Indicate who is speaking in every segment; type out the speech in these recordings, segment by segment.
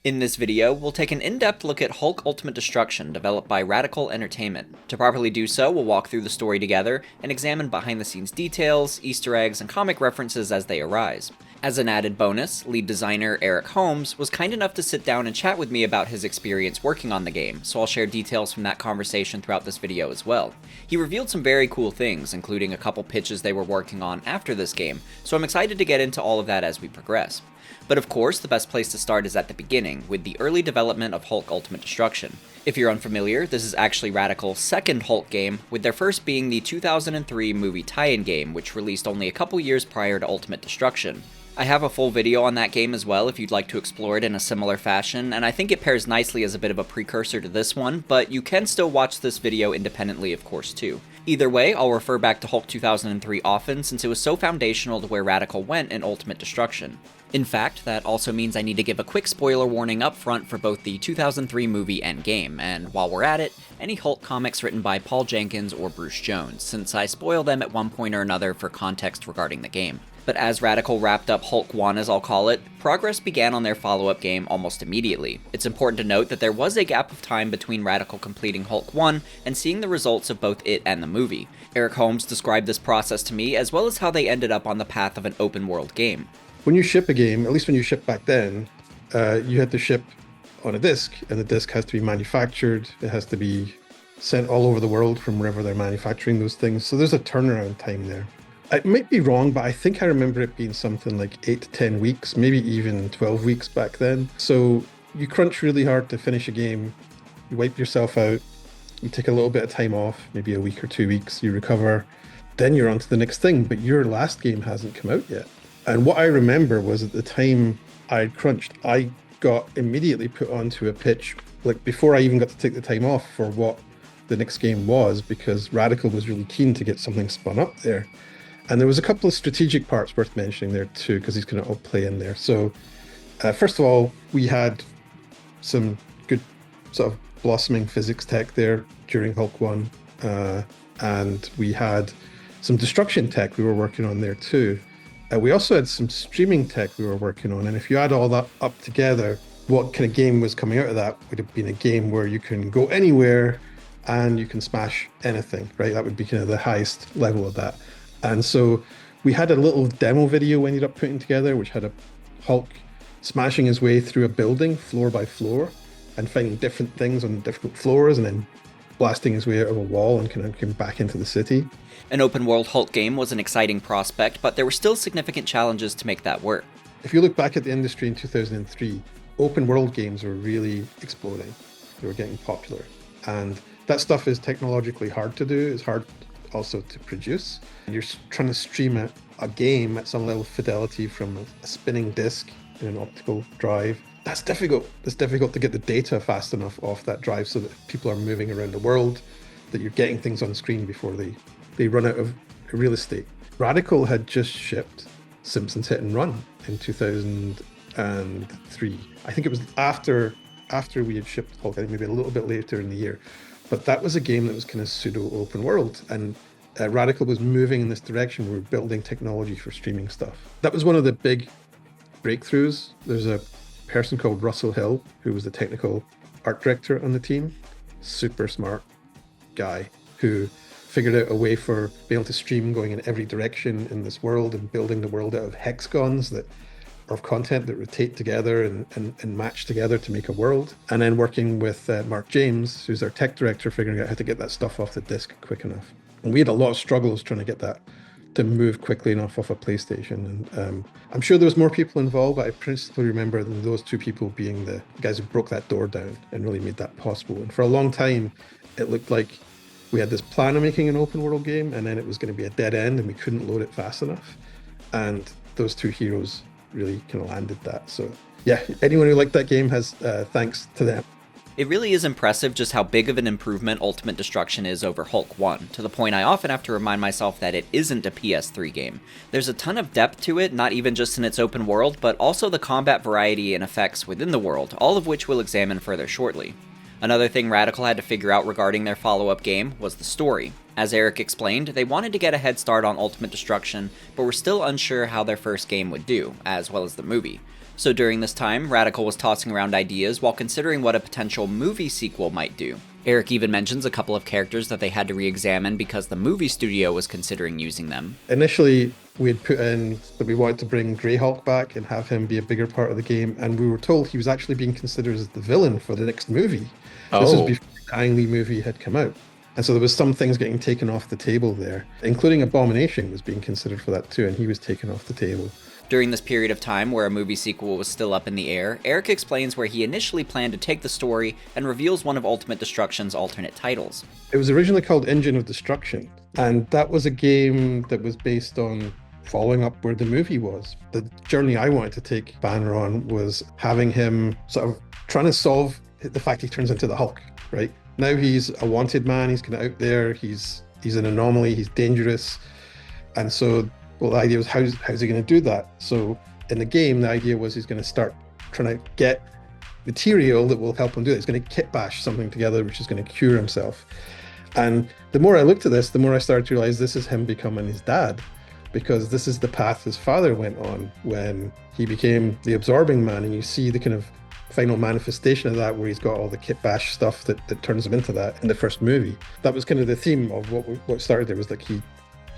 Speaker 1: In this video, we'll take an in-depth look at Hulk Ultimate Destruction, developed by Radical Entertainment. To properly do so, we'll walk through the story together and examine behind-the-scenes details, Easter eggs, and comic references as they arise. As an added bonus, lead designer Eric Holmes was kind enough to sit down and chat with me about his experience working on the game, so I'll share details from that conversation throughout this video as well. He revealed some very cool things, including a couple pitches they were working on after this game, so I'm excited to get into all of that as we progress. But of course, the best place to start is at the beginning, with the early development of Hulk Ultimate Destruction. If you're unfamiliar, this is actually Radical's second Hulk game, with their first being the 2003 movie tie-in game, which released only a couple years prior to Ultimate Destruction. I have a full video on that game as well if you'd like to explore it in a similar fashion, and I think it pairs nicely as a bit of a precursor to this one, but you can still watch this video independently of course too. Either way, I'll refer back to Hulk 2003 often since it was so foundational to where Radical went in Ultimate Destruction. In fact, that also means I need to give a quick spoiler warning up front for both the 2003 movie and game, and while we're at it, any Hulk comics written by Paul Jenkins or Bruce Jones, since I spoil them at one point or another for context regarding the game. But as Radical wrapped up Hulk 1 as I'll call it, progress began on their follow-up game almost immediately. It's important to note that there was a gap of time between Radical completing Hulk 1 and seeing the results of both it and the movie. Eric Holmes described this process to me, as well as how they ended up on the path of an open-world game.
Speaker 2: When you ship a game, at least when you ship back then, you had to ship on a disc, and the disc has to be manufactured. It has to be sent all over the world from wherever they're manufacturing those things. So there's a turnaround time there. I might be wrong, but I think I remember it being something like 8 to 10 weeks, maybe even 12 weeks back then. So you crunch really hard to finish a game, you wipe yourself out, you take a little bit of time off, maybe a week or 2 weeks, you recover, then you're on to the next thing, but your last game hasn't come out yet. And what I remember was at the time I'd crunched, I got immediately put onto a pitch, like before I even got to take the time off for what the next game was, because Radical was really keen to get something spun up there. And there was a couple of strategic parts worth mentioning there too, because these can all play in there. So first of all, we had some good sort of blossoming physics tech there during Hulk 1. And we had some destruction tech we were working on there too. We also had some streaming tech we were working on. And if you add all that up together, what kind of game was coming out of that would have been a game where you can go anywhere and you can smash anything, right? That would be kind of the highest level of that. And so we had a little demo video we ended up putting together, which had a Hulk smashing his way through a building floor by floor and finding different things on different floors and then blasting his way out of a wall and kind of coming back into the city.
Speaker 1: An open-world Hulk game was an exciting prospect, but there were still significant challenges to make that work.
Speaker 2: If you look back at the industry in 2003, open-world games were really exploding. They were getting popular. And that stuff is technologically hard to do. It's hard also to produce. And you're trying to stream a game at some level of fidelity from a spinning disc in an optical drive. That's difficult. It's difficult to get the data fast enough off that drive so that people are moving around the world, that you're getting things on screen before they run out of real estate. Radical had just shipped Samson's Hit and Run in 2003. I think it was after we had shipped Hulk, I think maybe a little bit later in the year. But that was a game that was kind of pseudo open world, and Radical was moving in this direction. We were building technology for streaming stuff. That was one of the big breakthroughs. There's a person called Russell Hill, who was the technical art director on the team. Super smart guy who figured out a way for being able to stream going in every direction in this world and building the world out of hexagons of content that rotate together and match together to make a world. And then working with Mark James, who's our tech director, figuring out how to get that stuff off the disc quick enough. And we had a lot of struggles trying to get that to move quickly enough off a PlayStation. And I'm sure there was more people involved, but I principally remember those two people being the guys who broke that door down and really made that possible. And for a long time, it looked like we had this plan of making an open world game, and then it was going to be a dead end and we couldn't load it fast enough. And those two heroes really kind of landed that. So yeah, anyone who liked that game has thanks to them.
Speaker 1: It really is impressive just how big of an improvement Ultimate Destruction is over Hulk 1, to the point I often have to remind myself that it isn't a PS3 game. There's a ton of depth to it, not even just in its open world, but also the combat variety and effects within the world, all of which we'll examine further shortly. Another thing Radical had to figure out regarding their follow-up game was the story. As Eric explained, they wanted to get a head start on Ultimate Destruction, but were still unsure how their first game would do, as well as the movie. So during this time, Radical was tossing around ideas while considering what a potential movie sequel might do. Eric even mentions a couple of characters that they had to re-examine because the movie studio was considering using them.
Speaker 2: Initially, we had put in that we wanted to bring Greyhawk back and have him be a bigger part of the game, and we were told he was actually being considered as the villain for the next movie. This was before the Ang Lee movie had come out. And so there was some things getting taken off the table there, including Abomination was being considered for that too, and he was taken off the table.
Speaker 1: During this period of time where a movie sequel was still up in the air, Eric explains where he initially planned to take the story and reveals one of Ultimate Destruction's alternate titles.
Speaker 2: It was originally called Engine of Destruction, and that was a game that was based on following up where the movie was. The journey I wanted to take Banner on was having him sort of trying to solve the fact he turns into the Hulk, right? Now he's a wanted man, he's kind of out there, he's an anomaly, he's dangerous, and so well, the idea was how's he going to do that? So in the game, the idea was he's going to start trying to get material that will help him do it. He's going to kit bash something together, which is going to cure himself. And the more I looked at this, the more I started to realize this is him becoming his dad, because this is the path his father went on when he became the Absorbing Man. And you see the kind of final manifestation of that, where he's got all the kit bash stuff that turns him into that in the first movie. That was kind of the theme of what started there, was like he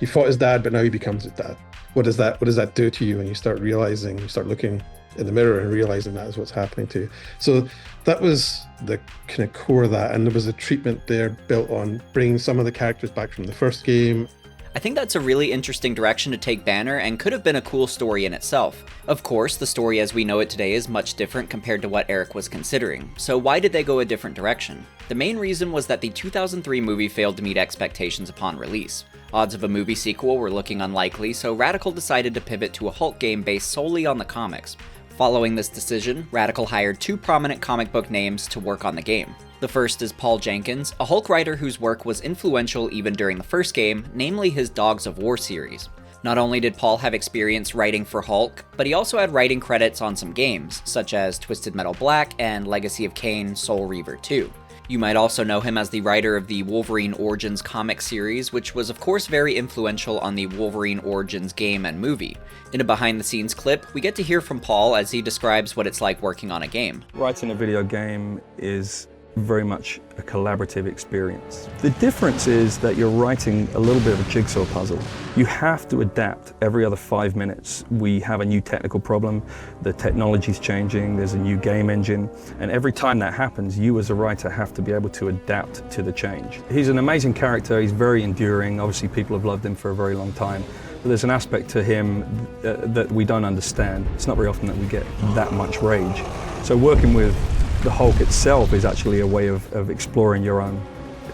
Speaker 2: fought his dad, but now he becomes his dad. What does that do to you when you start looking in the mirror and realizing that is what's happening to you? So that was the kind of core of that, and there was a treatment there built on bringing some of the characters back from the first game.
Speaker 1: I think that's a really interesting direction to take Banner, and could have been a cool story in itself. Of course, the story as we know it today is much different compared to what Eric was considering, so why did they go a different direction? The main reason was that the 2003 movie failed to meet expectations upon release. Odds of a movie sequel were looking unlikely, so Radical decided to pivot to a Hulk game based solely on the comics. Following this decision, Radical hired two prominent comic book names to work on the game. The first is Paul Jenkins, a Hulk writer whose work was influential even during the first game, namely his Dogs of War series. Not only did Paul have experience writing for Hulk, but he also had writing credits on some games, such as Twisted Metal Black and Legacy of Kain: Soul Reaver 2. You might also know him as the writer of the Wolverine Origins comic series, which was of course very influential on the Wolverine Origins game and movie. In a behind-the-scenes clip, we get to hear from Paul as he describes what it's like working on a game.
Speaker 3: Writing a video game is very much a collaborative experience. The difference is that you're writing a little bit of a jigsaw puzzle. You have to adapt every other 5 minutes. We have a new technical problem, the technology's changing, there's a new game engine, and every time that happens, you as a writer have to be able to adapt to the change. He's an amazing character, he's very enduring, obviously people have loved him for a very long time, but there's an aspect to him that we don't understand. It's not very often that we get that much rage. So working with the Hulk itself is actually a way of exploring your own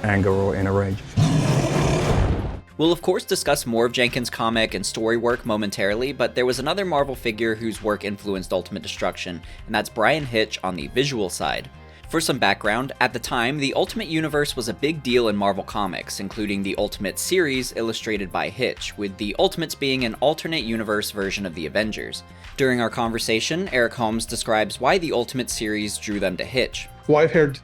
Speaker 3: anger or inner rage.
Speaker 1: We'll of course discuss more of Jenkins' comic and story work momentarily, but there was another Marvel figure whose work influenced Ultimate Destruction, and that's Bryan Hitch on the visual side. For some background, at the time, the Ultimate Universe was a big deal in Marvel Comics, including the Ultimate series illustrated by Hitch, with the Ultimates being an alternate universe version of the Avengers. During our conversation, Eric Holmes describes why the Ultimate series drew them to Hitch.
Speaker 2: What I've heard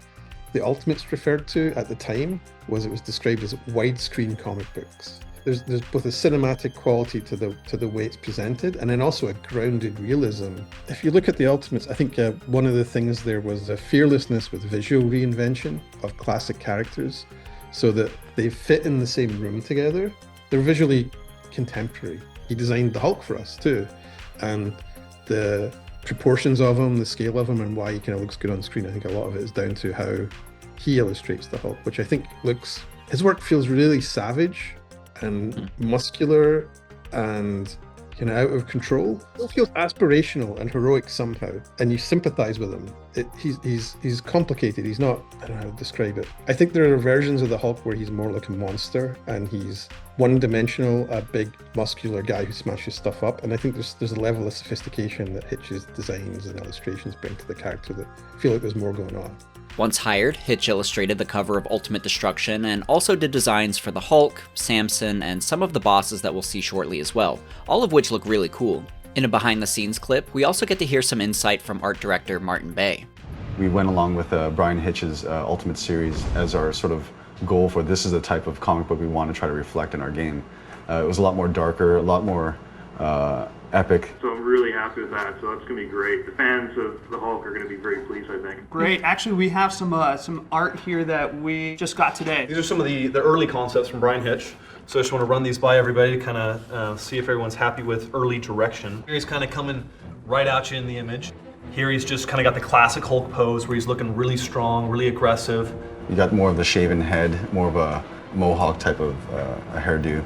Speaker 2: the Ultimates referred to at the time was it was described as widescreen comic books. There's both a cinematic quality to the way it's presented, and then also a grounded realism. If you look at the Ultimates, I think one of the things there was a fearlessness with visual reinvention of classic characters, so that they fit in the same room together. They're visually contemporary. He designed the Hulk for us too, and the proportions of him, the scale of him, and why he kind of looks good on screen. I think a lot of it is down to how he illustrates the Hulk, which I think his work feels really savage and muscular and kind of out of control. It feels aspirational and heroic somehow, and you sympathize with him. He's complicated. He's not, I don't know how to describe it. I think there are versions of the Hulk where he's more like a monster and he's one-dimensional, a big muscular guy who smashes stuff up, and I think there's a level of sophistication that Hitch's designs and illustrations bring to the character that I feel like there's more going on.
Speaker 1: Once hired, Hitch illustrated the cover of Ultimate Destruction and also did designs for the Hulk, Samson, and some of the bosses that we'll see shortly as well, all of which look really cool. In a behind-the-scenes clip, we also get to hear some insight from art director Martin Bay.
Speaker 4: We went along with Bryan Hitch's Ultimate series as our sort of goal for this is the type of comic book we want to try to reflect in our game. It was a lot more darker, a lot more epic.
Speaker 5: So I'm really happy with that. So that's going to be great. The fans of the Hulk are going to be very pleased, I think.
Speaker 6: Great. Actually, we have some art here that we just got today.
Speaker 7: These are some of the early concepts from Brian Hitch. So I just want to run these by everybody to kind of see if everyone's happy with early direction. Here he's kind of coming right at you in the image. Here he's just kind of got the classic Hulk pose where he's looking really strong, really aggressive.
Speaker 4: You got more of the shaven head, more of a mohawk type of a hairdo.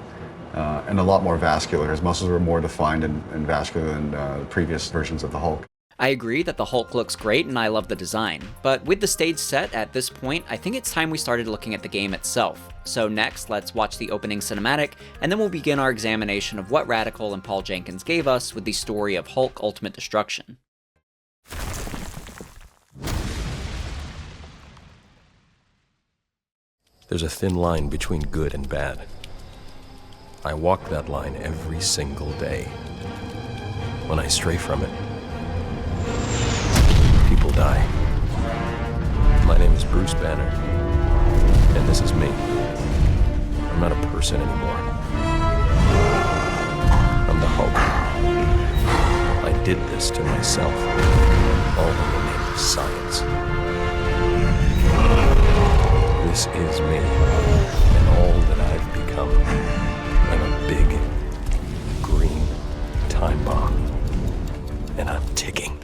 Speaker 4: And a lot more vascular. His muscles were more defined and vascular than the previous versions of the Hulk.
Speaker 1: I agree that the Hulk looks great and I love the design, but with the stage set at this point, I think it's time we started looking at the game itself. So next, let's watch the opening cinematic, and then we'll begin our examination of what Radical and Paul Jenkins gave us with the story of Hulk Ultimate Destruction.
Speaker 8: There's a thin line between good and bad. I walk that line every single day. When I stray from it, people die. My name is Bruce Banner, and this is me. I'm not a person anymore. I'm the Hulk. I did this to myself, all in the name of science. This is me, and all that I've become. I'm a big, green time bomb, and I'm ticking.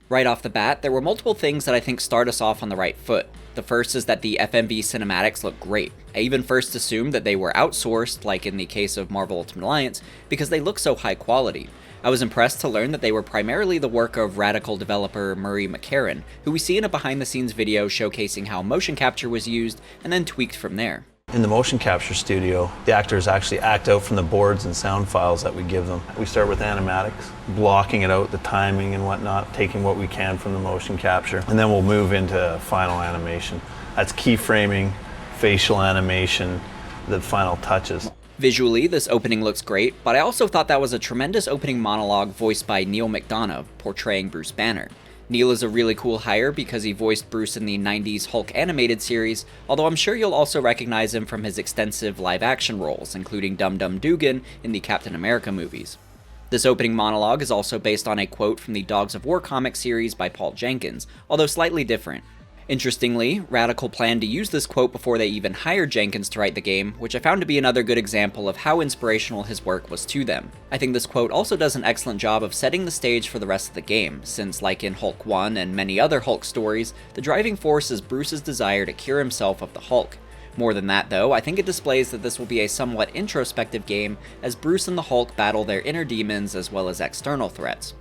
Speaker 1: Right off the bat, there were multiple things that I think start us off on the right foot. The first is that the FMV cinematics look great. I even first assumed that they were outsourced, like in the case of Marvel Ultimate Alliance, because they look so high quality. I was impressed to learn that they were primarily the work of Radical developer Murray McCarran, who we see in a behind-the-scenes video showcasing how motion capture was used, and then tweaked from there.
Speaker 9: In the motion capture studio, the actors actually act out from the boards and sound files that we give them. We start with animatics, blocking it out, the timing and whatnot, taking what we can from the motion capture, and then we'll move into final animation. That's keyframing, facial animation, the final touches.
Speaker 1: Visually, this opening looks great, but I also thought that was a tremendous opening monologue voiced by Neil McDonough, portraying Bruce Banner. Neil is a really cool hire because he voiced Bruce in the 90s Hulk animated series, although I'm sure you'll also recognize him from his extensive live-action roles, including Dum Dum Dugan in the Captain America movies. This opening monologue is also based on a quote from the Dogs of War comic series by Paul Jenkins, although slightly different. Interestingly, Radical planned to use this quote before they even hired Jenkins to write the game, which I found to be another good example of how inspirational his work was to them. I think this quote also does an excellent job of setting the stage for the rest of the game, since like in Hulk 1 and many other Hulk stories, the driving force is Bruce's desire to cure himself of the Hulk. More than that though, I think it displays that this will be a somewhat introspective game as Bruce and the Hulk battle their inner demons as well as external threats.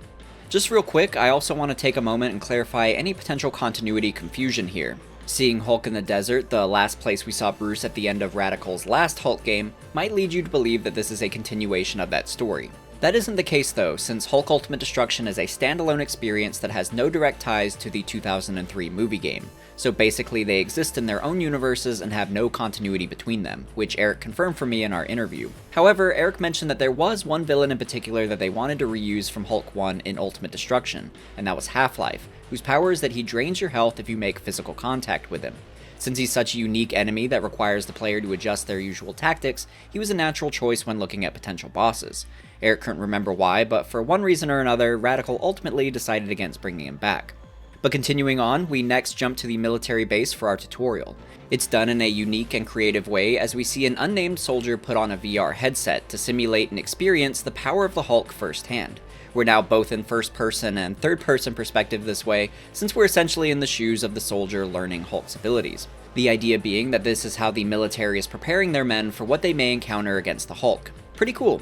Speaker 1: Just real quick, I also want to take a moment and clarify any potential continuity confusion here. Seeing Hulk in the desert, the last place we saw Bruce at the end of Radical's last Hulk game, might lead you to believe that this is a continuation of that story. That isn't the case though, since Hulk Ultimate Destruction is a standalone experience that has no direct ties to the 2003 movie game. So basically they exist in their own universes and have no continuity between them, which Eric confirmed for me in our interview. However, Eric mentioned that there was one villain in particular that they wanted to reuse from Hulk 1 in Ultimate Destruction, and that was Half-Life, whose power is that he drains your health if you make physical contact with him. Since he's such a unique enemy that requires the player to adjust their usual tactics, he was a natural choice when looking at potential bosses. Eric couldn't remember why, but for one reason or another, Radical ultimately decided against bringing him back. But continuing on, we next jump to the military base for our tutorial. It's done in a unique and creative way as we see an unnamed soldier put on a VR headset to simulate and experience the power of the Hulk firsthand. We're now both in first-person and third-person perspective this way, since we're essentially in the shoes of the soldier learning Hulk's abilities. The idea being that this is how the military is preparing their men for what they may encounter against the Hulk. Pretty cool.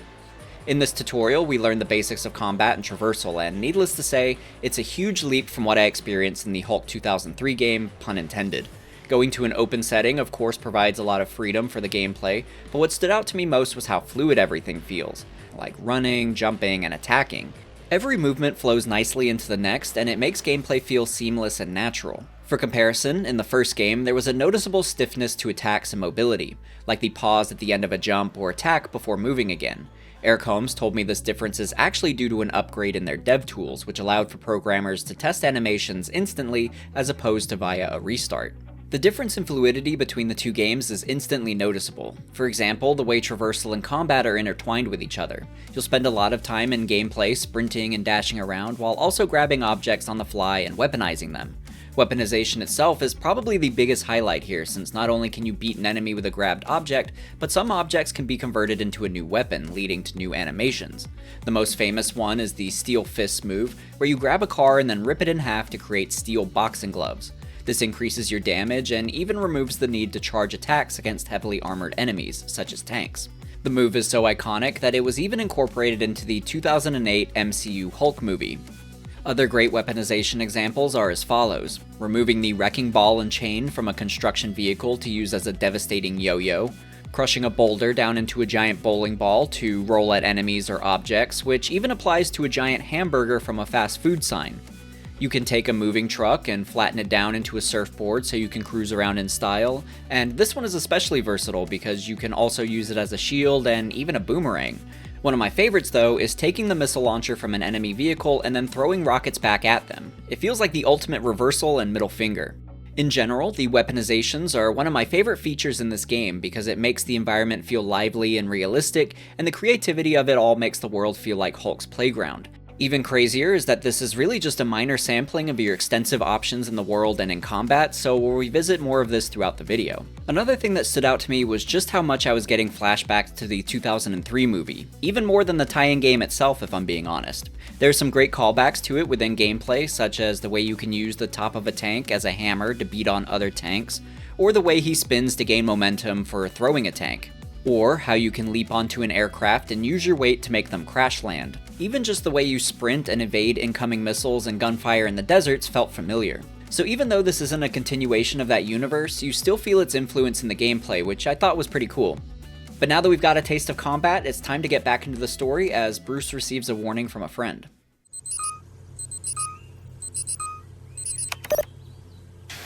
Speaker 1: In this tutorial, we learn the basics of combat and traversal, and needless to say, it's a huge leap from what I experienced in the Hulk 2003 game, pun intended. Going to an open setting, of course, provides a lot of freedom for the gameplay, but what stood out to me most was how fluid everything feels, like running, jumping, and attacking. Every movement flows nicely into the next, and it makes gameplay feel seamless and natural. For comparison, in the first game, there was a noticeable stiffness to attacks and mobility, like the pause at the end of a jump or attack before moving again. Eric Holmes told me this difference is actually due to an upgrade in their dev tools, which allowed for programmers to test animations instantly as opposed to via a restart. The difference in fluidity between the two games is instantly noticeable. For example, the way traversal and combat are intertwined with each other. You'll spend a lot of time in gameplay sprinting and dashing around while also grabbing objects on the fly and weaponizing them. Weaponization itself is probably the biggest highlight here, since not only can you beat an enemy with a grabbed object, but some objects can be converted into a new weapon, leading to new animations. The most famous one is the Steel Fist move, where you grab a car and then rip it in half to create steel boxing gloves. This increases your damage and even removes the need to charge attacks against heavily armored enemies, such as tanks. The move is so iconic that it was even incorporated into the 2008 MCU Hulk movie. Other great weaponization examples are as follows: removing the wrecking ball and chain from a construction vehicle to use as a devastating yo-yo, crushing a boulder down into a giant bowling ball to roll at enemies or objects, which even applies to a giant hamburger from a fast food sign. You can take a moving truck and flatten it down into a surfboard so you can cruise around in style, and this one is especially versatile because you can also use it as a shield and even a boomerang. One of my favorites though is taking the missile launcher from an enemy vehicle and then throwing rockets back at them. It feels like the ultimate reversal and middle finger. In general, the weaponizations are one of my favorite features in this game because it makes the environment feel lively and realistic, and the creativity of it all makes the world feel like Hulk's playground. Even crazier is that this is really just a minor sampling of your extensive options in the world and in combat, so we'll revisit more of this throughout the video. Another thing that stood out to me was just how much I was getting flashbacks to the 2003 movie, even more than the tie-in game itself if I'm being honest. There's some great callbacks to it within gameplay, such as the way you can use the top of a tank as a hammer to beat on other tanks, or the way he spins to gain momentum for throwing a tank. Or how you can leap onto an aircraft and use your weight to make them crash land. Even just the way you sprint and evade incoming missiles and gunfire in the deserts felt familiar. So even though this isn't a continuation of that universe, you still feel its influence in the gameplay, which I thought was pretty cool. But now that we've got a taste of combat, it's time to get back into the story as Bruce receives a warning from a friend.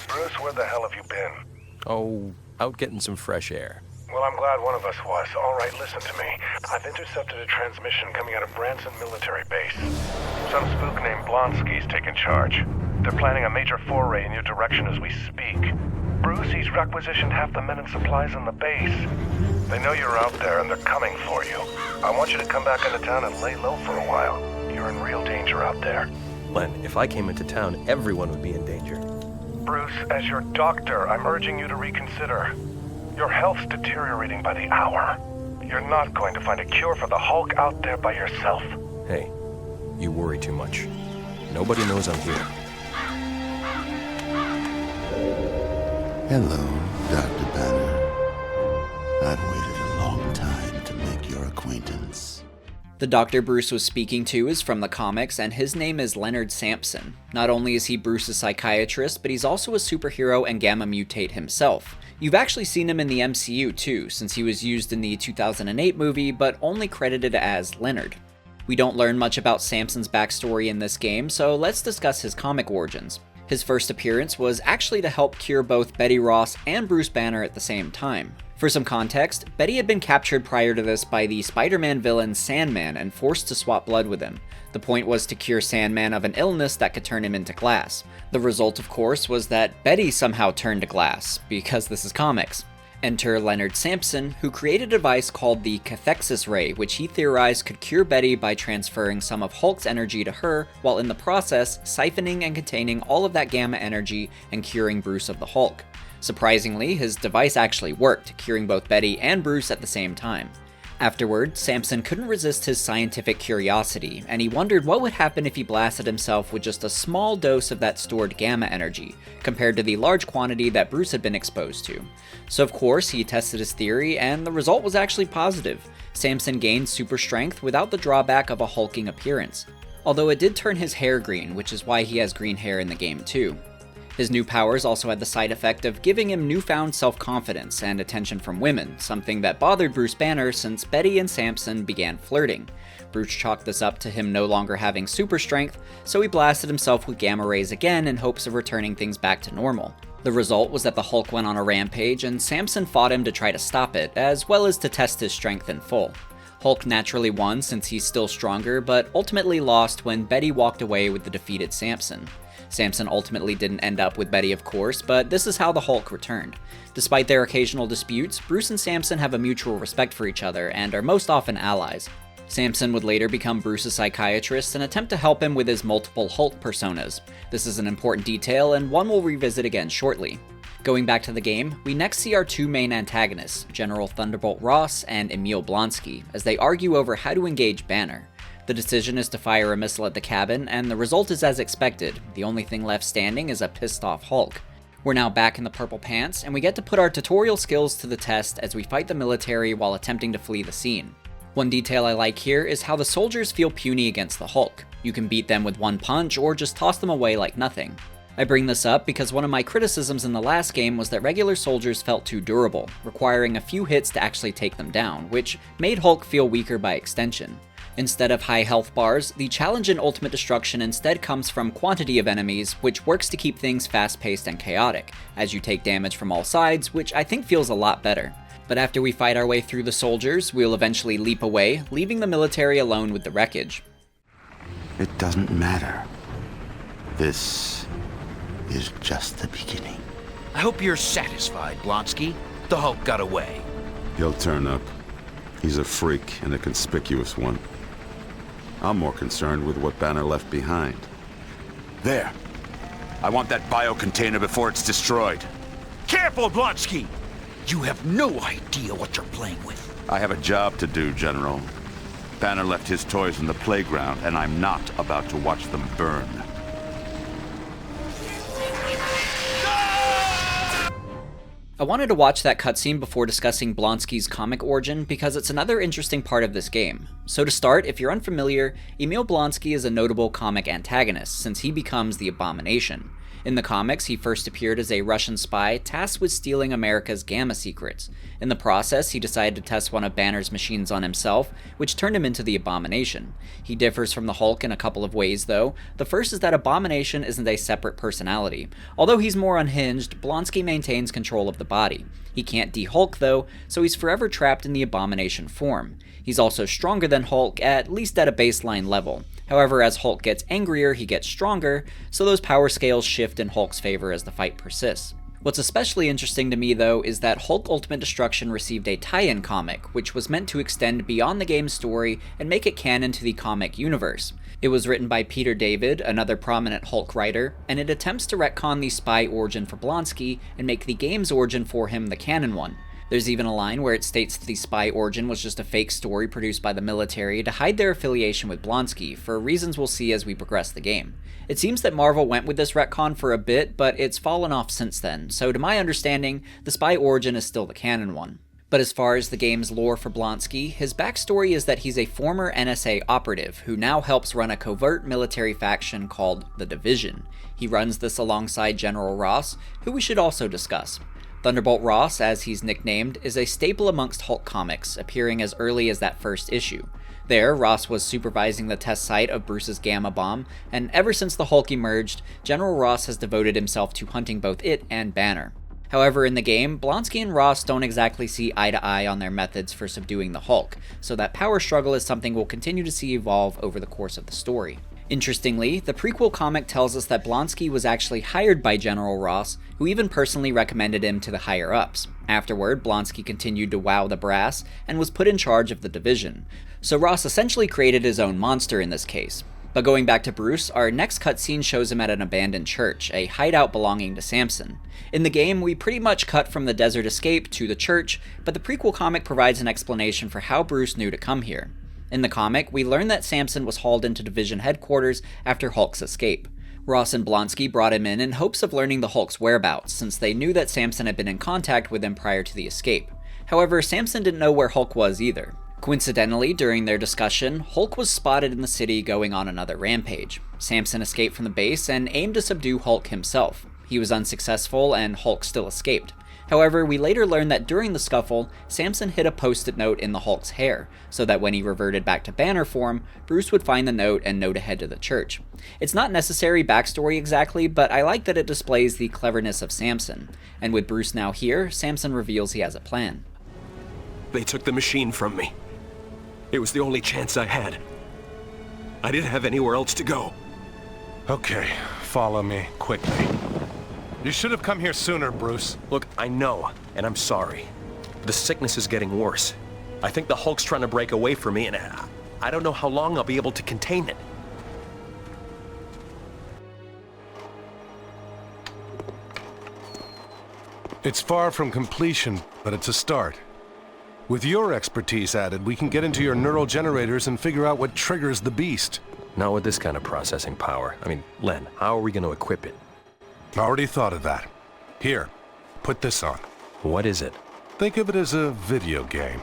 Speaker 10: Bruce, where the hell have you been?
Speaker 8: Oh, out getting some fresh air.
Speaker 10: Well, I'm glad one of us was. All right, listen to me. I've intercepted a transmission coming out of Branson Military Base. Some spook named Blonsky's taken charge. They're planning a major foray in your direction as we speak. Bruce, he's requisitioned half the men and supplies on the base. They know you're out there and they're coming for you. I want you to come back into town and lay low for a while. You're in real danger out there.
Speaker 8: Len, if I came into town, everyone would be in danger.
Speaker 10: Bruce, as your doctor, I'm urging you to reconsider. Your health's deteriorating by the hour. You're not going to find a cure for the Hulk out there by yourself.
Speaker 8: Hey, you worry too much. Nobody knows I'm here.
Speaker 11: Hello, Dr. Banner. I've waited a long time to make your acquaintance.
Speaker 1: The Doctor Bruce was speaking to is from the comics, and his name is Leonard Samson. Not only is he Bruce's psychiatrist, but he's also a superhero and gamma mutate himself. You've actually seen him in the MCU too, since he was used in the 2008 movie, but only credited as Leonard. We don't learn much about Samson's backstory in this game, so let's discuss his comic origins. His first appearance was actually to help cure both Betty Ross and Bruce Banner at the same time. For some context, Betty had been captured prior to this by the Spider-Man villain Sandman and forced to swap blood with him. The point was to cure Sandman of an illness that could turn him into glass. The result, of course, was that Betty somehow turned to glass, because this is comics. Enter Leonard Samson, who created a device called the cathexis ray, which he theorized could cure Betty by transferring some of Hulk's energy to her, while in the process, siphoning and containing all of that gamma energy and curing Bruce of the Hulk. Surprisingly, his device actually worked, curing both Betty and Bruce at the same time. Afterward, Samson couldn't resist his scientific curiosity, and he wondered what would happen if he blasted himself with just a small dose of that stored gamma energy, compared to the large quantity that Bruce had been exposed to. So of course, he tested his theory, and the result was actually positive. Samson gained super strength without the drawback of a hulking appearance. Although it did turn his hair green, which is why he has green hair in the game too. His new powers also had the side effect of giving him newfound self-confidence and attention from women, something that bothered Bruce Banner since Betty and Samson began flirting. Bruce chalked this up to him no longer having super strength, so he blasted himself with gamma rays again in hopes of returning things back to normal. The result was that the Hulk went on a rampage, and Samson fought him to try to stop it, as well as to test his strength in full. Hulk naturally won since he's still stronger, but ultimately lost when Betty walked away with the defeated Samson. Samson ultimately didn't end up with Betty, of course, but this is how the Hulk returned. Despite their occasional disputes, Bruce and Samson have a mutual respect for each other and are most often allies. Samson would later become Bruce's psychiatrist and attempt to help him with his multiple Hulk personas. This is an important detail and one we'll revisit again shortly. Going back to the game, we next see our two main antagonists, General Thunderbolt Ross and Emil Blonsky, as they argue over how to engage Banner. The decision is to fire a missile at the cabin, and the result is as expected. The only thing left standing is a pissed off Hulk. We're now back in the Purple Pants, and we get to put our tutorial skills to the test as we fight the military while attempting to flee the scene. One detail I like here is how the soldiers feel puny against the Hulk. You can beat them with one punch or just toss them away like nothing. I bring this up because one of my criticisms in the last game was that regular soldiers felt too durable, requiring a few hits to actually take them down, which made Hulk feel weaker by extension. Instead of high health bars, the challenge in Ultimate Destruction instead comes from quantity of enemies, which works to keep things fast-paced and chaotic, as you take damage from all sides, which I think feels a lot better. But after we fight our way through the soldiers, we'll eventually leap away, leaving the military alone with the wreckage.
Speaker 11: It doesn't matter. This is just the beginning.
Speaker 12: I hope you're satisfied, Blonsky. The Hulk got away.
Speaker 13: He'll turn up. He's a freak, and a conspicuous one. I'm more concerned with what Banner left behind.
Speaker 12: There. I want that biocontainer before it's destroyed. Careful, Blonsky! You have no idea what you're playing with.
Speaker 13: I have a job to do, General. Banner left his toys in the playground, and I'm not about to watch them burn.
Speaker 1: I wanted to watch that cutscene before discussing Blonsky's comic origin because it's another interesting part of this game. So to start, if you're unfamiliar, Emil Blonsky is a notable comic antagonist since he becomes the Abomination. In the comics, he first appeared as a Russian spy tasked with stealing America's gamma secrets. In the process, he decided to test one of Banner's machines on himself, which turned him into the Abomination. He differs from the Hulk in a couple of ways, though. The first is that Abomination isn't a separate personality. Although he's more unhinged, Blonsky maintains control of the body. He can't de-Hulk, though, so he's forever trapped in the Abomination form. He's also stronger than Hulk, at least at a baseline level. However, as Hulk gets angrier, he gets stronger, so those power scales shift in Hulk's favor as the fight persists. What's especially interesting to me, though, is that Hulk Ultimate Destruction received a tie-in comic, which was meant to extend beyond the game's story and make it canon to the comic universe. It was written by Peter David, another prominent Hulk writer, and it attempts to retcon the spy origin for Blonsky and make the game's origin for him the canon one. There's even a line where it states that the spy origin was just a fake story produced by the military to hide their affiliation with Blonsky, for reasons we'll see as we progress the game. It seems that Marvel went with this retcon for a bit, but it's fallen off since then, so to my understanding, the spy origin is still the canon one. But as far as the game's lore for Blonsky, his backstory is that he's a former NSA operative who now helps run a covert military faction called the Division. He runs this alongside General Ross, who we should also discuss. Thunderbolt Ross, as he's nicknamed, is a staple amongst Hulk comics, appearing as early as that first issue. There, Ross was supervising the test site of Bruce's gamma bomb, and ever since the Hulk emerged, General Ross has devoted himself to hunting both it and Banner. However, in the game, Blonsky and Ross don't exactly see eye to eye on their methods for subduing the Hulk, so that power struggle is something we'll continue to see evolve over the course of the story. Interestingly, the prequel comic tells us that Blonsky was actually hired by General Ross, who even personally recommended him to the higher-ups. Afterward, Blonsky continued to wow the brass, and was put in charge of the Division. So Ross essentially created his own monster in this case. But going back to Bruce, our next cutscene shows him at an abandoned church, a hideout belonging to Samson. In the game, we pretty much cut from the desert escape to the church, but the prequel comic provides an explanation for how Bruce knew to come here. In the comic, we learn that Samson was hauled into Division headquarters after Hulk's escape. Ross and Blonsky brought him in hopes of learning the Hulk's whereabouts, since they knew that Samson had been in contact with him prior to the escape. However, Samson didn't know where Hulk was either. Coincidentally, during their discussion, Hulk was spotted in the city going on another rampage. Samson escaped from the base and aimed to subdue Hulk himself. He was unsuccessful, and Hulk still escaped. However, we later learned that during the scuffle, Samson hid a post-it note in the Hulk's hair, so that when he reverted back to Banner form, Bruce would find the note and know to head to the church. It's not necessary backstory exactly, but I like that it displays the cleverness of Samson. And with Bruce now here, Samson reveals he has a plan.
Speaker 8: They took the machine from me. It was the only chance I had. I didn't have anywhere else to go.
Speaker 10: Okay, follow me, quickly. You should have come here sooner, Bruce.
Speaker 8: Look, I know, and I'm sorry. The sickness is getting worse. I think the Hulk's trying to break away from me, and I don't know how long I'll be able to contain it.
Speaker 10: It's far from completion, but it's a start. With your expertise added, we can get into your neural generators and figure out what triggers the beast.
Speaker 8: Not with this kind of processing power. I mean, Len, how are we going to equip it?
Speaker 10: Already thought of that. Here, put this on.
Speaker 8: What is it?
Speaker 10: Think of it as a video game.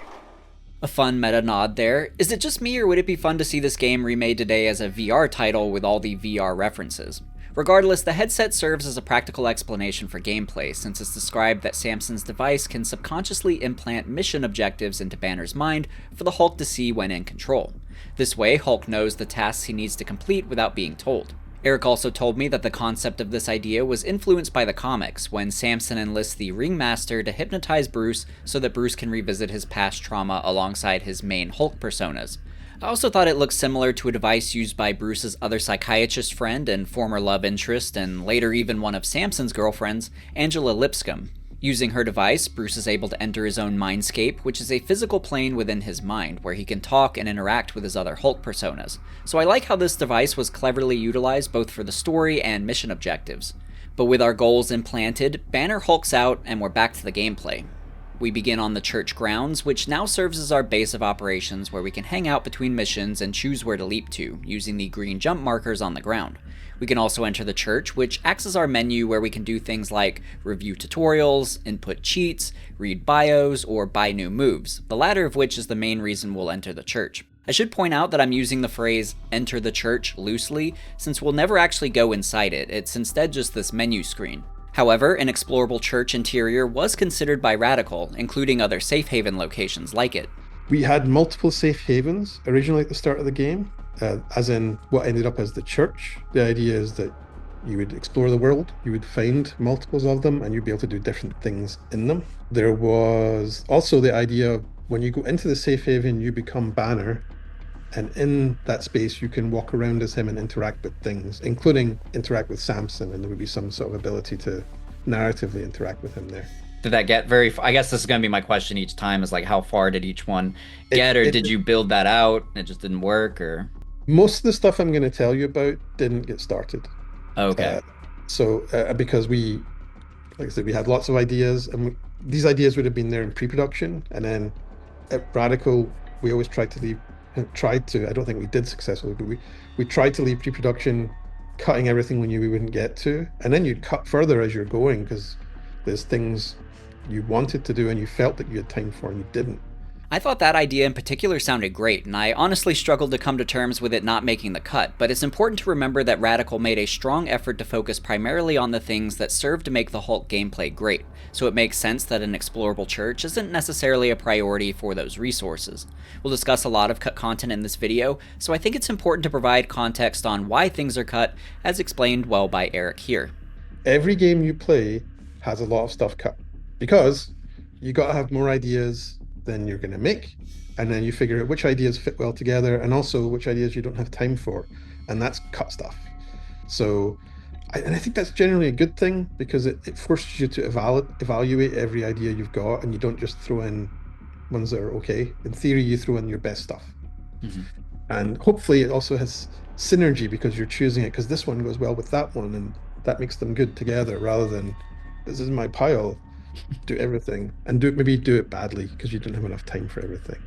Speaker 1: A fun meta nod there. Is it just me, or would it be fun to see this game remade today as a VR title with all the VR references? Regardless, the headset serves as a practical explanation for gameplay, since it's described that Samson's device can subconsciously implant mission objectives into Banner's mind for the Hulk to see when in control. This way, Hulk knows the tasks he needs to complete without being told. Eric also told me that the concept of this idea was influenced by the comics, when Samson enlists the Ringmaster to hypnotize Bruce so that Bruce can revisit his past trauma alongside his main Hulk personas. I also thought it looked similar to a device used by Bruce's other psychiatrist friend and former love interest, and later even one of Samson's girlfriends, Angela Lipscomb. Using her device, Bruce is able to enter his own mindscape, which is a physical plane within his mind, where he can talk and interact with his other Hulk personas. So I like how this device was cleverly utilized both for the story and mission objectives. But with our goals implanted, Banner hulks out and we're back to the gameplay. We begin on the church grounds, which now serves as our base of operations where we can hang out between missions and choose where to leap to, using the green jump markers on the ground. We can also enter the church, which acts as our menu where we can do things like review tutorials, input cheats, read bios, or buy new moves, the latter of which is the main reason we'll enter the church. I should point out that I'm using the phrase enter the church loosely, since we'll never actually go inside it, it's instead just this menu screen. However, an explorable church interior was considered by Radical, including other safe haven locations like it.
Speaker 2: We had multiple safe havens originally at the start of the game, as in what ended up as the church. The idea is that you would explore the world, you would find multiples of them, and you'd be able to do different things in them. There was also the idea of when you go into the safe haven, you become Banner, and in that space you can walk around as him and interact with things, including interact with Samson, and there would be some sort of ability to narratively interact with him there.
Speaker 1: Did that get very far? I guess this is going to be my question each time, is like, how far did each one get, or did you build that out and it just didn't work, or?
Speaker 2: Most of the stuff I'm going to tell you about didn't get started.
Speaker 1: Okay.
Speaker 2: Because we, like I said, we had lots of ideas, and these ideas would have been there in pre-production, and then at Radical, we always tried to, I don't think we did successfully, but we tried to leave pre-production cutting everything we knew we wouldn't get to, and then you'd cut further as you're going, because there's things you wanted to do and you felt that you had time for and you didn't.
Speaker 1: I thought that idea in particular sounded great, and I honestly struggled to come to terms with it not making the cut, but it's important to remember that Radical made a strong effort to focus primarily on the things that serve to make the Hulk gameplay great, so it makes sense that an explorable church isn't necessarily a priority for those resources. We'll discuss a lot of cut content in this video, so I think it's important to provide context on why things are cut, as explained well by Eric here.
Speaker 2: Every game you play has a lot of stuff cut, because you got to have more ideas than you're going to make, and then you figure out which ideas fit well together and also which ideas you don't have time for, and that's cut stuff. So I think that's generally a good thing, because it forces you to evaluate every idea you've got, and you don't just throw in ones that are okay. In theory, you throw in your best stuff. Mm-hmm. And hopefully it also has synergy, because you're choosing it because this one goes well with that one, and that makes them good together, rather than this is my pile, do everything, and maybe do it badly because you didn't have enough time for everything.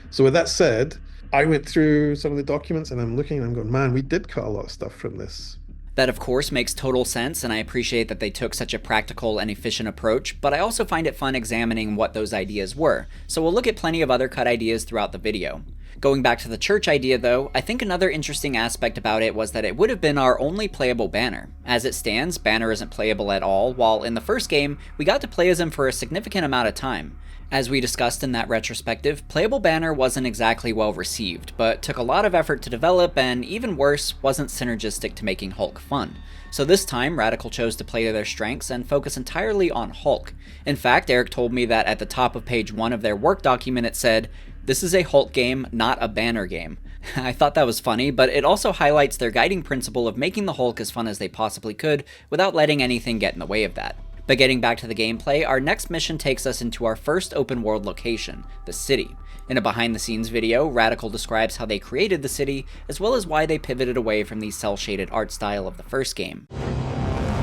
Speaker 2: So with that said, I went through some of the documents and I'm looking and I'm going, man, we did cut a lot of stuff from this.
Speaker 1: That of course makes total sense, and I appreciate that they took such a practical and efficient approach, but I also find it fun examining what those ideas were, so we'll look at plenty of other cut ideas throughout the video. Going back to the church idea though, I think another interesting aspect about it was that it would have been our only playable Banner. As it stands, Banner isn't playable at all, while in the first game, we got to play as him for a significant amount of time. As we discussed in that retrospective, playable Banner wasn't exactly well received, but took a lot of effort to develop, and even worse, wasn't synergistic to making Hulk fun. So this time, Radical chose to play to their strengths and focus entirely on Hulk. In fact, Eric told me that at the top of page 1 of their work document it said, This is a Hulk game, not a Banner game. I thought that was funny, but it also highlights their guiding principle of making the Hulk as fun as they possibly could without letting anything get in the way of that. But getting back to the gameplay, our next mission takes us into our first open world location, the city. In a behind the scenes video, Radical describes how they created the city, as well as why they pivoted away from the cel-shaded art style of the first game.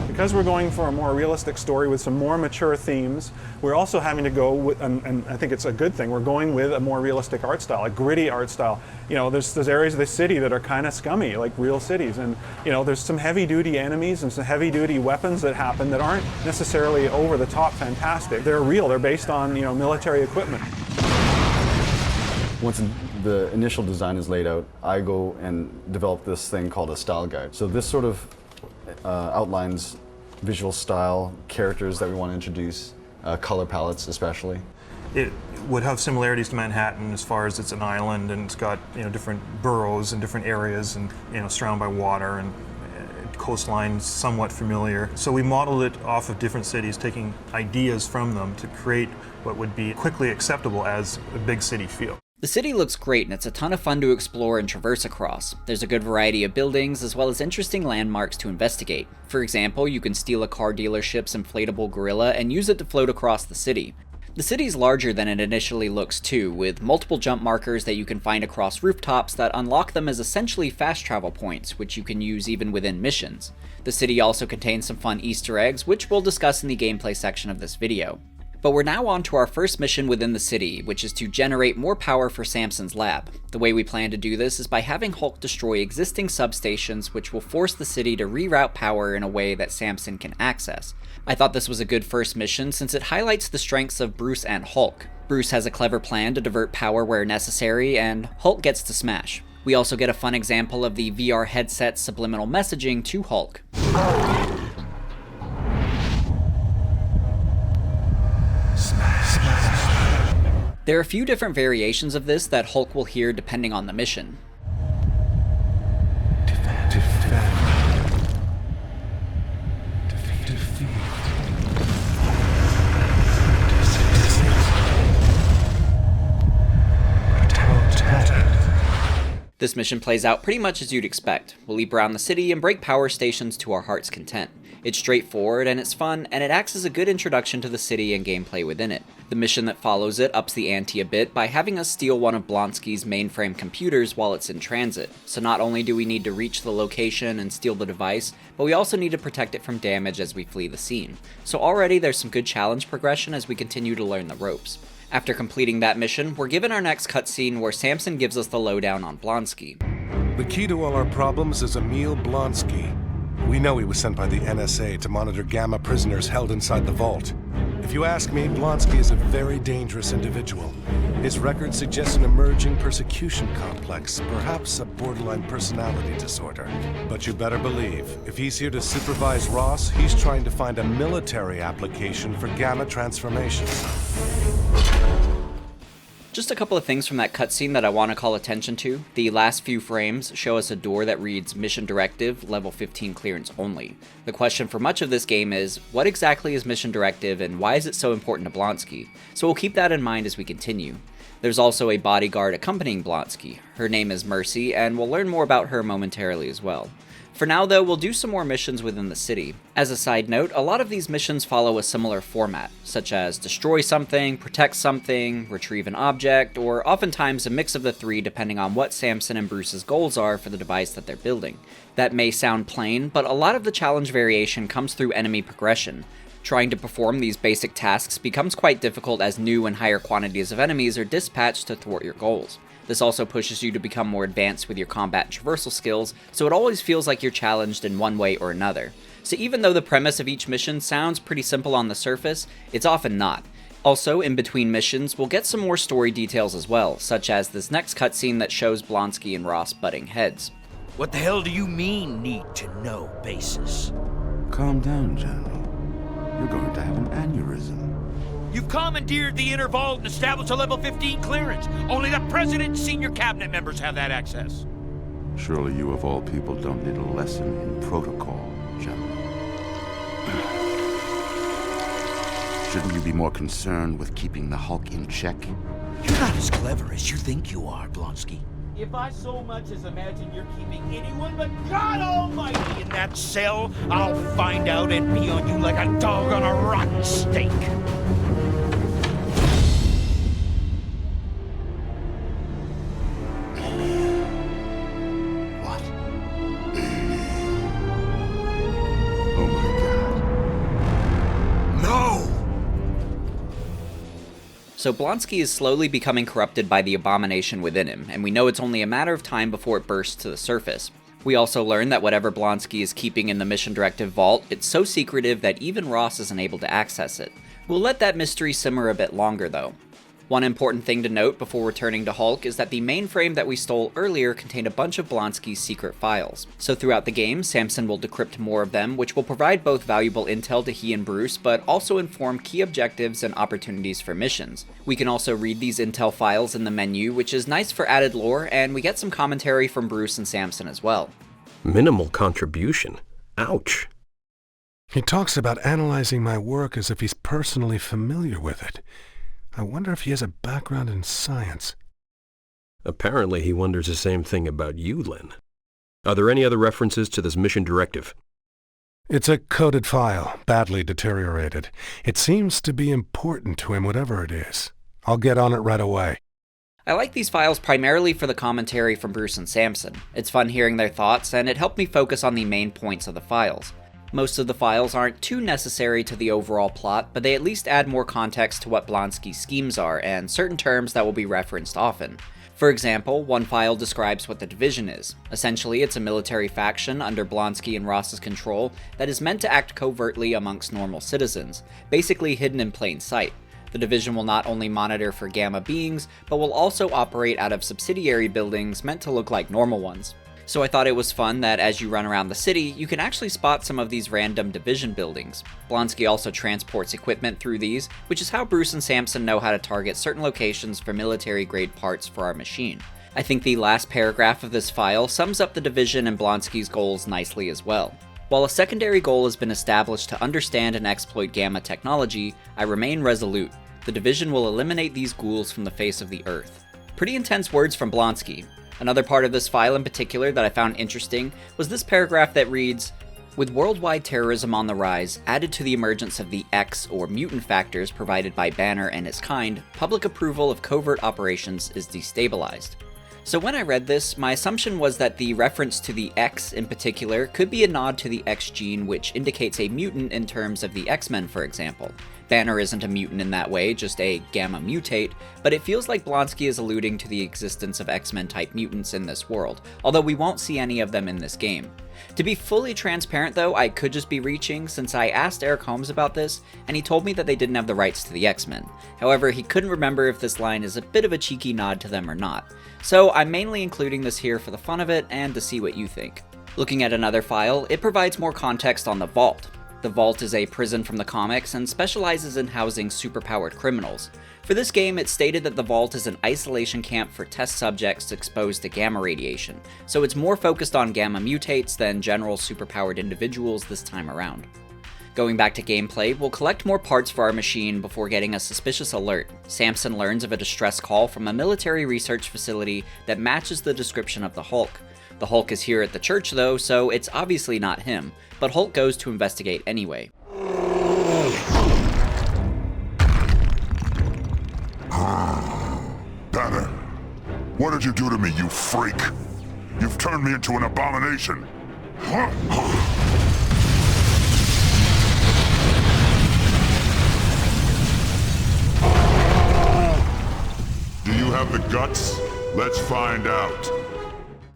Speaker 14: Because we're going for a more realistic story with some more mature themes, we're also having to go with, and I think it's a good thing, we're going with a more realistic art style, a gritty art style. You know, there's areas of the city that are kind of scummy, like real cities, and you know, there's some heavy-duty enemies and some heavy-duty weapons that happen that aren't necessarily over-the-top fantastic. They're real, they're based on, you know, military equipment.
Speaker 4: Once the initial design is laid out, I go and develop this thing called a style guide. So this sort of outlines visual style, characters that we want to introduce, color palettes especially.
Speaker 15: It would have similarities to Manhattan as far as it's an island and it's got, you know, different boroughs and different areas and, you know, surrounded by water and coastline somewhat familiar. So we modeled it off of different cities, taking ideas from them to create what would be quickly acceptable as a big city feel.
Speaker 1: The city looks great and it's a ton of fun to explore and traverse across. There's a good variety of buildings as well as interesting landmarks to investigate. For example, you can steal a car dealership's inflatable gorilla and use it to float across the city. The city's larger than it initially looks too, with multiple jump markers that you can find across rooftops that unlock them as essentially fast travel points, which you can use even within missions. The city also contains some fun Easter eggs, which we'll discuss in the gameplay section of this video. But we're now on to our first mission within the city, which is to generate more power for Samson's lab. The way we plan to do this is by having Hulk destroy existing substations, which will force the city to reroute power in a way that Samson can access. I thought this was a good first mission since it highlights the strengths of Bruce and Hulk. Bruce has a clever plan to divert power where necessary, and Hulk gets to smash. We also get a fun example of the VR headset's subliminal messaging to Hulk. There are a few different variations of this that Hulk will hear depending on the mission. This mission plays out pretty much as you'd expect. We'll leap around the city and break power stations to our heart's content. It's straightforward and it's fun, and it acts as a good introduction to the city and gameplay within it. The mission that follows it ups the ante a bit by having us steal one of Blonsky's mainframe computers while it's in transit. So not only do we need to reach the location and steal the device, but we also need to protect it from damage as we flee the scene. So already there's some good challenge progression as we continue to learn the ropes. After completing that mission, we're given our next cutscene where Samson gives us the lowdown on Blonsky.
Speaker 16: The key to all our problems is Emil Blonsky. We know he was sent by the NSA to monitor Gamma prisoners held inside the vault. If you ask me, Blonsky is a very dangerous individual. His record suggests an emerging persecution complex, perhaps a borderline personality disorder. But you better believe, if he's here to supervise Ross, he's trying to find a military application for Gamma transformation.
Speaker 1: Just a couple of things from that cutscene that I want to call attention to. The last few frames show us a door that reads Mission Directive, Level 15 clearance only. The question for much of this game is, what exactly is Mission Directive and why is it so important to Blonsky? So we'll keep that in mind as we continue. There's also a bodyguard accompanying Blonsky. Her name is Mercy, and we'll learn more about her momentarily as well. For now though, we'll do some more missions within the city. As a side note, a lot of these missions follow a similar format, such as destroy something, protect something, retrieve an object, or oftentimes a mix of the three depending on what Samson and Bruce's goals are for the device that they're building. That may sound plain, but a lot of the challenge variation comes through enemy progression. Trying to perform these basic tasks becomes quite difficult as new and higher quantities of enemies are dispatched to thwart your goals. This also pushes you to become more advanced with your combat and traversal skills, so it always feels like you're challenged in one way or another. So even though the premise of each mission sounds pretty simple on the surface, it's often not. Also, in between missions, we'll get some more story details as well, such as this next cutscene that shows Blonsky and Ross butting heads.
Speaker 12: What the hell do you mean, need to know basis?
Speaker 11: Calm down, Johnny. You're going to have an aneurysm.
Speaker 12: You've commandeered the inner vault and established a level 15 clearance. Only the president and senior cabinet members have that access.
Speaker 13: Surely you of all people don't need a lesson in protocol, General. Shouldn't you be more concerned with keeping the Hulk in check?
Speaker 12: You're not as clever as you think you are, Blonsky.
Speaker 17: If I so much as imagine you're keeping anyone but God Almighty
Speaker 12: In that cell, I'll find out and be on you like a dog on a rotten steak.
Speaker 1: So Blonsky is slowly becoming corrupted by the abomination within him, and we know it's only a matter of time before it bursts to the surface. We also learn that whatever Blonsky is keeping in the Mission Directive vault, it's so secretive that even Ross isn't able to access it. We'll let that mystery simmer a bit longer though. One important thing to note before returning to Hulk is that the mainframe that we stole earlier contained a bunch of Blonsky's secret files. So throughout the game, Samson will decrypt more of them, which will provide both valuable intel to he and Bruce, but also inform key objectives and opportunities for missions. We can also read these intel files in the menu, which is nice for added lore, and we get some commentary from Bruce and Samson as well.
Speaker 8: Minimal contribution? Ouch.
Speaker 16: He talks about analyzing my work as if he's personally familiar with it. I wonder if he has a background in science.
Speaker 8: Apparently he wonders the same thing about you, Lynn. Are there any other references to this mission directive?
Speaker 16: It's a coded file, badly deteriorated. It seems to be important to him, whatever it is. I'll get on it right away.
Speaker 1: I like these files primarily for the commentary from Bruce and Samson. It's fun hearing their thoughts, and it helped me focus on the main points of the files. Most of the files aren't too necessary to the overall plot, but they at least add more context to what Blonsky's schemes are, and certain terms that will be referenced often. For example, one file describes what the Division is. Essentially, it's a military faction under Blonsky and Ross's control that is meant to act covertly amongst normal citizens, basically hidden in plain sight. The Division will not only monitor for Gamma beings, but will also operate out of subsidiary buildings meant to look like normal ones. So I thought it was fun that as you run around the city, you can actually spot some of these random Division buildings. Blonsky also transports equipment through these, which is how Bruce and Samson know how to target certain locations for military-grade parts for our machine. I think the last paragraph of this file sums up the Division and Blonsky's goals nicely as well. While a secondary goal has been established to understand and exploit Gamma technology, I remain resolute. The Division will eliminate these ghouls from the face of the Earth. Pretty intense words from Blonsky. Another part of this file in particular that I found interesting was this paragraph that reads, "With worldwide terrorism on the rise, added to the emergence of the X or mutant factors provided by Banner and his kind, public approval of covert operations is destabilized." So when I read this, my assumption was that the reference to the X in particular could be a nod to the X gene, which indicates a mutant in terms of the X-Men, for example. Banner isn't a mutant in that way, just a gamma mutate, but it feels like Blonsky is alluding to the existence of X-Men type mutants in this world, although we won't see any of them in this game. To be fully transparent though, I could just be reaching, since I asked Eric Holmes about this, and he told me that they didn't have the rights to the X-Men. However, he couldn't remember if this line is a bit of a cheeky nod to them or not. So I'm mainly including this here for the fun of it and to see what you think. Looking at another file, it provides more context on the Vault. The Vault is a prison from the comics and specializes in housing superpowered criminals. For this game, it's stated that the Vault is an isolation camp for test subjects exposed to gamma radiation, so it's more focused on gamma mutates than general superpowered individuals this time around. Going back to gameplay, we'll collect more parts for our machine before getting a suspicious alert. Samson learns of a distress call from a military research facility that matches the description of the Hulk. The Hulk is here at the church though, so it's obviously not him, but Hulk goes to investigate anyway.
Speaker 18: Banner, what did you do to me, you freak? You've turned me into an abomination. Do you have the guts? Let's find out.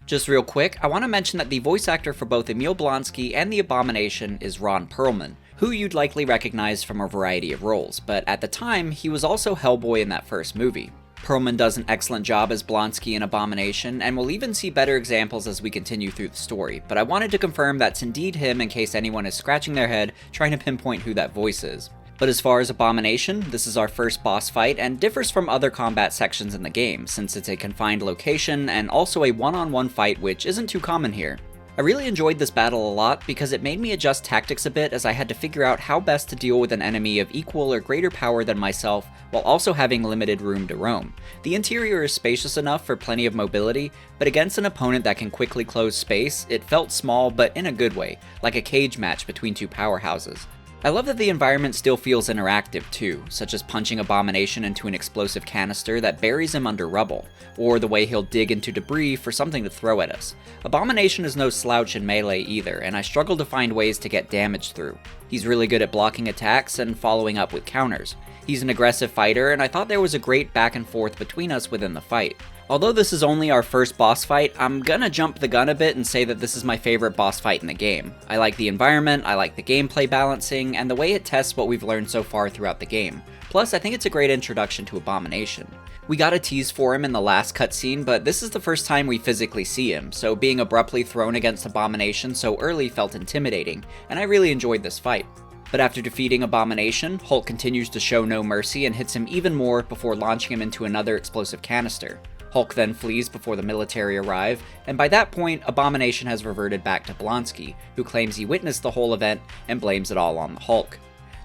Speaker 1: Just real quick, I want to mention that the voice actor for both Emil Blonsky and the Abomination is Ron Perlman, who you'd likely recognize from a variety of roles, but at the time, he was also Hellboy in that first movie. Perlman does an excellent job as Blonsky in Abomination, and we'll even see better examples as we continue through the story, but I wanted to confirm that's indeed him in case anyone is scratching their head trying to pinpoint who that voice is. But as far as Abomination, this is our first boss fight and differs from other combat sections in the game, since it's a confined location and also a one-on-one fight which isn't too common here. I really enjoyed this battle a lot because it made me adjust tactics a bit as I had to figure out how best to deal with an enemy of equal or greater power than myself while also having limited room to roam. The interior is spacious enough for plenty of mobility, but against an opponent that can quickly close space, it felt small but in a good way, like a cage match between two powerhouses. I love that the environment still feels interactive too, such as punching Abomination into an explosive canister that buries him under rubble, or the way he'll dig into debris for something to throw at us. Abomination is no slouch in melee either, and I struggle to find ways to get damage through. He's really good at blocking attacks and following up with counters. He's an aggressive fighter, and I thought there was a great back and forth between us within the fight. Although this is only our first boss fight, I'm gonna jump the gun a bit and say that this is my favorite boss fight in the game. I like the environment, I like the gameplay balancing, and the way it tests what we've learned so far throughout the game. Plus, I think it's a great introduction to Abomination. We got a tease for him in the last cutscene, but this is the first time we physically see him, so being abruptly thrown against Abomination so early felt intimidating, and I really enjoyed this fight. But after defeating Abomination, Hulk continues to show no mercy and hits him even more before launching him into another explosive canister. Hulk then flees before the military arrive, and by that point, Abomination has reverted back to Blonsky, who claims he witnessed the whole event and blames it all on the Hulk.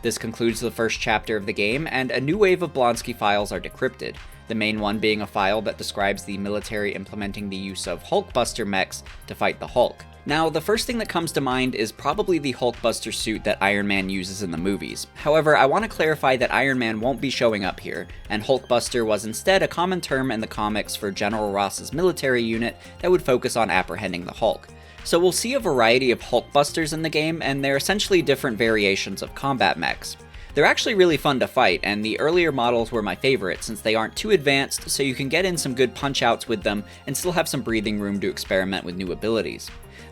Speaker 1: This concludes the first chapter of the game, and a new wave of Blonsky files are decrypted, the main one being a file that describes the military implementing the use of Hulkbuster mechs to fight the Hulk. Now, the first thing that comes to mind is probably the Hulkbuster suit that Iron Man uses in the movies. However, I want to clarify that Iron Man won't be showing up here, and Hulkbuster was instead a common term in the comics for General Ross's military unit that would focus on apprehending the Hulk. So we'll see a variety of Hulkbusters in the game, and they're essentially different variations of combat mechs. They're actually really fun to fight, and the earlier models were my favorite since they aren't too advanced, so you can get in some good punch-outs with them and still have some breathing room to experiment with new abilities.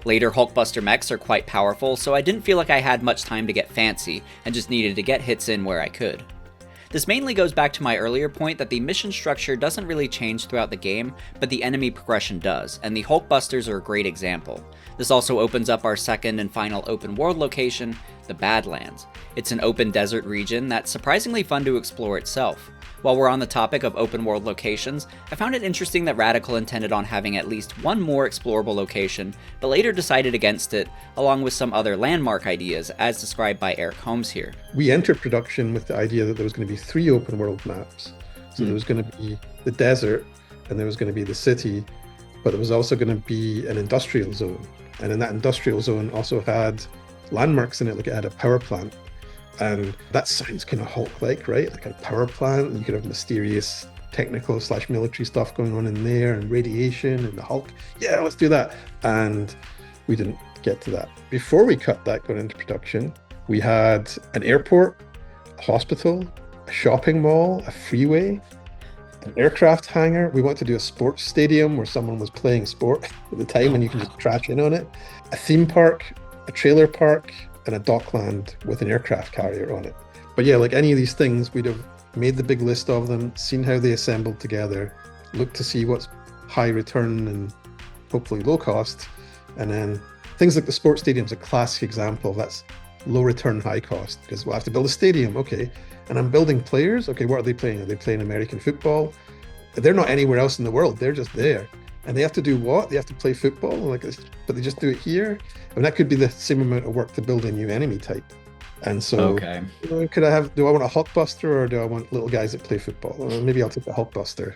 Speaker 1: Later Hulkbuster mechs are quite powerful, so I didn't feel like I had much time to get fancy, and just needed to get hits in where I could. This mainly goes back to my earlier point that the mission structure doesn't really change throughout the game, but the enemy progression does, and the Hulkbusters are a great example. This also opens up our second and final open world location, the Badlands. It's an open desert region that's surprisingly fun to explore itself. While we're on the topic of open world locations, I found it interesting that Radical intended on having at least one more explorable location, but later decided against it, along with some other landmark ideas, as described by Eric Holmes here.
Speaker 2: We entered production with the idea that there was going to be 3 open world maps. So there was going to be the desert, and there was going to be the city, but there was also going to be an industrial zone. And in that industrial zone also had landmarks in it, like it had a power plant. And that sounds kind of Hulk-like, right? Like a power plant, and you could have mysterious technical/military stuff going on in there, and radiation, and the Hulk. Yeah, let's do that. And we didn't get to that. Before we cut that going into production, we had an airport, a hospital, a shopping mall, a freeway, an aircraft hangar. We wanted to do a sports stadium where someone was playing sport at the time, and you can just crash in on it. A theme park, a trailer park, and a dockland with an aircraft carrier on it. But yeah, like any of these things, we'd have made the big list of them, seen how they assembled together, looked to see what's high return and hopefully low cost, and then things like the sports stadium's a classic example of that's low return, high cost, because we'll have to build a stadium, okay, and I'm building players, okay, what are they playing? Are they playing American football? They're not anywhere else in the world, they're just there. And they have to do what? They have to play football, but they just do it here? I mean, that could be the same amount of work to build a new enemy type. And so, do I want a Hulkbuster, or do I want little guys that play football? Well, maybe I'll take the Hulkbuster.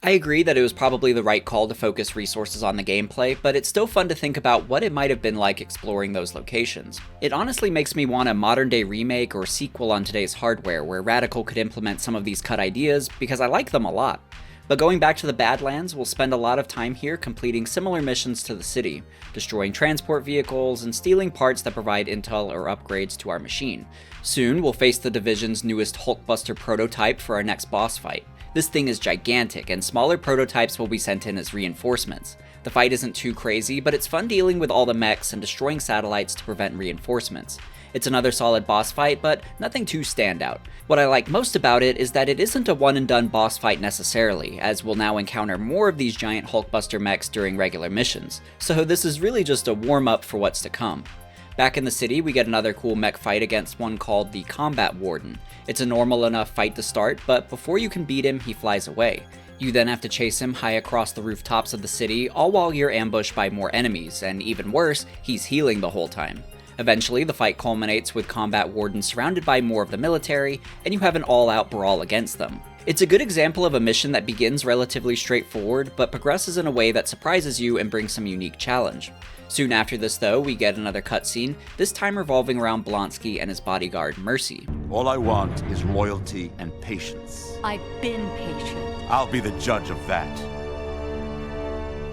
Speaker 1: I agree that it was probably the right call to focus resources on the gameplay, but it's still fun to think about what it might have been like exploring those locations. It honestly makes me want a modern-day remake or sequel on today's hardware where Radical could implement some of these cut ideas, because I like them a lot. But going back to the Badlands, we'll spend a lot of time here completing similar missions to the city, destroying transport vehicles and stealing parts that provide intel or upgrades to our machine. Soon, we'll face the Division's newest Hulkbuster prototype for our next boss fight. This thing is gigantic, and smaller prototypes will be sent in as reinforcements. The fight isn't too crazy, but it's fun dealing with all the mechs and destroying satellites to prevent reinforcements. It's another solid boss fight, but nothing too standout. What I like most about it is that it isn't a one-and-done boss fight necessarily, as we'll now encounter more of these giant Hulkbuster mechs during regular missions, so this is really just a warm-up for what's to come. Back in the city, we get another cool mech fight against one called the Combat Warden. It's a normal enough fight to start, but before you can beat him, he flies away. You then have to chase him high across the rooftops of the city, all while you're ambushed by more enemies, and even worse, he's healing the whole time. Eventually, the fight culminates with combat wardens surrounded by more of the military, and you have an all-out brawl against them. It's a good example of a mission that begins relatively straightforward, but progresses in a way that surprises you and brings some unique challenge. Soon after this though, we get another cutscene, this time revolving around Blonsky and his bodyguard, Mercy.
Speaker 12: All I want is loyalty and patience.
Speaker 19: I've been patient.
Speaker 12: I'll be the judge of that.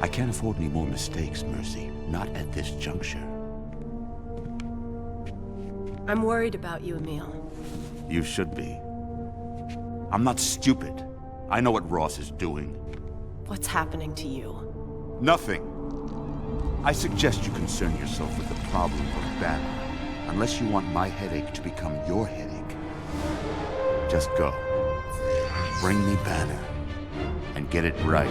Speaker 12: I can't afford any more mistakes, Mercy. Not at this juncture.
Speaker 20: I'm worried about you, Emil.
Speaker 12: You should be. I'm not stupid. I know what Ross is doing.
Speaker 20: What's happening to you?
Speaker 12: Nothing. I suggest you concern yourself with the problem of Banner, unless you want my headache to become your headache. Just go. Bring me Banner, and get it right.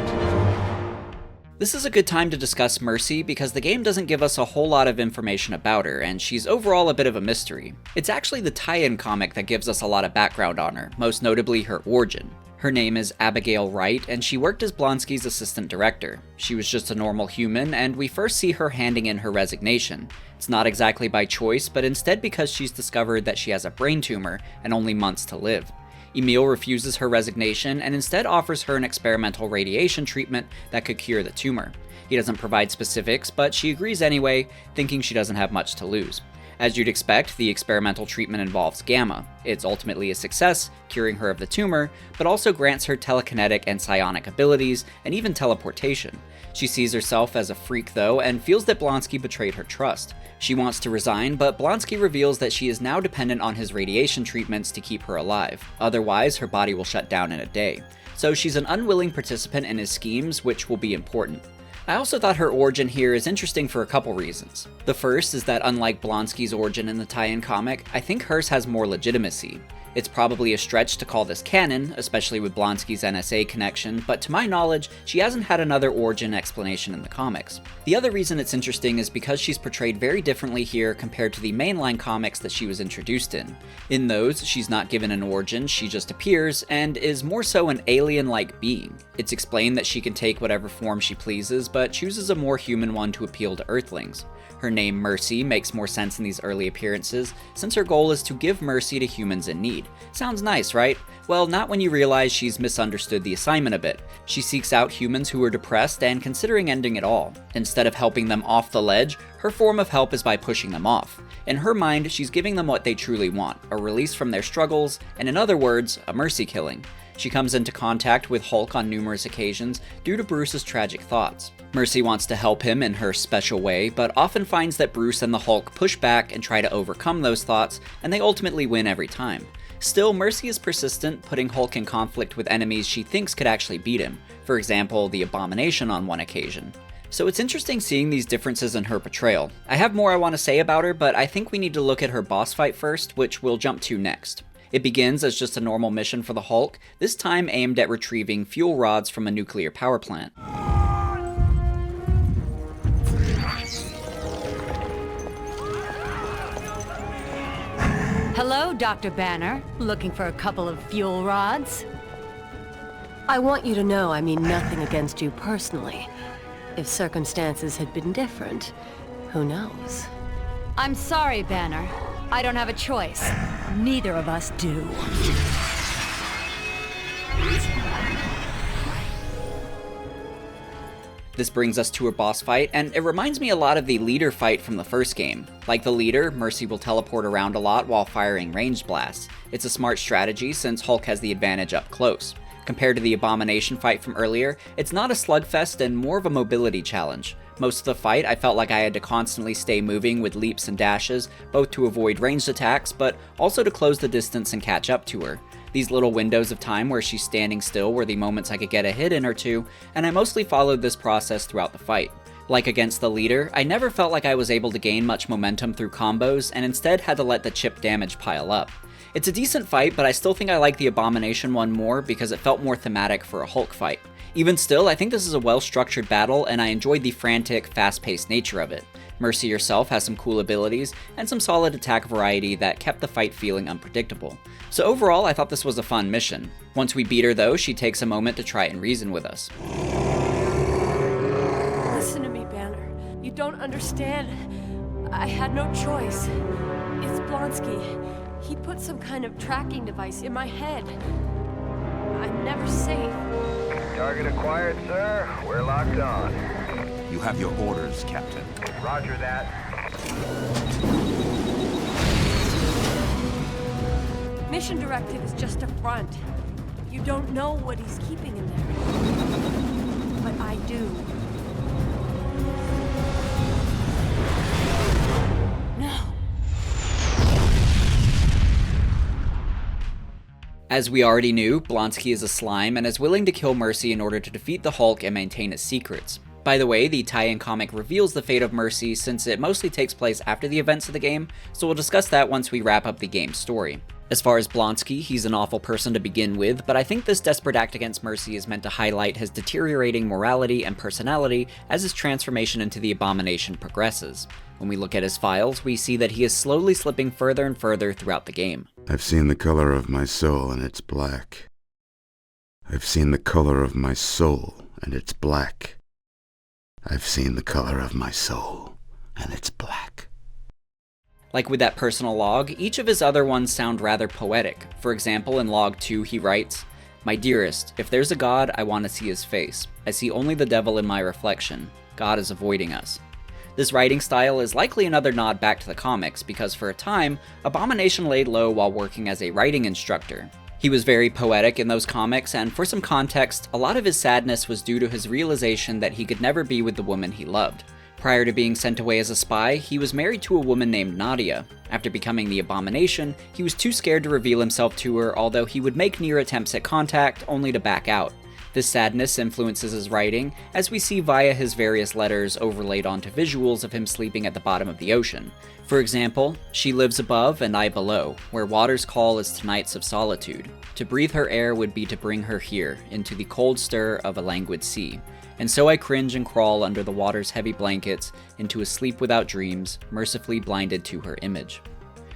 Speaker 1: This is a good time to discuss Mercy because the game doesn't give us a whole lot of information about her, and she's overall a bit of a mystery. It's actually the tie-in comic that gives us a lot of background on her, most notably her origin. Her name is Abigail Wright, and she worked as Blonsky's assistant director. She was just a normal human, and we first see her handing in her resignation. It's not exactly by choice, but instead because she's discovered that she has a brain tumor and only months to live. Emil refuses her resignation and instead offers her an experimental radiation treatment that could cure the tumor. He doesn't provide specifics, but she agrees anyway, thinking she doesn't have much to lose. As you'd expect, the experimental treatment involves Gamma. It's ultimately a success, curing her of the tumor, but also grants her telekinetic and psionic abilities, and even teleportation. She sees herself as a freak though, and feels that Blonsky betrayed her trust. She wants to resign, but Blonsky reveals that she is now dependent on his radiation treatments to keep her alive. Otherwise, her body will shut down in a day. So she's an unwilling participant in his schemes, which will be important. I also thought her origin here is interesting for a couple reasons. The first is that unlike Blonsky's origin in the tie-in comic, I think hers has more legitimacy. It's probably a stretch to call this canon, especially with Blonsky's NSA connection, but to my knowledge, she hasn't had another origin explanation in the comics. The other reason it's interesting is because she's portrayed very differently here compared to the mainline comics that she was introduced in. In those, she's not given an origin, she just appears, and is more so an alien-like being. It's explained that she can take whatever form she pleases, but chooses a more human one to appeal to Earthlings. Her name, Mercy, makes more sense in these early appearances, since her goal is to give mercy to humans in need. Sounds nice, right? Well, not when you realize she's misunderstood the assignment a bit. She seeks out humans who are depressed and considering ending it all. Instead of helping them off the ledge, her form of help is by pushing them off. In her mind, she's giving them what they truly want, a release from their struggles, and in other words, a mercy killing. She comes into contact with Hulk on numerous occasions due to Bruce's tragic thoughts. Mercy wants to help him in her special way, but often finds that Bruce and the Hulk push back and try to overcome those thoughts, and they ultimately win every time. Still, Mercy is persistent, putting Hulk in conflict with enemies she thinks could actually beat him, for example, the Abomination on one occasion. So it's interesting seeing these differences in her portrayal. I have more I want to say about her, but I think we need to look at her boss fight first, which we'll jump to next. It begins as just a normal mission for the Hulk, this time aimed at retrieving fuel rods from a nuclear power plant.
Speaker 19: Hello, Dr. Banner. Looking for a couple of fuel rods?
Speaker 20: I want you to know I mean nothing against you personally. If circumstances had been different, who knows?
Speaker 19: I'm sorry, Banner. I don't have a choice. Neither of us do.
Speaker 1: This brings us to a boss fight, and it reminds me a lot of the leader fight from the first game. Like the leader, Mercy will teleport around a lot while firing ranged blasts. It's a smart strategy since Hulk has the advantage up close. Compared to the Abomination fight from earlier, it's not a slugfest and more of a mobility challenge. Most of the fight, I felt like I had to constantly stay moving with leaps and dashes, both to avoid ranged attacks, but also to close the distance and catch up to her. These little windows of time where she's standing still were the moments I could get a hit in or two, and I mostly followed this process throughout the fight. Like against the leader, I never felt like I was able to gain much momentum through combos, and instead had to let the chip damage pile up. It's a decent fight, but I still think I like the Abomination one more because it felt more thematic for a Hulk fight. Even still, I think this is a well-structured battle, and I enjoyed the frantic, fast-paced nature of it. Mercy herself has some cool abilities, and some solid attack variety that kept the fight feeling unpredictable. So overall, I thought this was a fun mission. Once we beat her though, she takes a moment to try and reason with us.
Speaker 20: Listen to me, Banner. You don't understand. I had no choice. It's Blonsky. He put some kind of tracking device in my head. I'm never safe.
Speaker 10: Target acquired, sir. We're locked on.
Speaker 12: You have your orders, Captain.
Speaker 10: Roger that.
Speaker 20: Mission directive is just a front. You don't know what he's keeping in there. But I do. No.
Speaker 1: As we already knew, Blonsky is a slime and is willing to kill Mercy in order to defeat the Hulk and maintain his secrets. By the way, the tie-in comic reveals the fate of Mercy since it mostly takes place after the events of the game, so we'll discuss that once we wrap up the game's story. As far as Blonsky, he's an awful person to begin with, but I think this desperate act against Mercy is meant to highlight his deteriorating morality and personality as his transformation into the Abomination progresses. When we look at his files, we see that he is slowly slipping further and further throughout the game.
Speaker 13: I've seen the color of my soul, and it's black. I've seen the color of my soul, and it's black. I've seen the color of my soul, and it's black.
Speaker 1: Like with that personal log, each of his other ones sound rather poetic. For example, in log 2 he writes, "My dearest, if there's a God, I want to see his face. I see only the devil in my reflection. God is avoiding us." This writing style is likely another nod back to the comics, because for a time, Abomination laid low while working as a writing instructor. He was very poetic in those comics, and for some context, a lot of his sadness was due to his realization that he could never be with the woman he loved. Prior to being sent away as a spy, he was married to a woman named Nadia. After becoming the Abomination, he was too scared to reveal himself to her, although he would make near attempts at contact, only to back out. This sadness influences his writing, as we see via his various letters overlaid onto visuals of him sleeping at the bottom of the ocean. For example, "She lives above and I below, where waters call as to nights of solitude. To breathe her air would be to bring her here, into the cold stir of a languid sea. And so I cringe and crawl under the water's heavy blankets, into a sleep without dreams, mercifully blinded to her image."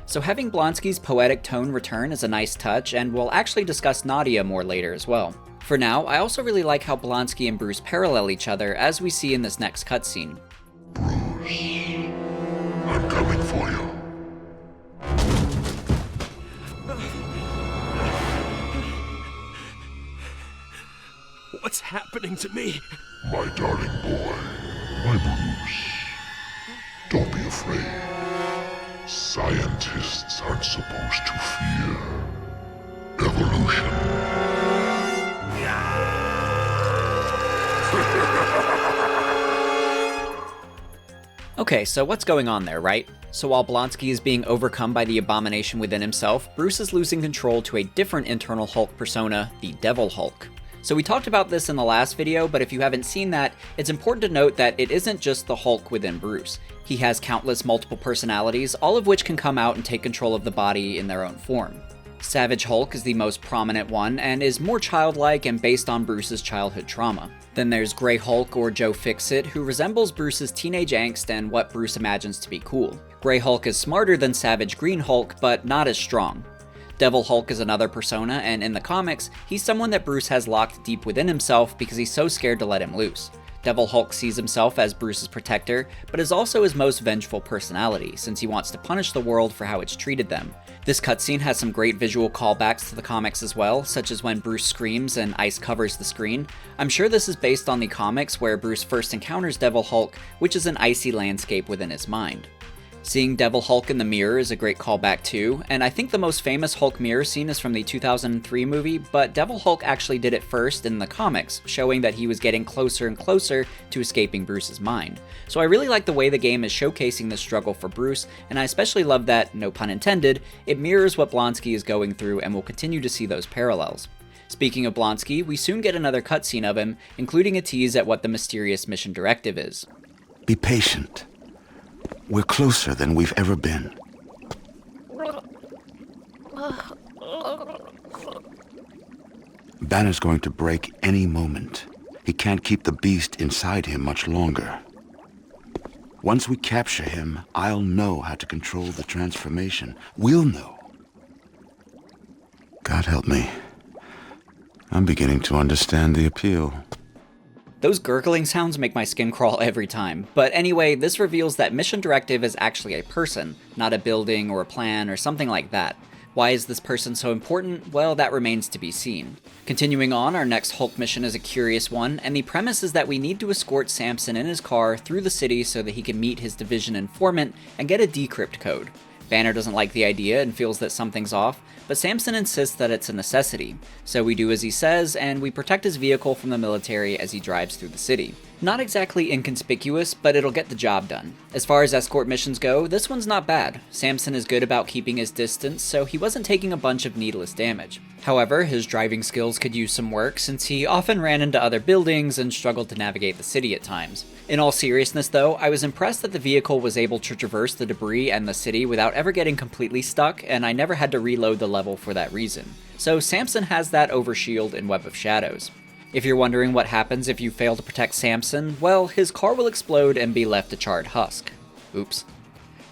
Speaker 1: So having Blonsky's poetic tone return is a nice touch, and we'll actually discuss Nadia more later as well. For now, I also really like how Blonsky and Bruce parallel each other, as we see in this next cutscene.
Speaker 18: Bruce, I'm coming for you.
Speaker 8: What's happening to me?
Speaker 18: My darling boy, my Bruce. Don't be afraid. Scientists aren't supposed to fear evolution.
Speaker 1: Okay, so what's going on there, right? So while Blonsky is being overcome by the Abomination within himself, Bruce is losing control to a different internal Hulk persona, the Devil Hulk. So we talked about this in the last video, but if you haven't seen that, it's important to note that it isn't just the Hulk within Bruce. He has countless multiple personalities, all of which can come out and take control of the body in their own form. Savage Hulk is the most prominent one, and is more childlike and based on Bruce's childhood trauma. Then there's Grey Hulk, or Joe Fixit, who resembles Bruce's teenage angst and what Bruce imagines to be cool. Grey Hulk is smarter than Savage Green Hulk, but not as strong. Devil Hulk is another persona, and in the comics, he's someone that Bruce has locked deep within himself because he's so scared to let him loose. Devil Hulk sees himself as Bruce's protector, but is also his most vengeful personality, since he wants to punish the world for how it's treated them. This cutscene has some great visual callbacks to the comics as well, such as when Bruce screams and ice covers the screen. I'm sure this is based on the comics where Bruce first encounters Devil Hulk, which is an icy landscape within his mind. Seeing Devil Hulk in the mirror is a great callback too, and I think the most famous Hulk mirror scene is from the 2003 movie, but Devil Hulk actually did it first in the comics, showing that he was getting closer and closer to escaping Bruce's mind. So I really like the way the game is showcasing this struggle for Bruce, and I especially love that, no pun intended, it mirrors what Blonsky is going through, and we'll continue to see those parallels. Speaking of Blonsky, we soon get another cutscene of him, including a tease at what the mysterious mission directive is.
Speaker 11: Be patient. We're closer than we've ever been.
Speaker 13: Banner's going to break any moment. He can't keep the beast inside him much longer. Once we capture him, I'll know how to control the transformation. We'll know. God help me. I'm beginning to understand the appeal.
Speaker 1: Those gurgling sounds make my skin crawl every time. But anyway, this reveals that Mission Directive is actually a person, not a building or a plan or something like that. Why is this person so important? Well, that remains to be seen. Continuing on, our next Hulk mission is a curious one, and the premise is that we need to escort Samson in his car through the city so that he can meet his division informant and get a decrypt code. Banner doesn't like the idea and feels that something's off, but Samson insists that it's a necessity. So we do as he says, and we protect his vehicle from the military as he drives through the city. Not exactly inconspicuous, but it'll get the job done. As far as escort missions go, this one's not bad. Samson is good about keeping his distance, so he wasn't taking a bunch of needless damage. However, his driving skills could use some work since he often ran into other buildings and struggled to navigate the city at times. In all seriousness though, I was impressed that the vehicle was able to traverse the debris and the city without ever getting completely stuck, and I never had to reload the level for that reason. So Samson has that overshield in Web of Shadows. If you're wondering what happens if you fail to protect Samson, well, his car will explode and be left a charred husk. Oops.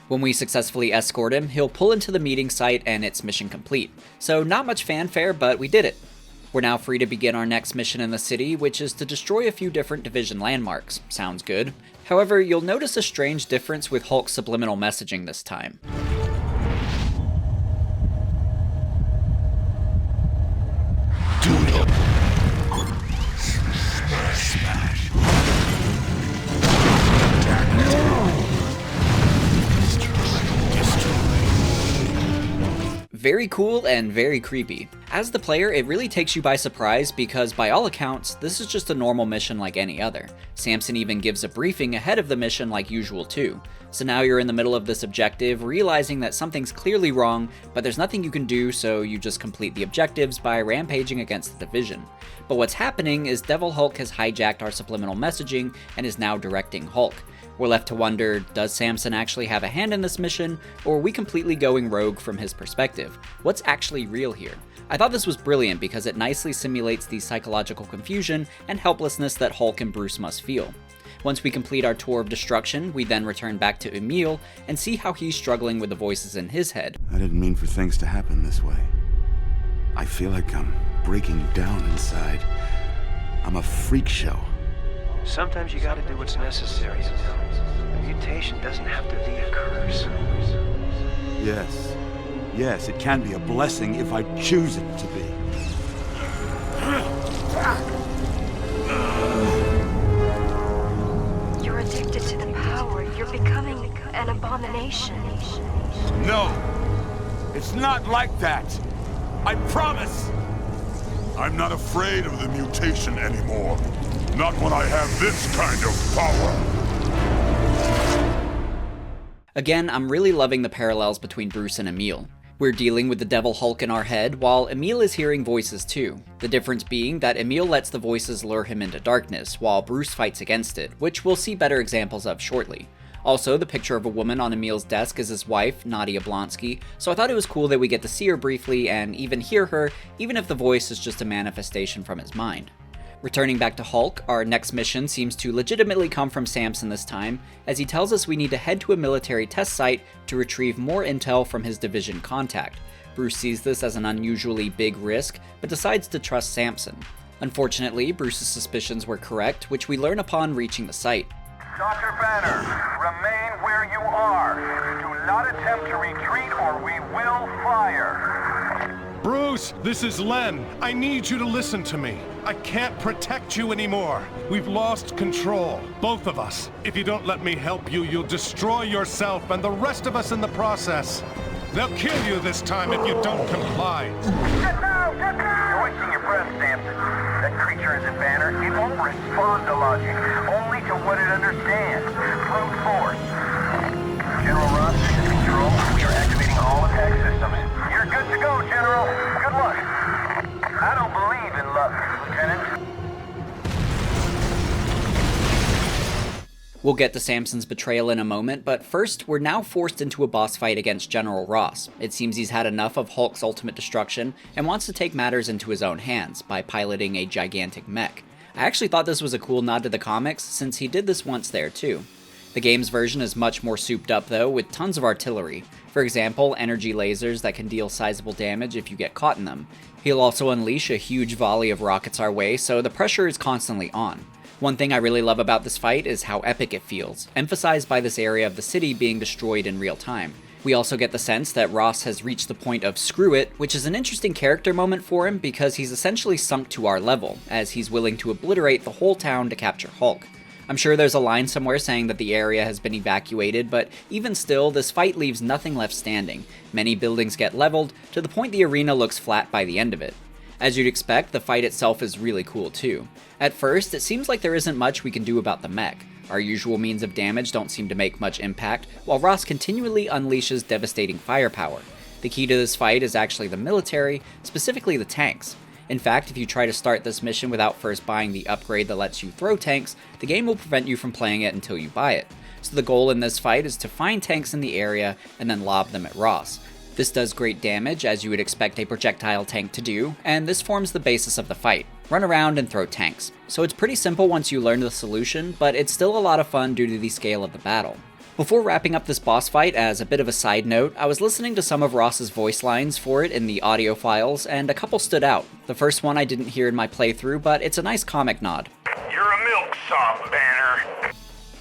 Speaker 1: When we successfully escort him, he'll pull into the meeting site and it's mission complete. So not much fanfare, but we did it. We're now free to begin our next mission in the city, which is to destroy a few different Division landmarks. Sounds good. However, you'll notice a strange difference with Hulk's subliminal messaging this time. Very cool and very creepy. As the player, it really takes you by surprise because by all accounts, this is just a normal mission like any other. Samson even gives a briefing ahead of the mission like usual too. So now you're in the middle of this objective, realizing that something's clearly wrong, but there's nothing you can do, so you just complete the objectives by rampaging against the Division. But what's happening is Devil Hulk has hijacked our subliminal messaging and is now directing Hulk. We're left to wonder, does Samson actually have a hand in this mission, or are we completely going rogue from his perspective? What's actually real here? I thought this was brilliant because it nicely simulates the psychological confusion and helplessness that Hulk and Bruce must feel. Once we complete our tour of destruction, we then return back to Emil and see how he's struggling with the voices in his head.
Speaker 13: I didn't mean for things to happen this way. I feel like I'm breaking down inside. I'm a freak show.
Speaker 21: Sometimes you gotta do what's necessary. A mutation doesn't have to be a curse.
Speaker 12: Yes. Yes, it can be a blessing if I choose it to be.
Speaker 20: You're addicted to the power. You're becoming an abomination.
Speaker 12: No! It's not like that! I promise!
Speaker 18: I'm not afraid of the mutation anymore. Not when I have this kind of power.
Speaker 1: Again, I'm really loving the parallels between Bruce and Emil. We're dealing with the Devil Hulk in our head, while Emil is hearing voices too. The difference being that Emil lets the voices lure him into darkness, while Bruce fights against it, which we'll see better examples of shortly. Also, the picture of a woman on Emil's desk is his wife, Nadia Blonsky, so I thought it was cool that we get to see her briefly and even hear her, even if the voice is just a manifestation from his mind. Returning back to Hulk, our next mission seems to legitimately come from Samson this time, as he tells us we need to head to a military test site to retrieve more intel from his Division contact. Bruce sees this as an unusually big risk, but decides to trust Samson. Unfortunately, Bruce's suspicions were correct, which we learn upon reaching the site.
Speaker 10: Dr. Banner, remain where you are. Do not attempt to retreat or we will fire.
Speaker 16: Bruce, this is Len. I need you to listen to me. I can't protect you anymore. We've lost control, both of us. If you don't let me help you, you'll destroy yourself and the rest of us in the process. They'll kill you this time if you don't comply.
Speaker 10: Get down! Get down! You're wasting your breath, Samson. That creature isn't Banner. It won't respond to logic, only to what it understands. Brute force. General Ross, this is Control. We are activating all attack systems. You're good to go, General. Good luck. I don't believe in luck, Lieutenant.
Speaker 1: We'll get to Samson's betrayal in a moment, but first, we're now forced into a boss fight against General Ross. It seems he's had enough of Hulk's ultimate destruction and wants to take matters into his own hands by piloting a gigantic mech. I actually thought this was a cool nod to the comics, since he did this once there too. The game's version is much more souped up though, with tons of artillery. For example, energy lasers that can deal sizable damage if you get caught in them. He'll also unleash a huge volley of rockets our way, so the pressure is constantly on. One thing I really love about this fight is how epic it feels, emphasized by this area of the city being destroyed in real time. We also get the sense that Ross has reached the point of screw it, which is an interesting character moment for him because he's essentially sunk to our level, as he's willing to obliterate the whole town to capture Hulk. I'm sure there's a line somewhere saying that the area has been evacuated, but even still, this fight leaves nothing left standing. Many buildings get leveled, to the point the arena looks flat by the end of it. As you'd expect, the fight itself is really cool too. At first, it seems like there isn't much we can do about the mech. Our usual means of damage don't seem to make much impact, while Ross continually unleashes devastating firepower. The key to this fight is actually the military, specifically the tanks. In fact, if you try to start this mission without first buying the upgrade that lets you throw tanks, the game will prevent you from playing it until you buy it. So the goal in this fight is to find tanks in the area and then lob them at Ross. This does great damage, as you would expect a projectile tank to do, and this forms the basis of the fight. Run around and throw tanks. So it's pretty simple once you learn the solution, but it's still a lot of fun due to the scale of the battle. Before wrapping up this boss fight, as a bit of a side note, I was listening to some of Ross's voice lines for it in the audio files, and a couple stood out. The first one I didn't hear in my playthrough, but it's a nice comic nod.
Speaker 10: You're a milksop, Banner.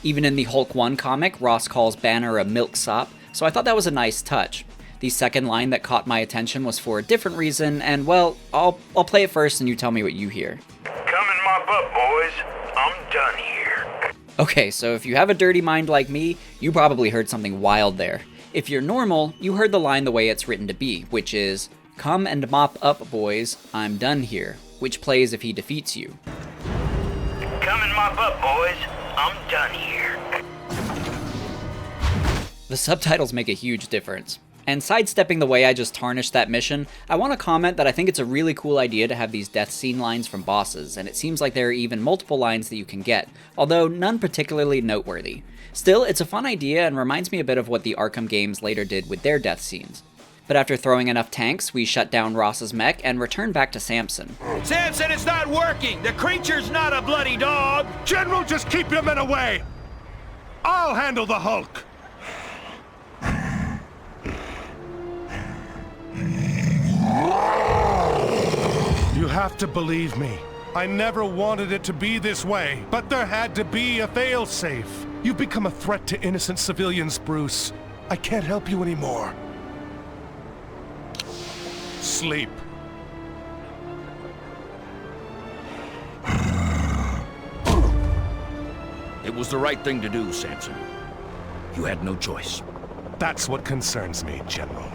Speaker 1: Even in the Hulk 1 comic, Ross calls Banner a milksop, so I thought that was a nice touch. The second line that caught my attention was for a different reason, and well, I'll play it first and you tell me what you hear.
Speaker 10: Come and mop up, boys. I'm done here.
Speaker 1: Okay, so if you have a dirty mind like me, you probably heard something wild there. If you're normal, you heard the line the way it's written to be, which is, "Come and mop up, boys, I'm done here," which plays if he defeats you.
Speaker 10: Come and mop up, boys. I'm done here.
Speaker 1: The subtitles make a huge difference. And sidestepping the way I just tarnished that mission, I want to comment that I think it's a really cool idea to have these death scene lines from bosses, and it seems like there are even multiple lines that you can get, although none particularly noteworthy. Still, it's a fun idea and reminds me a bit of what the Arkham games later did with their death scenes. But after throwing enough tanks, we shut down Ross's mech and return back to Samson.
Speaker 17: Samson, it's not working! The creature's not a bloody dog!
Speaker 16: General, just keep your men away! I'll handle the Hulk! You have to believe me. I never wanted it to be this way, but there had to be a failsafe. You've become a threat to innocent civilians, Bruce. I can't help you anymore. Sleep.
Speaker 3: It was the right thing to do, Samson. You had no choice.
Speaker 16: That's what concerns me, General.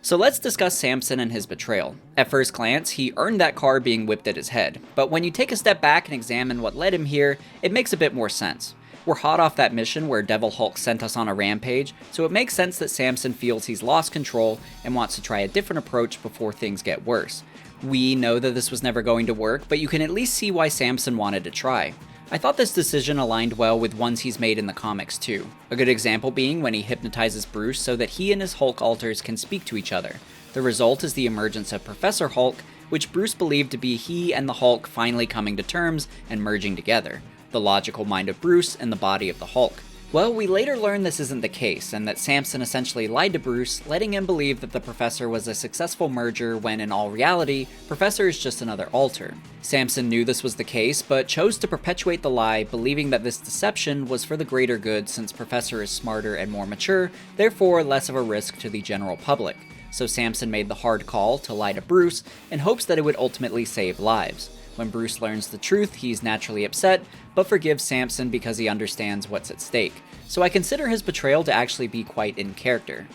Speaker 1: So let's discuss Samson and his betrayal. At first glance, he earned that car being whipped at his head, but when you take a step back and examine what led him here, it makes a bit more sense. We're hot off that mission where Devil Hulk sent us on a rampage, so it makes sense that Samson feels he's lost control and wants to try a different approach before things get worse. We know that this was never going to work, but you can at least see why Samson wanted to try. I thought this decision aligned well with ones he's made in the comics too. A good example being when he hypnotizes Bruce so that he and his Hulk alters can speak to each other. The result is the emergence of Professor Hulk, which Bruce believed to be he and the Hulk finally coming to terms and merging together. The logical mind of Bruce and the body of the Hulk. Well, we later learn this isn't the case, and that Samson essentially lied to Bruce, letting him believe that the Professor was a successful merger when in all reality, Professor is just another alter. Samson knew this was the case, but chose to perpetuate the lie, believing that this deception was for the greater good since Professor is smarter and more mature, therefore less of a risk to the general public. So Samson made the hard call to lie to Bruce in hopes that it would ultimately save lives. When Bruce learns the truth, he's naturally upset, but forgives Samson because he understands what's at stake. So I consider his betrayal to actually be quite in character.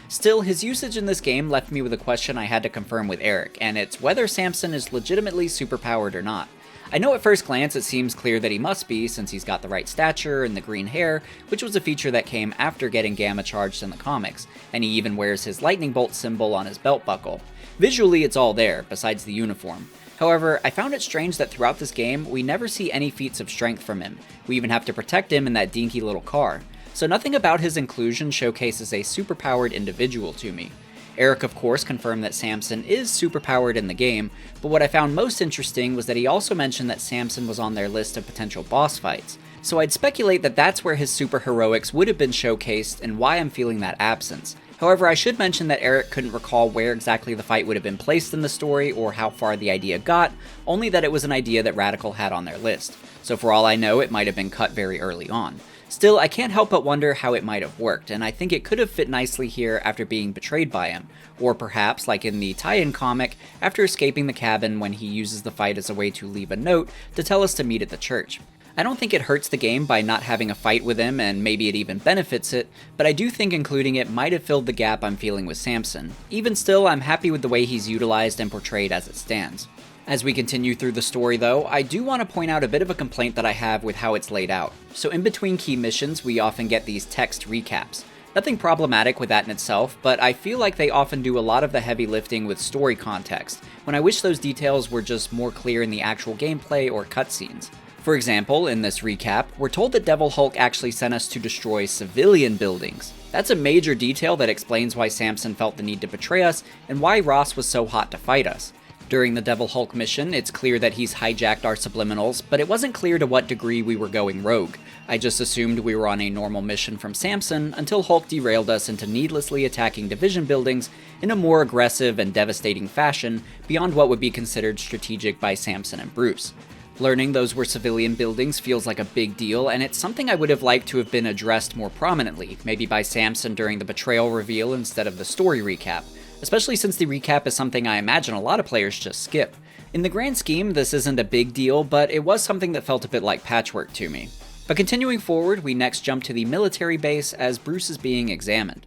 Speaker 1: Still, his usage in this game left me with a question I had to confirm with Eric, and it's whether Samson is legitimately superpowered or not. I know at first glance it seems clear that he must be, since he's got the right stature and the green hair, which was a feature that came after getting gamma charged in the comics, and he even wears his lightning bolt symbol on his belt buckle. Visually, it's all there, besides the uniform. However, I found it strange that throughout this game, we never see any feats of strength from him. We even have to protect him in that dinky little car. So nothing about his inclusion showcases a superpowered individual to me. Eric, of course, confirmed that Samson is superpowered in the game, but what I found most interesting was that he also mentioned that Samson was on their list of potential boss fights. So I'd speculate that that's where his superheroics would have been showcased and why I'm feeling that absence. However, I should mention that Eric couldn't recall where exactly the fight would have been placed in the story or how far the idea got, only that it was an idea that Radical had on their list. So for all I know, it might have been cut very early on. Still, I can't help but wonder how it might have worked, and I think it could have fit nicely here after being betrayed by him. Or perhaps, like in the tie-in comic, after escaping the cabin when he uses the fight as a way to leave a note to tell us to meet at the church. I don't think it hurts the game by not having a fight with him, and maybe it even benefits it, but I do think including it might have filled the gap I'm feeling with Samson. Even still, I'm happy with the way he's utilized and portrayed as it stands. As we continue through the story though, I do want to point out a bit of a complaint that I have with how it's laid out. So in between key missions, we often get these text recaps. Nothing problematic with that in itself, but I feel like they often do a lot of the heavy lifting with story context, when I wish those details were just more clear in the actual gameplay or cutscenes. For example, in this recap, we're told that Devil Hulk actually sent us to destroy civilian buildings. That's a major detail that explains why Samson felt the need to betray us and why Ross was so hot to fight us. During the Devil Hulk mission, it's clear that he's hijacked our subliminals, but it wasn't clear to what degree we were going rogue. I just assumed we were on a normal mission from Samson until Hulk derailed us into needlessly attacking division buildings in a more aggressive and devastating fashion beyond what would be considered strategic by Samson and Bruce. Learning those were civilian buildings feels like a big deal, and it's something I would have liked to have been addressed more prominently, maybe by Samson during the betrayal reveal instead of the story recap, especially since the recap is something I imagine a lot of players just skip. In the grand scheme, this isn't a big deal, but it was something that felt a bit like patchwork to me. But continuing forward, we next jump to the military base as Bruce is being examined.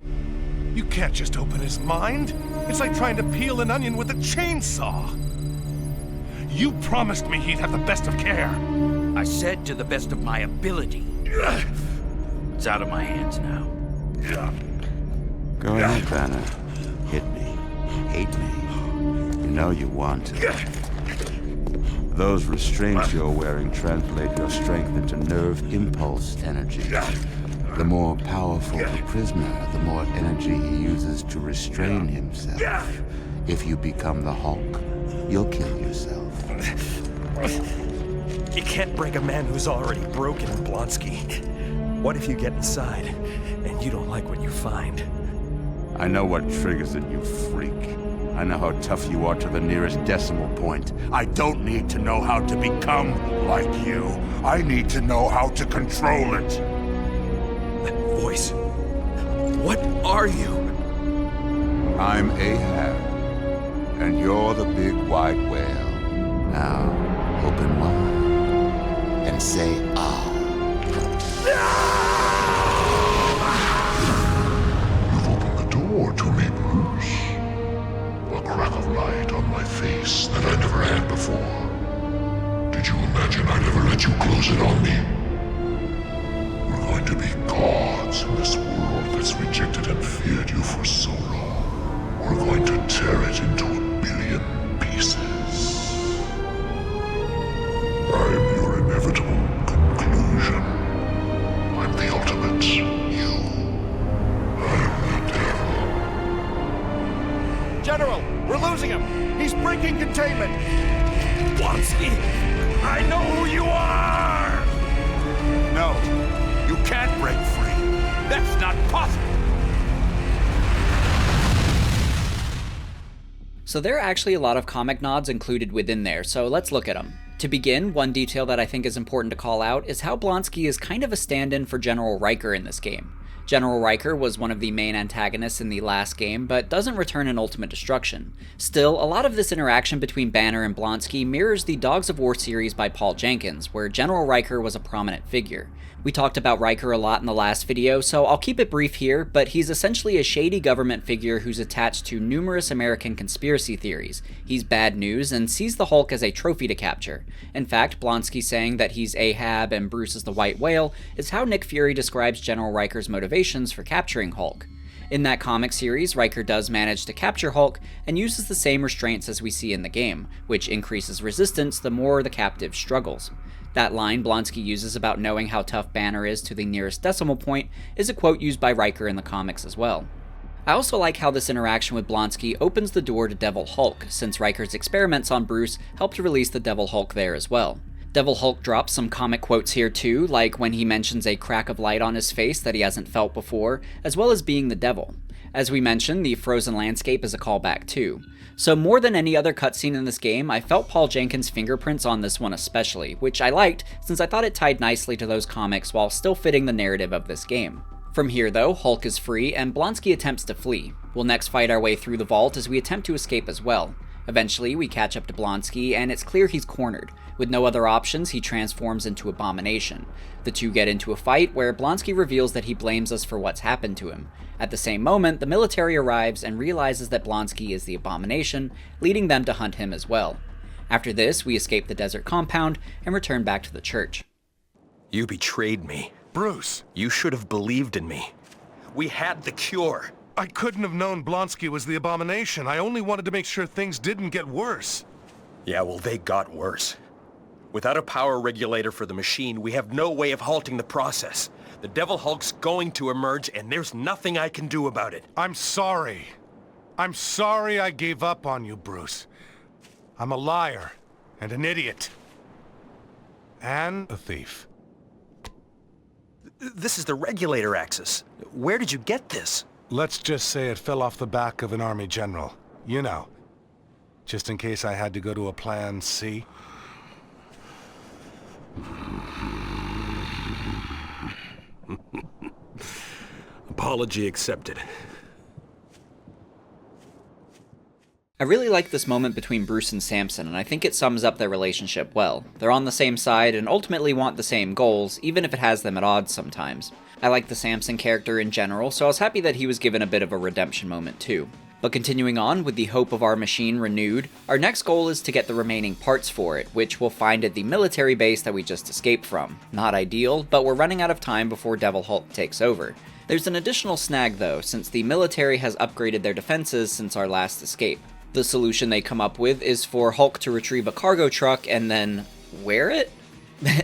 Speaker 16: You can't just open his mind. It's like trying to peel an onion with a chainsaw. You promised me he'd have the best of care.
Speaker 3: I said to the best of my ability. It's out of my hands now.
Speaker 13: Go ahead, Banner. Hit me. Hate me. You know you want to. Those restraints you're wearing translate your strength into nerve impulse energy. The more powerful the prisoner, the more energy he uses to restrain himself. If you become the Hulk, you'll kill yourself.
Speaker 5: You can't break a man who's already broken, Blonsky. What if you get inside and you don't like what you find?
Speaker 12: I know what triggers it, you freak. I know how tough you are to the nearest decimal point. I don't need to know how to become like you. I need to know how to control it.
Speaker 5: That voice. What are you?
Speaker 12: I'm Ahab, and you're the big white whale.
Speaker 11: Now, open wide and say ah.
Speaker 18: You've opened the door to me, Bruce. A crack of light on my face that I never had before. Did you imagine I'd ever let you close it on me? We're going to be gods in this world that's rejected and feared you for so long. We're going to tear it into a billion pieces. I'm your inevitable conclusion. I'm the ultimate you. I'm the devil.
Speaker 5: General, we're losing him. He's breaking containment. Blonsky, I know who you are.
Speaker 3: No, you can't break free. That's not possible.
Speaker 1: So there are actually a lot of comic nods included within there, so let's look at them. To begin, one detail that I think is important to call out is how Blonsky is kind of a stand-in for General Riker in this game. General Riker was one of the main antagonists in the last game, but doesn't return in Ultimate Destruction. Still, a lot of this interaction between Banner and Blonsky mirrors the Dogs of War series by Paul Jenkins, where General Riker was a prominent figure. We talked about Riker a lot in the last video, so I'll keep it brief here, but he's essentially a shady government figure who's attached to numerous American conspiracy theories. He's bad news and sees the Hulk as a trophy to capture. In fact, Blonsky saying that he's Ahab and Bruce is the White Whale is how Nick Fury describes General Riker's motivations for capturing Hulk. In that comic series, Riker does manage to capture Hulk and uses the same restraints as we see in the game, which increases resistance the more the captive struggles. That line Blonsky uses about knowing how tough Banner is to the nearest decimal point is a quote used by Riker in the comics as well. I also like how this interaction with Blonsky opens the door to Devil Hulk, since Riker's experiments on Bruce help to release the Devil Hulk there as well. Devil Hulk drops some comic quotes here too, like when he mentions a crack of light on his face that he hasn't felt before, as well as being the devil. As we mentioned, the frozen landscape is a callback too. So more than any other cutscene in this game, I felt Paul Jenkins' fingerprints on this one especially, which I liked since I thought it tied nicely to those comics while still fitting the narrative of this game. From here though, Hulk is free and Blonsky attempts to flee. We'll next fight our way through the vault as we attempt to escape as well. Eventually, we catch up to Blonsky and it's clear he's cornered. With no other options, he transforms into Abomination. The two get into a fight where Blonsky reveals that he blames us for what's happened to him. At the same moment, the military arrives and realizes that Blonsky is the Abomination, leading them to hunt him as well. After this, we escape the desert compound and return back to the church.
Speaker 8: You betrayed me.
Speaker 16: Bruce!
Speaker 8: You should have believed in me. We had the cure.
Speaker 16: I couldn't have known Blonsky was the Abomination. I only wanted to make sure things didn't get worse.
Speaker 8: Yeah, well, they got worse. Without a power regulator for the machine, we have no way of halting the process. The Devil Hulk's going to emerge, and there's nothing I can do about it.
Speaker 16: I'm sorry. I'm sorry I gave up on you, Bruce. I'm a liar, and an idiot. And a thief.
Speaker 8: This is the regulator axis. Where did you get this?
Speaker 16: Let's just say it fell off the back of an army general. You know. Just in case I had to go to a plan C.
Speaker 8: Apology accepted.
Speaker 1: I really like this moment between Bruce and Samson, and I think it sums up their relationship well. They're on the same side and ultimately want the same goals, even if it has them at odds sometimes. I like the Samson character in general, so I was happy that he was given a bit of a redemption moment too. But continuing on, with the hope of our machine renewed, our next goal is to get the remaining parts for it, which we'll find at the military base that we just escaped from. Not ideal, but we're running out of time before Devil Hulk takes over. There's an additional snag though, since the military has upgraded their defenses since our last escape. The solution they come up with is for Hulk to retrieve a cargo truck and then wear it?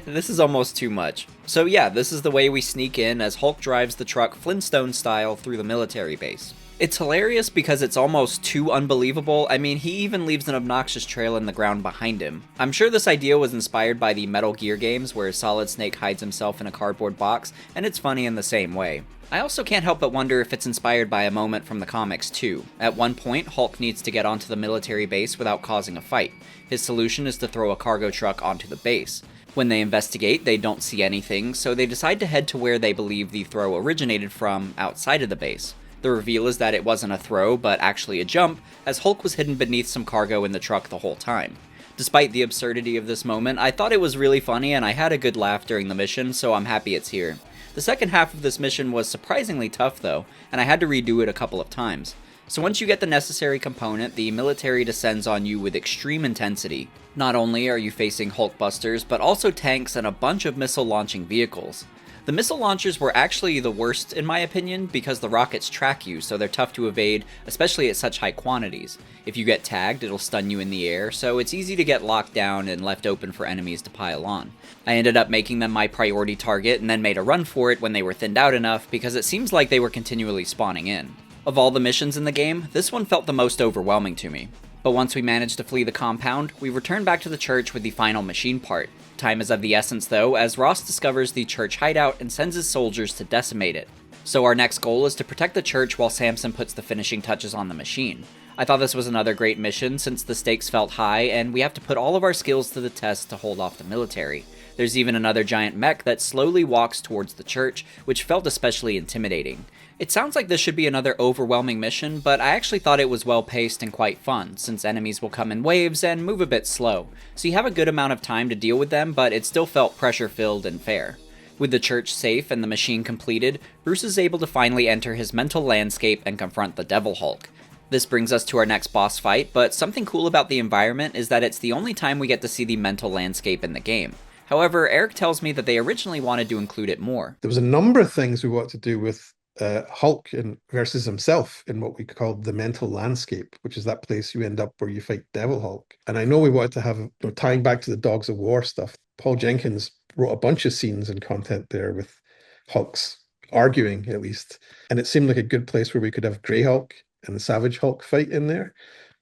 Speaker 1: This is almost too much. So yeah, this is the way we sneak in as Hulk drives the truck Flintstone style through the military base. It's hilarious because it's almost too unbelievable. I mean, he even leaves an obnoxious trail in the ground behind him. I'm sure this idea was inspired by the Metal Gear games where Solid Snake hides himself in a cardboard box, and it's funny in the same way. I also can't help but wonder if it's inspired by a moment from the comics too. At one point, Hulk needs to get onto the military base without causing a fight. His solution is to throw a cargo truck onto the base. When they investigate, they don't see anything, so they decide to head to where they believe the throw originated from, outside of the base. The reveal is that it wasn't a throw, but actually a jump, as Hulk was hidden beneath some cargo in the truck the whole time. Despite the absurdity of this moment, I thought it was really funny and I had a good laugh during the mission, so I'm happy it's here. The second half of this mission was surprisingly tough though, and I had to redo it a couple of times. So once you get the necessary component, the military descends on you with extreme intensity. Not only are you facing Hulkbusters, but also tanks and a bunch of missile-launching vehicles. The missile launchers were actually the worst in my opinion because the rockets track you, so they're tough to evade, especially at such high quantities. If you get tagged, it'll stun you in the air, so it's easy to get locked down and left open for enemies to pile on. I ended up making them my priority target and then made a run for it when they were thinned out enough because it seems like they were continually spawning in. Of all the missions in the game, this one felt the most overwhelming to me. But once we managed to flee the compound, we return back to the church with the final machine part. Time is of the essence though, as Ross discovers the church hideout and sends his soldiers to decimate it. So our next goal is to protect the church while Samson puts the finishing touches on the machine. I thought this was another great mission since the stakes felt high and we have to put all of our skills to the test to hold off the military. There's even another giant mech that slowly walks towards the church, which felt especially intimidating. It sounds like this should be another overwhelming mission, but I actually thought it was well paced and quite fun, since enemies will come in waves and move a bit slow, so you have a good amount of time to deal with them, but it still felt pressure filled and fair. With the church safe and the machine completed, Bruce is able to finally enter his mental landscape and confront the Devil Hulk. This brings us to our next boss fight, but something cool about the environment is that it's the only time we get to see the mental landscape in the game. However, Eric tells me that they originally wanted to include it more.
Speaker 2: There was a number of things we wanted to do with Hulk versus himself in what we called the mental landscape, which is that place you end up where you fight Devil Hulk. And I know we wanted to have, tying back to the Dogs of War stuff, Paul Jenkins wrote a bunch of scenes and content there with Hulks arguing, at least. And it seemed like a good place where we could have Grey Hulk and the Savage Hulk fight in there.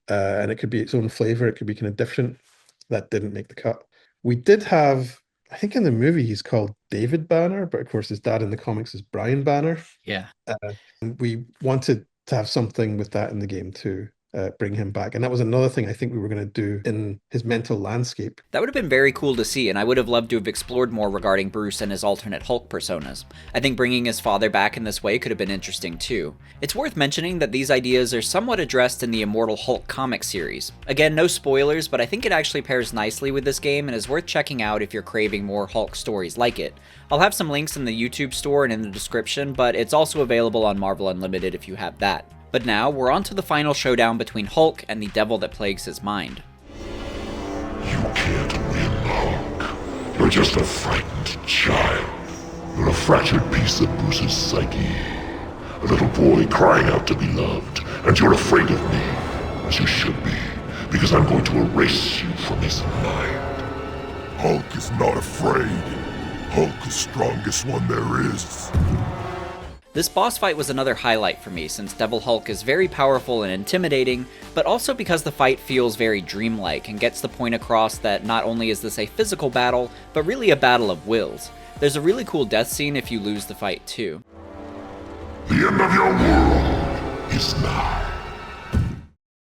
Speaker 2: And it could be its own flavor. It could be kind of different. That didn't make the cut. We did have, I think in the movie he's called David Banner, but of course his dad in the comics is Brian Banner.
Speaker 1: Yeah.
Speaker 2: And we wanted to have something with that in the game too. Bring him back. And that was another thing I think we were going to do in his mental landscape.
Speaker 1: That would have been very cool to see, and I would have loved to have explored more regarding Bruce and his alternate Hulk personas. I think bringing his father back in this way could have been interesting too. It's worth mentioning that these ideas are somewhat addressed in the Immortal Hulk comic series. Again, no spoilers, but I think it actually pairs nicely with this game and is worth checking out if you're craving more Hulk stories like it. I'll have some links in the YouTube store and in the description, but it's also available on Marvel Unlimited if you have that. But now, we're on to the final showdown between Hulk and the devil that plagues his mind.
Speaker 18: You can't win, Hulk. You're just a frightened child. You're a fractured piece of Bruce's psyche. A little boy crying out to be loved. And you're afraid of me, as you should be, because I'm going to erase you from his mind.
Speaker 6: Hulk is not afraid. Hulk is the strongest one there is.
Speaker 1: This boss fight was another highlight for me since Devil Hulk is very powerful and intimidating, but also because the fight feels very dreamlike and gets the point across that not only is this a physical battle, but really a battle of wills. There's a really cool death scene if you lose the fight too.
Speaker 18: The end of your world is nigh.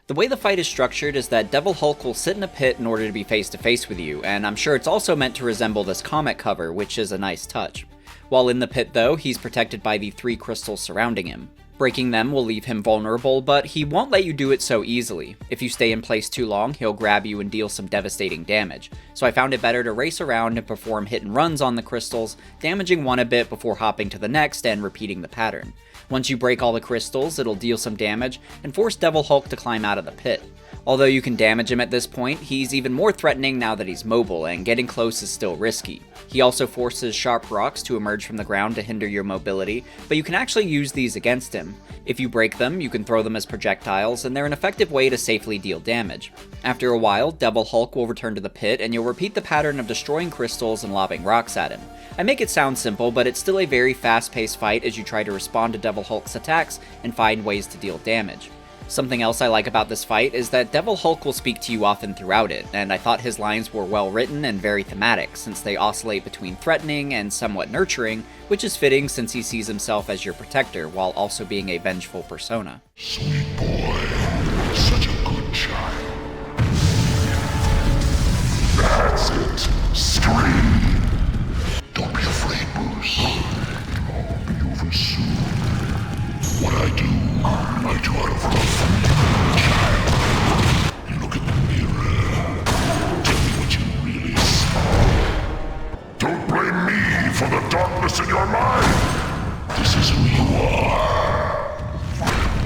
Speaker 1: The way the fight is structured is that Devil Hulk will sit in a pit in order to be face to face with you, and I'm sure it's also meant to resemble this comic cover, which is a nice touch. While in the pit though, he's protected by the 3 crystals surrounding him. Breaking them will leave him vulnerable, but he won't let you do it so easily. If you stay in place too long, he'll grab you and deal some devastating damage. So I found it better to race around and perform hit and runs on the crystals, damaging one a bit before hopping to the next and repeating the pattern. Once you break all the crystals, it'll deal some damage and force Devil Hulk to climb out of the pit. Although you can damage him at this point, he's even more threatening now that he's mobile, and getting close is still risky. He also forces sharp rocks to emerge from the ground to hinder your mobility, but you can actually use these against him. If you break them, you can throw them as projectiles, and they're an effective way to safely deal damage. After a while, Devil Hulk will return to the pit, and you'll repeat the pattern of destroying crystals and lobbing rocks at him. I make it sound simple, but it's still a very fast-paced fight as you try to respond to Devil Hulk's attacks and find ways to deal damage. Something else I like about this fight is that Devil Hulk will speak to you often throughout it, and I thought his lines were well written and very thematic, since they oscillate between threatening and somewhat nurturing, which is fitting since he sees himself as your protector while also being a vengeful persona.
Speaker 18: Sweet boy, such a good child. That's it. Scream. Don't be afraid, Bruce. It'll all be over soon. What I do out of love for you, child. Look in the mirror. Tell me what you really saw. Don't blame me for the darkness in your mind. This is who you are.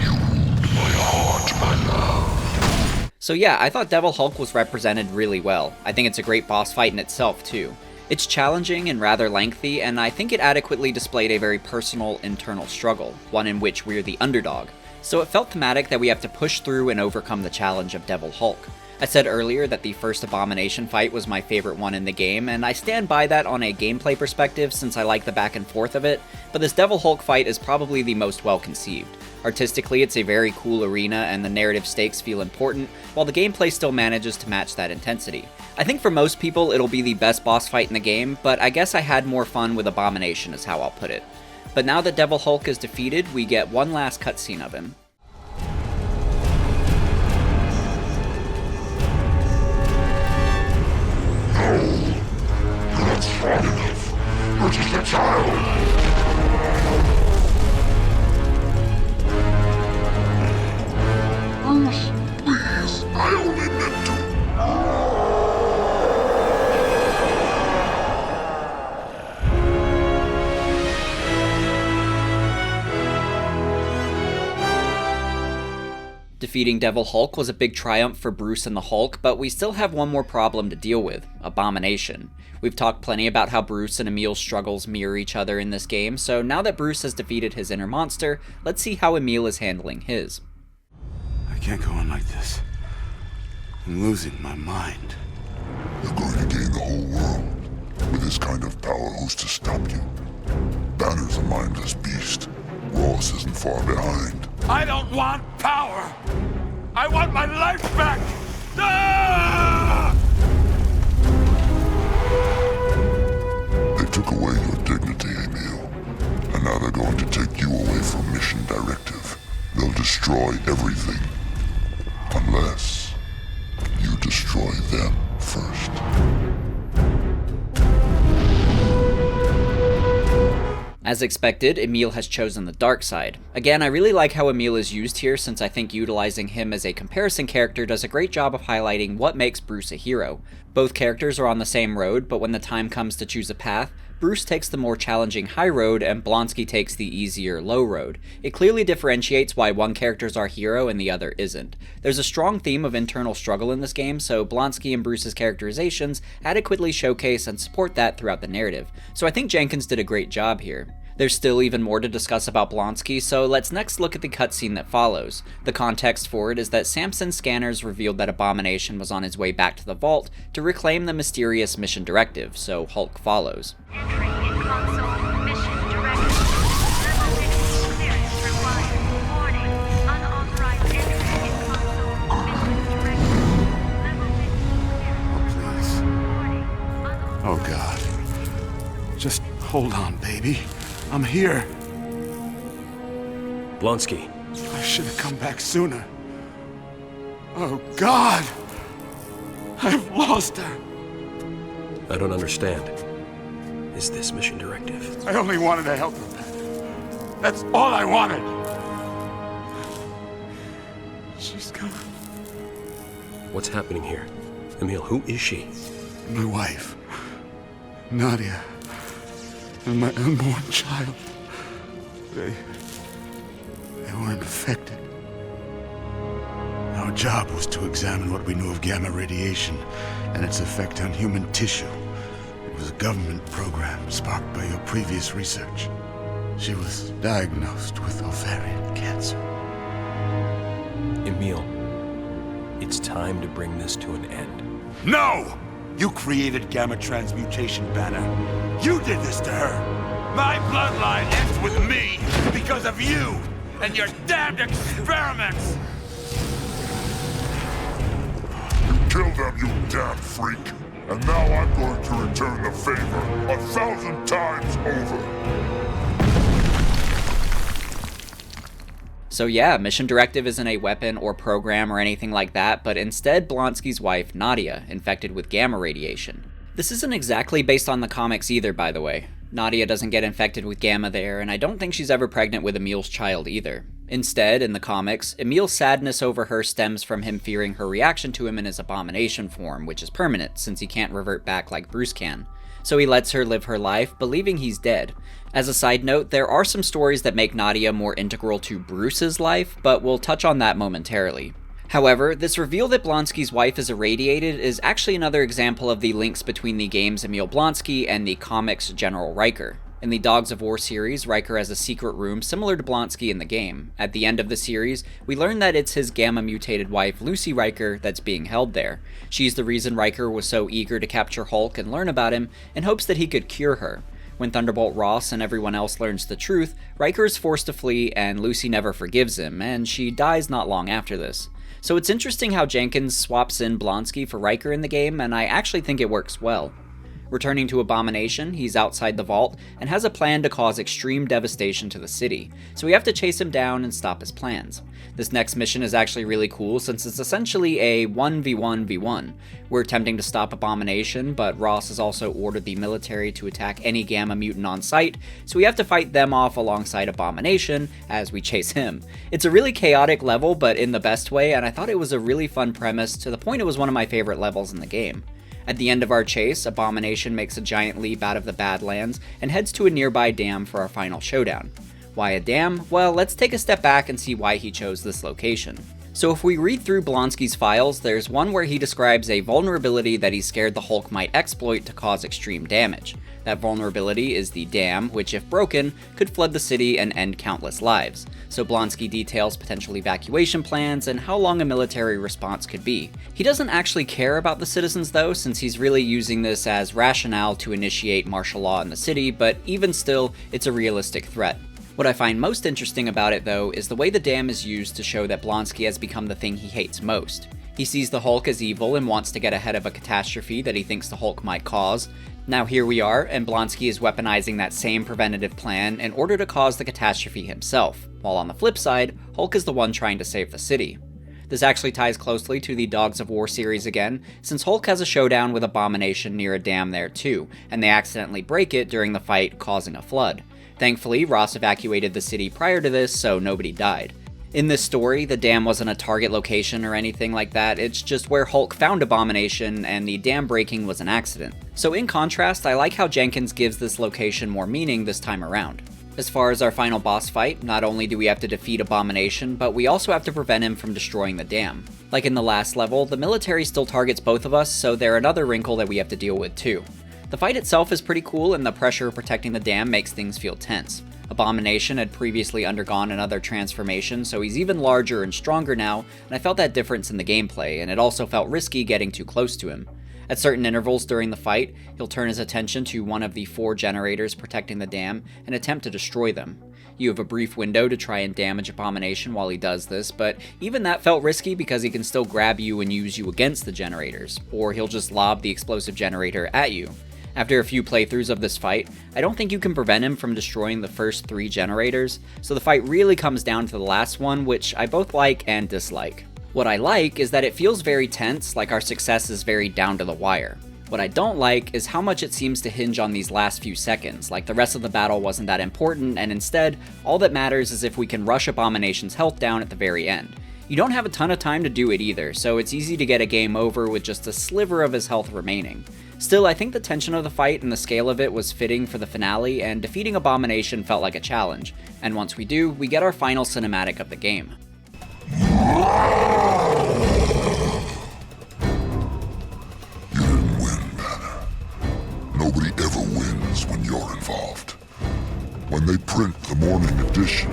Speaker 18: You wound my heart, my love.
Speaker 1: So yeah, I thought Devil Hulk was represented really well. I think it's a great boss fight in itself too. It's challenging and rather lengthy, and I think it adequately displayed a very personal internal struggle, one in which we're the underdog. So it felt thematic that we have to push through and overcome the challenge of Devil Hulk. I said earlier that the first Abomination fight was my favorite one in the game, and I stand by that on a gameplay perspective since I like the back and forth of it, but this Devil Hulk fight is probably the most well conceived. Artistically, it's a very cool arena and the narrative stakes feel important, while the gameplay still manages to match that intensity. I think for most people it'll be the best boss fight in the game, but I guess I had more fun with Abomination is how I'll put it. But now that Devil Hulk is defeated, we get one last cutscene of him.
Speaker 18: No, you're not strong enough. You're just a child. Bruce, please, I only meant to.
Speaker 1: Defeating Devil Hulk was a big triumph for Bruce and the Hulk, but we still have one more problem to deal with: Abomination. We've talked plenty about how Bruce and Emil's struggles mirror each other in this game, so now that Bruce has defeated his inner monster, let's see how Emil is handling his.
Speaker 12: I can't go on like this. I'm losing my mind.
Speaker 6: You're going to gain the whole world. With this kind of power, who's to stop you? Banner's a mindless beast. Ross isn't far behind.
Speaker 3: I don't want power! I want my life back! Ah!
Speaker 6: They took away your dignity, Emil. And now they're going to take you away from Mission Directive. They'll destroy everything. Unless you destroy them first.
Speaker 1: As expected, Emil has chosen the dark side. Again, I really like how Emil is used here, since I think utilizing him as a comparison character does a great job of highlighting what makes Bruce a hero. Both characters are on the same road, but when the time comes to choose a path, Bruce takes the more challenging high road and Blonsky takes the easier low road. It clearly differentiates why one character's our hero and the other isn't. There's a strong theme of internal struggle in this game, so Blonsky and Bruce's characterizations adequately showcase and support that throughout the narrative, so I think Jenkins did a great job here. There's still even more to discuss about Blonsky, so let's next look at the cutscene that follows. The context for it is that Samson's scanners revealed that Abomination was on his way back to the vault to reclaim the mysterious Mission Directive, so Hulk follows.
Speaker 7: Entering in console, Mission Directive. Level 6 clearance required. Warning, unauthorized entry in console, Mission Directive. Level 6 clearance. Warning,
Speaker 12: Oh, God. Just hold on, baby. I'm here.
Speaker 8: Blonsky.
Speaker 12: I should have come back sooner. Oh, God! I've lost her.
Speaker 8: I don't understand. Is this Mission Directive?
Speaker 12: I only wanted to help her back. That's all I wanted. She's gone.
Speaker 8: What's happening here? Emil, who is she?
Speaker 12: My wife, Nadia, and my unborn child. They weren't affected. Our job was to examine what we knew of gamma radiation and its effect on human tissue. It was a government program sparked by your previous research. She was diagnosed with ovarian cancer.
Speaker 8: Emil, it's time to bring this to an end.
Speaker 12: No! You created gamma transmutation, Banner. You did this to her.
Speaker 3: My bloodline ends with me because of you and your damned experiments!
Speaker 6: Kill them, you damn freak! And now I'm going to return the favor 1,000 times over!
Speaker 1: So yeah, Mission Directive isn't a weapon or program or anything like that, but instead Blonsky's wife, Nadia, infected with gamma radiation. This isn't exactly based on the comics either, by the way. Nadia doesn't get infected with gamma there, and I don't think she's ever pregnant with Emil's child either. Instead, in the comics, Emil's sadness over her stems from him fearing her reaction to him in his Abomination form, which is permanent, since he can't revert back like Bruce can. So he lets her live her life, believing he's dead. As a side note, there are some stories that make Nadia more integral to Bruce's life, but we'll touch on that momentarily. However, this reveal that Blonsky's wife is irradiated is actually another example of the links between the game's Emil Blonsky and the comics' General Riker. In the Dogs of War series, Riker has a secret room similar to Blonsky in the game. At the end of the series, we learn that it's his gamma-mutated wife, Lucy Riker, that's being held there. She's the reason Riker was so eager to capture Hulk and learn about him, in hopes that he could cure her. When Thunderbolt Ross and everyone else learns the truth, Riker is forced to flee and Lucy never forgives him, and she dies not long after this. So it's interesting how Jenkins swaps in Blonsky for Riker in the game, and I actually think it works well. Returning to Abomination, he's outside the vault and has a plan to cause extreme devastation to the city, so we have to chase him down and stop his plans. This next mission is actually really cool since it's essentially a 1v1v1. We're attempting to stop Abomination, but Ross has also ordered the military to attack any gamma mutant on sight, so we have to fight them off alongside Abomination as we chase him. It's a really chaotic level, but in the best way, and I thought it was a really fun premise to the point it was one of my favorite levels in the game. At the end of our chase, Abomination makes a giant leap out of the Badlands and heads to a nearby dam for our final showdown. Why a dam? Well, let's take a step back and see why he chose this location. So if we read through Blonsky's files, there's one where he describes a vulnerability that he's scared the Hulk might exploit to cause extreme damage. That vulnerability is the dam, which if broken, could flood the city and end countless lives. So Blonsky details potential evacuation plans and how long a military response could be. He doesn't actually care about the citizens though, since he's really using this as rationale to initiate martial law in the city, but even still, it's a realistic threat. What I find most interesting about it though is the way the dam is used to show that Blonsky has become the thing he hates most. He sees the Hulk as evil and wants to get ahead of a catastrophe that he thinks the Hulk might cause. Now here we are, and Blonsky is weaponizing that same preventative plan in order to cause the catastrophe himself, while on the flip side, Hulk is the one trying to save the city. This actually ties closely to the Dogs of War series again, since Hulk has a showdown with Abomination near a dam there too, and they accidentally break it during the fight, causing a flood. Thankfully, Ross evacuated the city prior to this, so nobody died. In this story, the dam wasn't a target location or anything like that, it's just where Hulk found Abomination, and the dam breaking was an accident. So in contrast, I like how Jenkins gives this location more meaning this time around. As far as our final boss fight, not only do we have to defeat Abomination, but we also have to prevent him from destroying the dam. Like in the last level, the military still targets both of us, so they're another wrinkle that we have to deal with too. The fight itself is pretty cool, and the pressure of protecting the dam makes things feel tense. Abomination had previously undergone another transformation, so he's even larger and stronger now, and I felt that difference in the gameplay, and it also felt risky getting too close to him. At certain intervals during the fight, he'll turn his attention to one of the 4 generators protecting the dam and attempt to destroy them. You have a brief window to try and damage Abomination while he does this, but even that felt risky because he can still grab you and use you against the generators, or he'll just lob the explosive generator at you. After a few playthroughs of this fight, I don't think you can prevent him from destroying the first 3 generators, so the fight really comes down to the last one, which I both like and dislike. What I like is that it feels very tense, like our success is very down to the wire. What I don't like is how much it seems to hinge on these last few seconds, like the rest of the battle wasn't that important, and instead, all that matters is if we can rush Abomination's health down at the very end. You don't have a ton of time to do it either, so it's easy to get a game over with just a sliver of his health remaining. Still, I think the tension of the fight and the scale of it was fitting for the finale, and defeating Abomination felt like a challenge. And once we do, we get our final cinematic of the game.
Speaker 6: You didn't win, Banner. Nobody ever wins when you're involved. When they print the morning edition,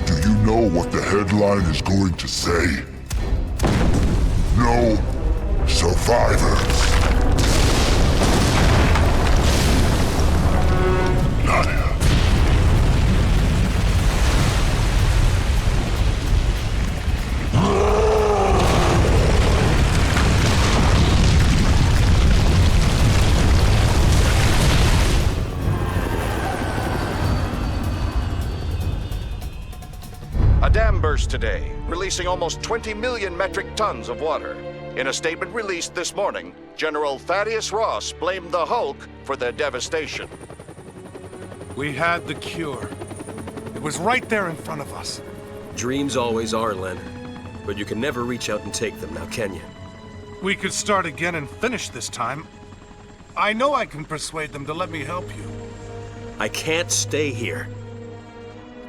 Speaker 6: do you know what the headline is going to say? No survivors. Nadia.
Speaker 9: A dam burst today, releasing almost 20 million metric tons of water. In a statement released this morning, General Thaddeus Ross blamed the Hulk for their devastation.
Speaker 16: We had the cure. It was right there in front of us.
Speaker 8: Dreams always are, Leonard. But you can never reach out and take them, now can you?
Speaker 16: We could start again and finish this time. I know I can persuade them to let me help you.
Speaker 8: I can't stay here.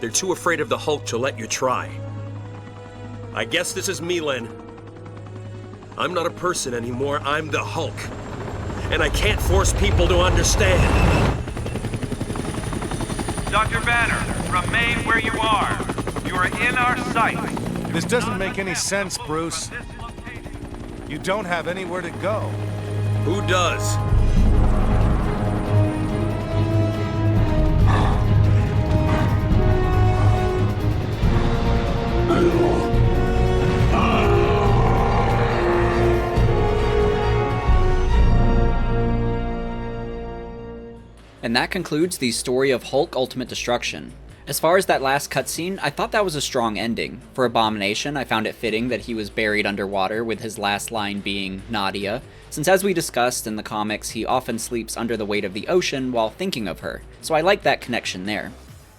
Speaker 8: They're too afraid of the Hulk to let you try. I guess this is me, Len. I'm not a person anymore, I'm the Hulk. And I can't force people to understand.
Speaker 10: Dr. Banner, remain where you are. You are in our sight.
Speaker 16: This doesn't make any sense, Bruce. You don't have anywhere to go.
Speaker 8: Who does?
Speaker 1: And that concludes the story of Hulk Ultimate Destruction. As far as that last cutscene, I thought that was a strong ending. For Abomination, I found it fitting that he was buried underwater, with his last line being Nadia, since as we discussed in the comics, he often sleeps under the weight of the ocean while thinking of her, so I like that connection there.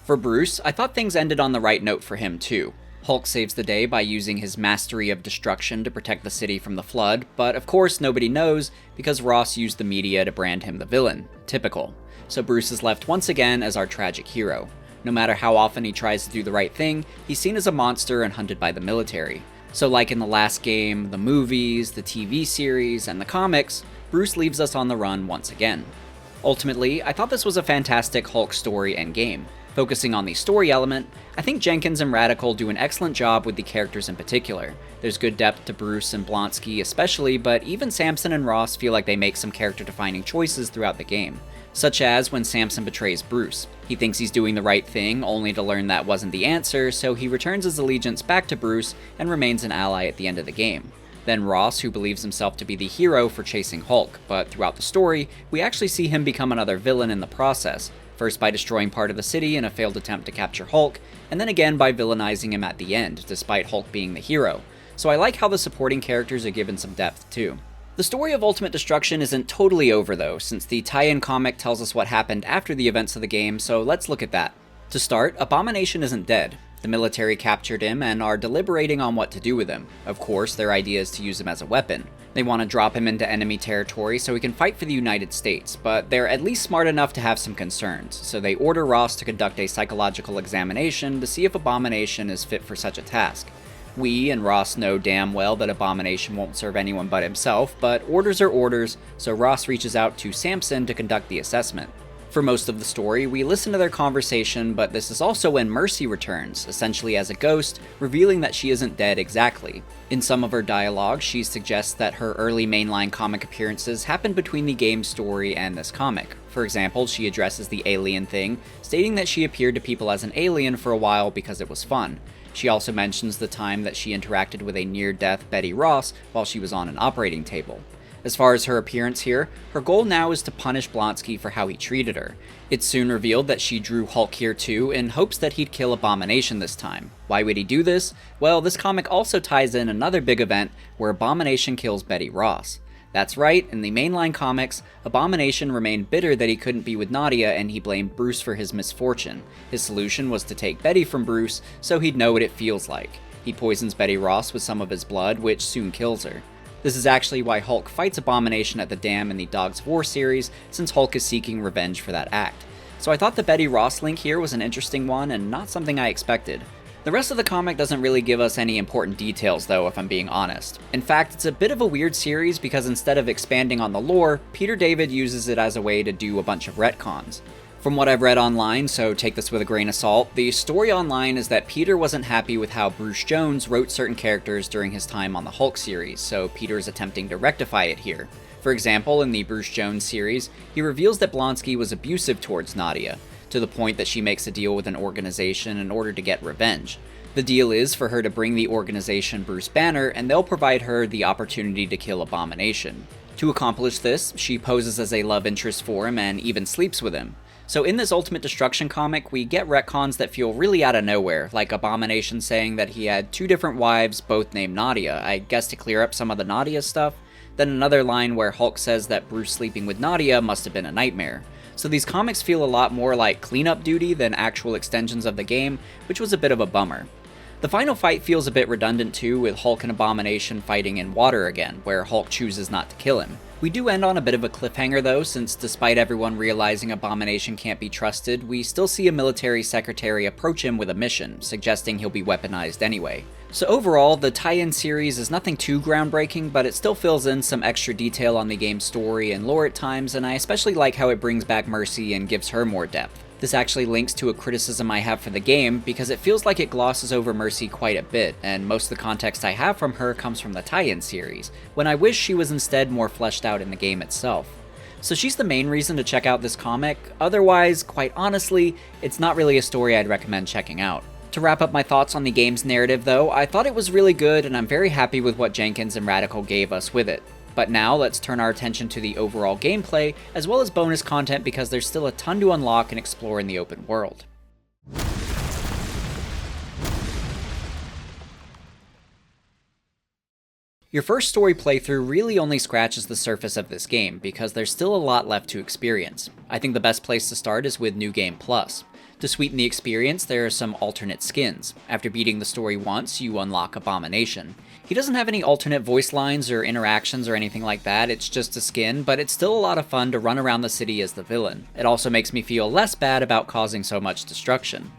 Speaker 1: For Bruce, I thought things ended on the right note for him too. Hulk saves the day by using his mastery of destruction to protect the city from the flood, but of course nobody knows because Ross used the media to brand him the villain. Typical. So Bruce is left once again as our tragic hero. No matter how often he tries to do the right thing, he's seen as a monster and hunted by the military. So like in the last game, the movies, the TV series, and the comics, Bruce leaves us on the run once again. Ultimately, I thought this was a fantastic Hulk story and game. Focusing on the story element, I think Jenkins and Radical do an excellent job with the characters in particular. There's good depth to Bruce and Blonsky especially, but even Samson and Ross feel like they make some character-defining choices throughout the game. Such as when Samson betrays Bruce. He thinks he's doing the right thing, only to learn that wasn't the answer, so he returns his allegiance back to Bruce and remains an ally at the end of the game. Then Ross, who believes himself to be the hero for chasing Hulk, but throughout the story, we actually see him become another villain in the process, first by destroying part of the city in a failed attempt to capture Hulk, and then again by villainizing him at the end, despite Hulk being the hero. So I like how the supporting characters are given some depth too. The story of Ultimate Destruction isn't totally over though, since the tie-in comic tells us what happened after the events of the game, so let's look at that. To start, Abomination isn't dead. The military captured him and are deliberating on what to do with him. Of course, their idea is to use him as a weapon. They want to drop him into enemy territory so he can fight for the United States, but they're at least smart enough to have some concerns, so they order Ross to conduct a psychological examination to see if Abomination is fit for such a task. We and Ross know damn well that Abomination won't serve anyone but himself, but orders are orders, so Ross reaches out to Samson to conduct the assessment. For most of the story, we listen to their conversation, but this is also when Mercy returns, essentially as a ghost, revealing that she isn't dead exactly. In some of her dialogue, she suggests that her early mainline comic appearances happened between the game's story and this comic. For example, she addresses the alien thing, stating that she appeared to people as an alien for a while because it was fun. She also mentions the time that she interacted with a near-death Betty Ross while she was on an operating table. As far as her appearance here, her goal now is to punish Blonsky for how he treated her. It's soon revealed that she drew Hulk here too in hopes that he'd kill Abomination this time. Why would he do this? Well, this comic also ties in another big event where Abomination kills Betty Ross. That's right, in the mainline comics, Abomination remained bitter that he couldn't be with Nadia and he blamed Bruce for his misfortune. His solution was to take Betty from Bruce so he'd know what it feels like. He poisons Betty Ross with some of his blood, which soon kills her. This is actually why Hulk fights Abomination at the dam in the Dogs of War series, since Hulk is seeking revenge for that act. So I thought the Betty Ross link here was an interesting one and not something I expected. The rest of the comic doesn't really give us any important details though, if I'm being honest. In fact, it's a bit of a weird series because instead of expanding on the lore, Peter David uses it as a way to do a bunch of retcons. From what I've read online, so take this with a grain of salt, the story online is that Peter wasn't happy with how Bruce Jones wrote certain characters during his time on the Hulk series, so Peter is attempting to rectify it here. For example, in the Bruce Jones series, he reveals that Blonsky was abusive towards Nadia, to the point that she makes a deal with an organization in order to get revenge. The deal is for her to bring the organization Bruce Banner, and they'll provide her the opportunity to kill Abomination. To accomplish this, she poses as a love interest for him and even sleeps with him. So in this Ultimate Destruction comic, we get retcons that feel really out of nowhere, like Abomination saying that he had 2 different wives, both named Nadia, I guess to clear up some of the Nadia stuff. Then another line where Hulk says that Bruce sleeping with Nadia must have been a nightmare. So these comics feel a lot more like cleanup duty than actual extensions of the game, which was a bit of a bummer. The final fight feels a bit redundant too, with Hulk and Abomination fighting in water again, where Hulk chooses not to kill him. We do end on a bit of a cliffhanger though, since despite everyone realizing Abomination can't be trusted, we still see a military secretary approach him with a mission, suggesting he'll be weaponized anyway. So overall, the tie-in series is nothing too groundbreaking, but it still fills in some extra detail on the game's story and lore at times, and I especially like how it brings back Mercy and gives her more depth. This actually links to a criticism I have for the game, because it feels like it glosses over Mercy quite a bit, and most of the context I have from her comes from the tie-in series, when I wish she was instead more fleshed out in the game itself. So she's the main reason to check out this comic, otherwise, quite honestly, it's not really a story I'd recommend checking out. To wrap up my thoughts on the game's narrative though, I thought it was really good and I'm very happy with what Jenkins and Radical gave us with it. But now let's turn our attention to the overall gameplay, as well as bonus content because there's still a ton to unlock and explore in the open world. Your first story playthrough really only scratches the surface of this game, because there's still a lot left to experience. I think the best place to start is with New Game Plus. To sweeten the experience, there are some alternate skins. After beating the story once, you unlock Abomination. He doesn't have any alternate voice lines or interactions or anything like that, it's just a skin, but it's still a lot of fun to run around the city as the villain. It also makes me feel less bad about causing so much destruction.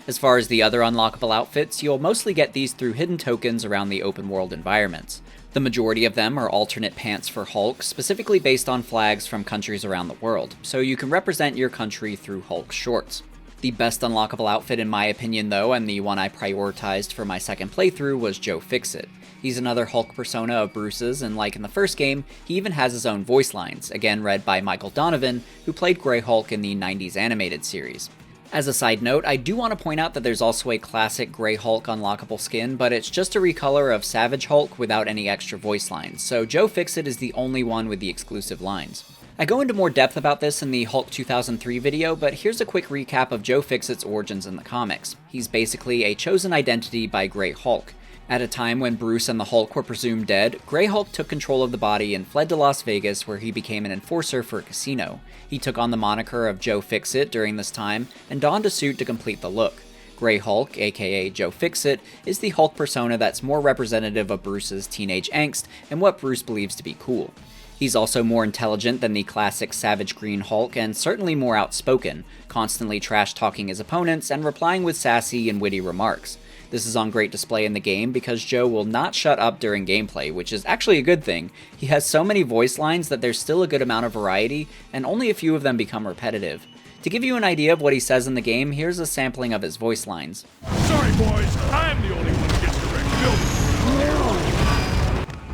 Speaker 1: As far as the other unlockable outfits, you'll mostly get these through hidden tokens around the open world environments. The majority of them are alternate pants for Hulk, specifically based on flags from countries around the world, so you can represent your country through Hulk shorts. The best unlockable outfit in my opinion though, and the one I prioritized for my second playthrough, was Joe Fixit. He's another Hulk persona of Bruce's, and like in the first game, he even has his own voice lines, again read by Michael Donovan, who played Grey Hulk in the 90s animated series. As a side note, I do want to point out that there's also a classic Grey Hulk unlockable skin, but it's just a recolor of Savage Hulk without any extra voice lines, so Joe Fixit is the only one with the exclusive lines. I go into more depth about this in the Hulk 2003 video, but here's a quick recap of Joe Fixit's origins in the comics. He's basically a chosen identity by Grey Hulk. At a time when Bruce and the Hulk were presumed dead, Grey Hulk took control of the body and fled to Las Vegas, where he became an enforcer for a casino. He took on the moniker of Joe Fixit during this time, and donned a suit to complete the look. Grey Hulk, aka Joe Fixit, is the Hulk persona that's more representative of Bruce's teenage angst and what Bruce believes to be cool. He's also more intelligent than the classic Savage Green Hulk, and certainly more outspoken, constantly trash-talking his opponents and replying with sassy and witty remarks. This is on great display in the game because Joe will not shut up during gameplay, which is actually a good thing. He has so many voice lines that there's still a good amount of variety, and only a few of them become repetitive. To give you an idea of what he says in the game, here's a sampling of his voice lines.
Speaker 14: Sorry boys, I'm the only one who gets direct building.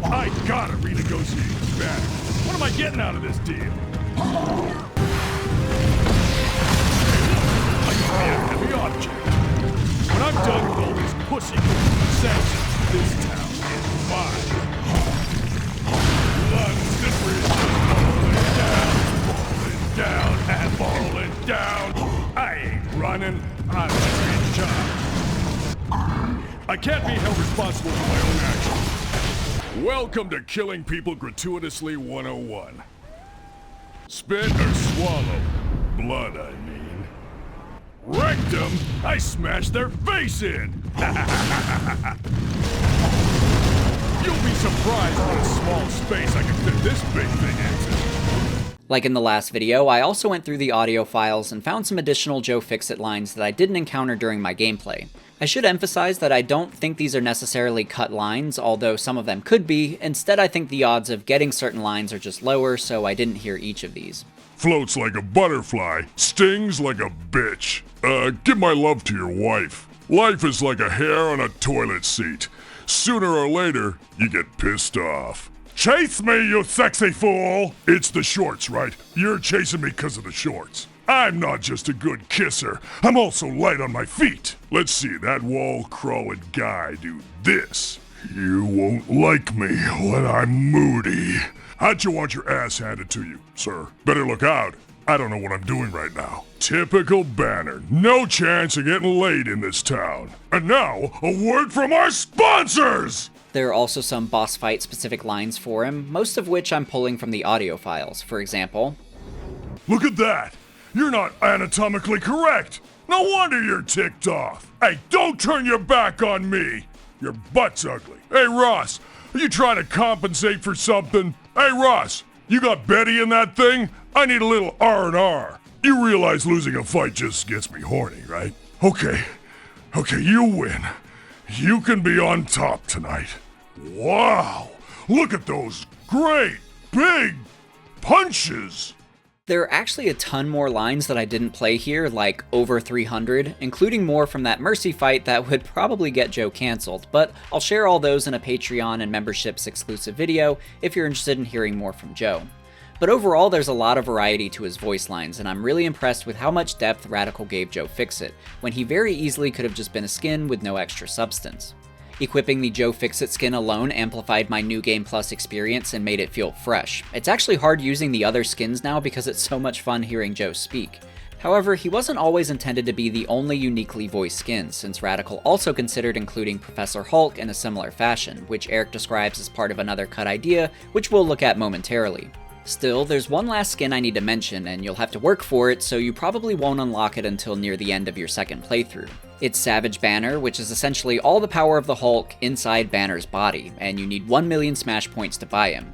Speaker 14: I gotta renegotiate this banner. What am I getting out of this deal? I used to be a heavy object. When I'm done with all this pussy, Samson, this town is mine. Blood and slippery is just falling down and falling down. I ain't running, I'm in charge. I can't be held responsible for my own actions. Welcome to Killing People Gratuitously 101. Spit or swallow? Blood, I mean. Rectum? I smashed their face in! You'll be surprised what a small space I can fit this big thing into.
Speaker 1: Like in the last video, I also went through the audio files and found some additional Joe Fixit lines that I didn't encounter during my gameplay. I should emphasize that I don't think these are necessarily cut lines, although some of them could be. Instead, I think the odds of getting certain lines are just lower, so I didn't hear each of these.
Speaker 6: Floats like a butterfly, stings like a bitch. Give my love to your wife. Life is like a hair on a toilet seat. Sooner or later, you get pissed off. Chase me, you sexy fool! It's the shorts, right? You're chasing me because of the shorts. I'm not just a good kisser, I'm also light on my feet. Let's see that wall-crawling guy do this. You won't like me when I'm moody. How'd you want your ass handed to you, sir? Better look out. I don't know what I'm doing right now. Typical Banner. No chance of getting laid in this town. And now, a word from our sponsors!
Speaker 1: There are also some boss fight specific lines for him, most of which I'm pulling from the audio files. For example,
Speaker 6: look at that! You're not anatomically correct! No wonder you're ticked off! Hey, don't turn your back on me! Your butt's ugly. Hey, Ross, are you trying to compensate for something? Hey, Ross, you got Betty in that thing? I need a little R&R. You realize losing a fight just gets me horny, right? Okay, you win. You can be on top tonight. Wow, look at those great, big punches!
Speaker 1: There are actually a ton more lines that I didn't play here, like over 300, including more from that Mercy fight that would probably get Joe cancelled, but I'll share all those in a Patreon and memberships exclusive video if you're interested in hearing more from Joe. But overall, there's a lot of variety to his voice lines, and I'm really impressed with how much depth Radical gave Joe Fixit, when he very easily could have just been a skin with no extra substance. Equipping the Joe Fixit skin alone amplified my New Game Plus experience and made it feel fresh. It's actually hard using the other skins now because it's so much fun hearing Joe speak. However, he wasn't always intended to be the only uniquely voiced skin, since Radical also considered including Professor Hulk in a similar fashion, which Eric describes as part of another cut idea, which we'll look at momentarily. Still, there's one last skin I need to mention, and you'll have to work for it, so you probably won't unlock it until near the end of your second playthrough. It's Savage Banner, which is essentially all the power of the Hulk inside Banner's body, and you need 1 million Smash points to buy him.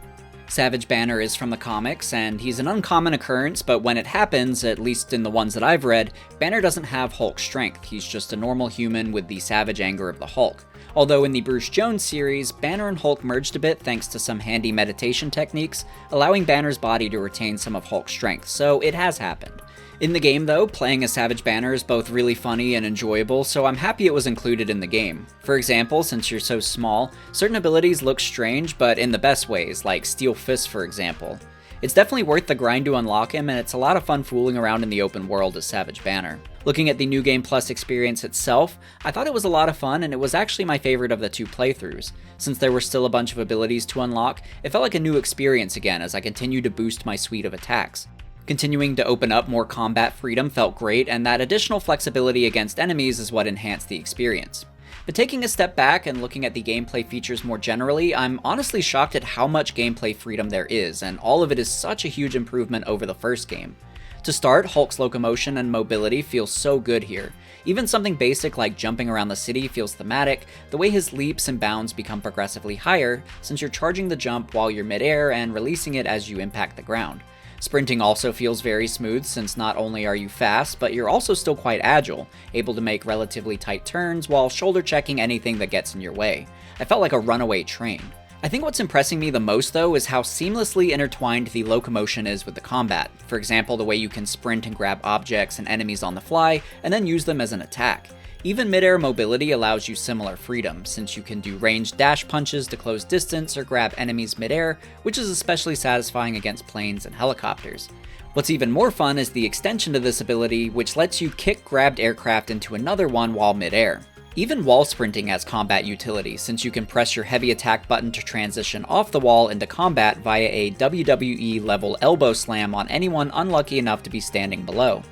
Speaker 1: Savage Banner is from the comics, and he's an uncommon occurrence, but when it happens, at least in the ones that I've read, Banner doesn't have Hulk strength. He's just a normal human with the savage anger of the Hulk. Although in the Bruce Jones series, Banner and Hulk merged a bit thanks to some handy meditation techniques, allowing Banner's body to retain some of Hulk's strength, so it has happened. In the game though, playing as Savage Banner is both really funny and enjoyable, so I'm happy it was included in the game. For example, since you're so small, certain abilities look strange, but in the best ways, like Steel Fist for example. It's definitely worth the grind to unlock him, and it's a lot of fun fooling around in the open world as Savage Banner. Looking at the New Game Plus experience itself, I thought it was a lot of fun, and it was actually my favorite of the 2 playthroughs. Since there were still a bunch of abilities to unlock, it felt like a new experience again as I continued to boost my suite of attacks. Continuing to open up more combat freedom felt great, and that additional flexibility against enemies is what enhanced the experience. But taking a step back and looking at the gameplay features more generally, I'm honestly shocked at how much gameplay freedom there is, and all of it is such a huge improvement over the first game. To start, Hulk's locomotion and mobility feels so good here. Even something basic like jumping around the city feels thematic, the way his leaps and bounds become progressively higher since you're charging the jump while you're midair and releasing it as you impact the ground. Sprinting also feels very smooth since not only are you fast, but you're also still quite agile, able to make relatively tight turns while shoulder checking anything that gets in your way. I felt like a runaway train. I think what's impressing me the most though is how seamlessly intertwined the locomotion is with the combat. For example, the way you can sprint and grab objects and enemies on the fly, and then use them as an attack. Even midair mobility allows you similar freedom, since you can do ranged dash punches to close distance or grab enemies midair, which is especially satisfying against planes and helicopters. What's even more fun is the extension to this ability, which lets you kick grabbed aircraft into another one while midair. Even wall sprinting has combat utility, since you can press your heavy attack button to transition off the wall into combat via a WWE level elbow slam on anyone unlucky enough to be standing below.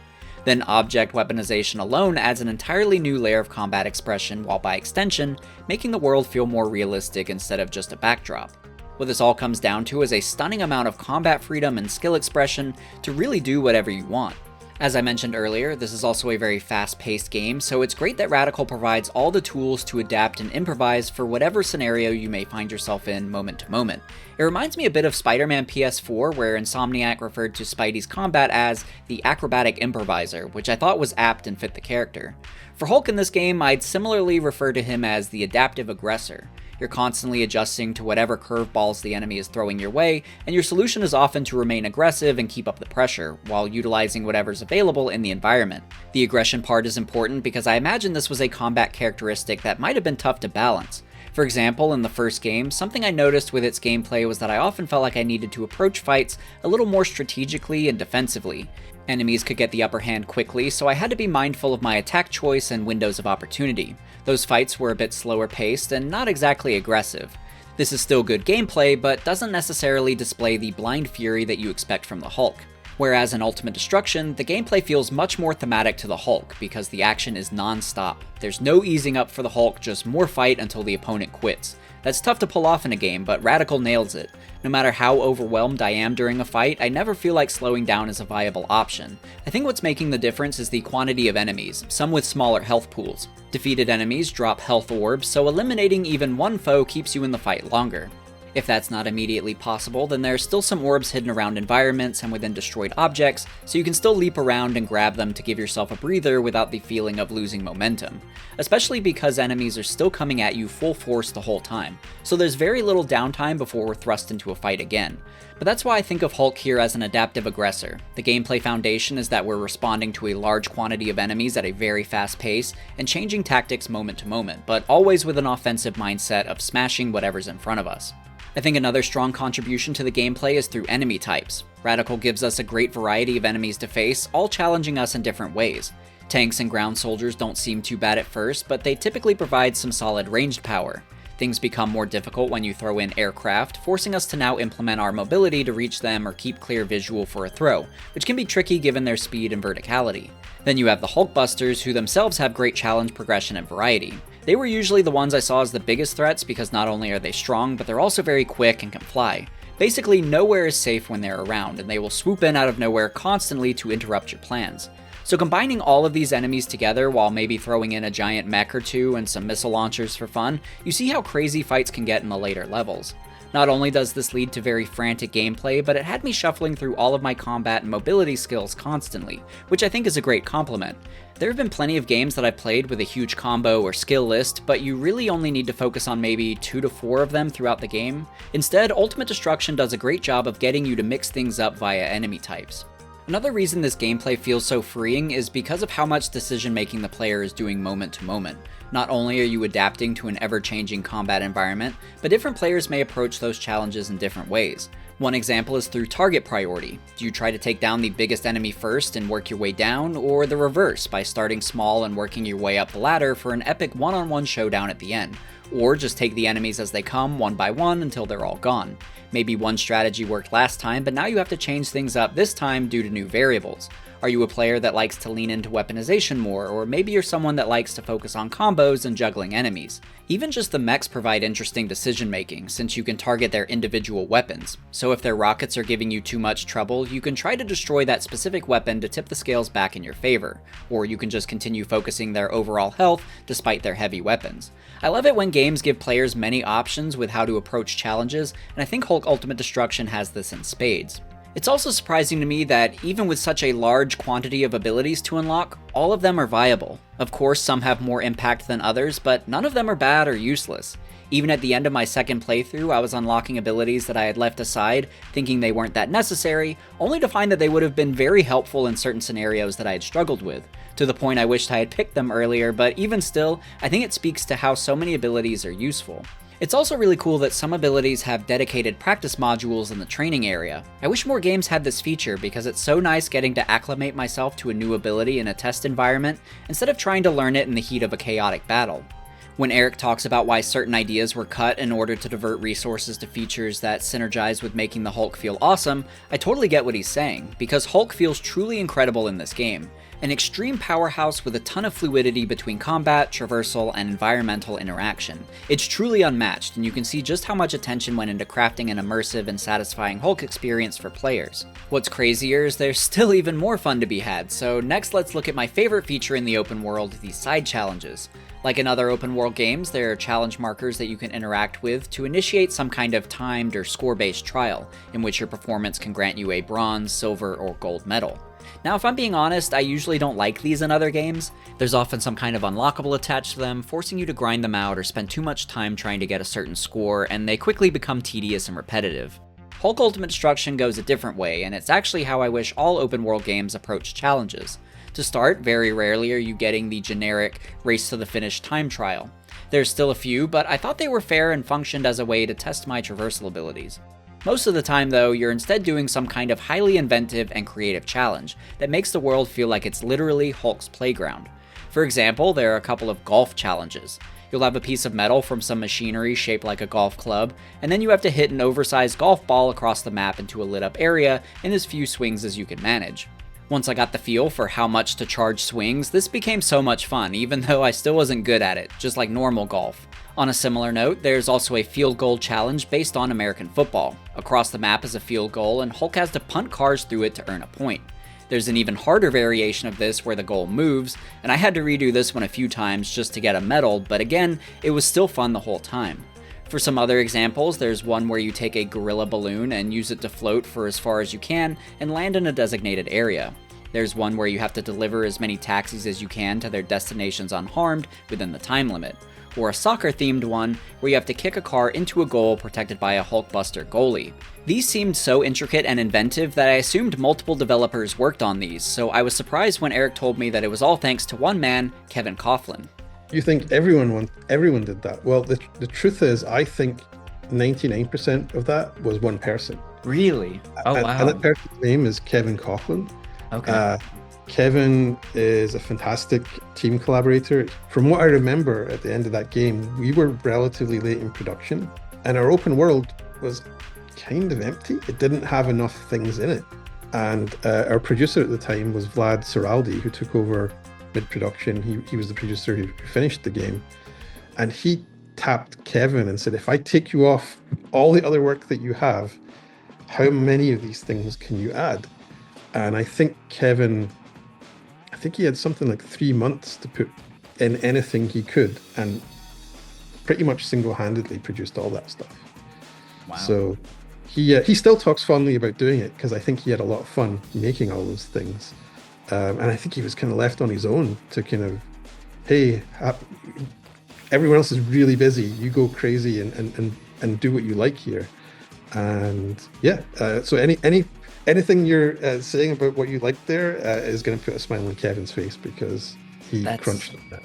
Speaker 1: Then object weaponization alone adds an entirely new layer of combat expression, while by extension, making the world feel more realistic instead of just a backdrop. What this all comes down to is a stunning amount of combat freedom and skill expression to really do whatever you want. As I mentioned earlier, this is also a very fast-paced game, so it's great that Radical provides all the tools to adapt and improvise for whatever scenario you may find yourself in moment to moment. It reminds me a bit of Spider-Man PS4, where Insomniac referred to Spidey's combat as the acrobatic improviser, which I thought was apt and fit the character. For Hulk in this game, I'd similarly refer to him as the adaptive aggressor. You're constantly adjusting to whatever curveballs the enemy is throwing your way, and your solution is often to remain aggressive and keep up the pressure, while utilizing whatever's available in the environment. The aggression part is important because I imagine this was a combat characteristic that might have been tough to balance. For example, in the first game, something I noticed with its gameplay was that I often felt like I needed to approach fights a little more strategically and defensively. Enemies could get the upper hand quickly, so I had to be mindful of my attack choice and windows of opportunity. Those fights were a bit slower paced and not exactly aggressive. This is still good gameplay, but doesn't necessarily display the blind fury that you expect from the Hulk. Whereas in Ultimate Destruction, the gameplay feels much more thematic to the Hulk because the action is non-stop. There's no easing up for the Hulk, just more fight until the opponent quits. That's tough to pull off in a game, but Radical nails it. No matter how overwhelmed I am during a fight, I never feel like slowing down is a viable option. I think what's making the difference is the quantity of enemies, some with smaller health pools. Defeated enemies drop health orbs, so eliminating even one foe keeps you in the fight longer. If that's not immediately possible, then there's still some orbs hidden around environments and within destroyed objects, so you can still leap around and grab them to give yourself a breather without the feeling of losing momentum. Especially because enemies are still coming at you full force the whole time, so there's very little downtime before we're thrust into a fight again. But that's why I think of Hulk here as an adaptive aggressor. The gameplay foundation is that we're responding to a large quantity of enemies at a very fast pace, and changing tactics moment to moment, but always with an offensive mindset of smashing whatever's in front of us. I think another strong contribution to the gameplay is through enemy types. Radical gives us a great variety of enemies to face, all challenging us in different ways. Tanks and ground soldiers don't seem too bad at first, but they typically provide some solid ranged power. Things become more difficult when you throw in aircraft, forcing us to now implement our mobility to reach them or keep clear visual for a throw, which can be tricky given their speed and verticality. Then you have the Hulkbusters, who themselves have great challenge progression and variety. They were usually the ones I saw as the biggest threats because not only are they strong, but they're also very quick and can fly. Basically, nowhere is safe when they're around, and they will swoop in out of nowhere constantly to interrupt your plans. So combining all of these enemies together while maybe throwing in a giant mech or two and some missile launchers for fun, you see how crazy fights can get in the later levels. Not only does this lead to very frantic gameplay, but it had me shuffling through all of my combat and mobility skills constantly, which I think is a great compliment. There have been plenty of games that I've played with a huge combo or skill list, but you really only need to focus on maybe 2 to 4 of them throughout the game. Instead, Ultimate Destruction does a great job of getting you to mix things up via enemy types. Another reason this gameplay feels so freeing is because of how much decision making the player is doing moment to moment. Not only are you adapting to an ever-changing combat environment, but different players may approach those challenges in different ways. One example is through target priority. Do you try to take down the biggest enemy first and work your way down, or the reverse by starting small and working your way up the ladder for an epic one-on-one showdown at the end? Or just take the enemies as they come one by one until they're all gone. Maybe one strategy worked last time, but now you have to change things up this time due to new variables. Are you a player that likes to lean into weaponization more, or maybe you're someone that likes to focus on combos and juggling enemies? Even just the mechs provide interesting decision making, since you can target their individual weapons. So if their rockets are giving you too much trouble, you can try to destroy that specific weapon to tip the scales back in your favor, or you can just continue focusing their overall health despite their heavy weapons. I love it when games give players many options with how to approach challenges, and I think Hulk Ultimate Destruction has this in spades. It's also surprising to me that even with such a large quantity of abilities to unlock, all of them are viable. Of course, some have more impact than others, but none of them are bad or useless. Even at the end of my second playthrough, I was unlocking abilities that I had left aside, thinking they weren't that necessary, only to find that they would have been very helpful in certain scenarios that I had struggled with, to the point I wished I had picked them earlier, but even still, I think it speaks to how so many abilities are useful. It's also really cool that some abilities have dedicated practice modules in the training area. I wish more games had this feature because it's so nice getting to acclimate myself to a new ability in a test environment instead of trying to learn it in the heat of a chaotic battle. When Eric talks about why certain ideas were cut in order to divert resources to features that synergize with making the Hulk feel awesome, I totally get what he's saying, because Hulk feels truly incredible in this game. An extreme powerhouse with a ton of fluidity between combat, traversal, and environmental interaction. It's truly unmatched, and you can see just how much attention went into crafting an immersive and satisfying Hulk experience for players. What's crazier is there's still even more fun to be had, so next let's look at my favorite feature in the open world, the side challenges. Like in other open world games, there are challenge markers that you can interact with to initiate some kind of timed or score-based trial, in which your performance can grant you a bronze, silver, or gold medal. Now, if I'm being honest, I usually don't like these in other games. There's often some kind of unlockable attached to them, forcing you to grind them out or spend too much time trying to get a certain score, and they quickly become tedious and repetitive. Hulk Ultimate Destruction goes a different way, and it's actually how I wish all open world games approach challenges. To start, very rarely are you getting the generic race to the finish time trial. There's still a few, but I thought they were fair and functioned as a way to test my traversal abilities. Most of the time though, you're instead doing some kind of highly inventive and creative challenge that makes the world feel like it's literally Hulk's playground. For example, there are a couple of golf challenges. You'll have a piece of metal from some machinery shaped like a golf club, and then you have to hit an oversized golf ball across the map into a lit up area in as few swings as you can manage. Once I got the feel for how much to charge swings, this became so much fun, even though I still wasn't good at it, just like normal golf. On a similar note, there's also a field goal challenge based on American football. Across the map is a field goal, and Hulk has to punt cars through it to earn a point. There's an even harder variation of this where the goal moves, and I had to redo this one a few times just to get a medal, but again, it was still fun the whole time. For some other examples, there's one where you take a gorilla balloon and use it to float for as far as you can and land in a designated area. There's one where you have to deliver as many taxis as you can to their destinations unharmed within the time limit. Or a soccer-themed one where you have to kick a car into a goal protected by a Hulkbuster goalie. These seemed so intricate and inventive that I assumed multiple developers worked on these, so I was surprised when Eric told me that it was all thanks to one man, Kevin Coughlin.
Speaker 2: You think everyone did that? Well, the truth is, I think 99% of that was one person.
Speaker 1: Really? Oh, wow.
Speaker 2: And that person's name is Kevin Coughlin.
Speaker 1: Okay.
Speaker 2: Kevin is a fantastic team collaborator. From what I remember at the end of that game, we were relatively late in production, and our open world was kind of empty. It didn't have enough things in it. And our producer at the time was Vlad Seraldi, who took over mid-production. He was the producer who finished the game. And he tapped Kevin and said, if I take you off all the other work that you have, how many of these things can you add? And I think Kevin, he had something like 3 months to put in anything he could, and pretty much single-handedly produced all that stuff.
Speaker 1: Wow.
Speaker 2: So he still talks fondly about doing it because I think he had a lot of fun making all those things. And I think he was kind of left on his own to kind of, hey, everyone else is really busy. You go crazy and do what you like here. And yeah, so anything you're saying about what you liked there is going to put a smile on Kevin's face because he crunched on that.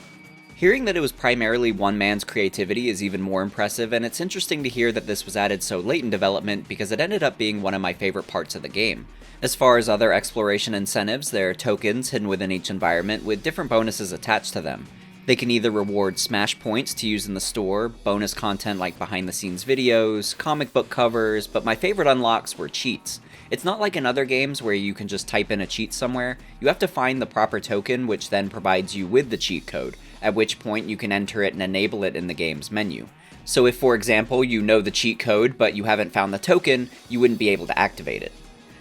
Speaker 1: Hearing that it was primarily one man's creativity is even more impressive, and it's interesting to hear that this was added so late in development because it ended up being one of my favorite parts of the game. As far as other exploration incentives, there are tokens hidden within each environment with different bonuses attached to them. They can either reward Smash points to use in the store, bonus content like behind-the-scenes videos, comic book covers, but my favorite unlocks were cheats. It's not like in other games where you can just type in a cheat somewhere. You have to find the proper token, which then provides you with the cheat code, at which point you can enter it and enable it in the game's menu. So if, for example, you know the cheat code but you haven't found the token, you wouldn't be able to activate it.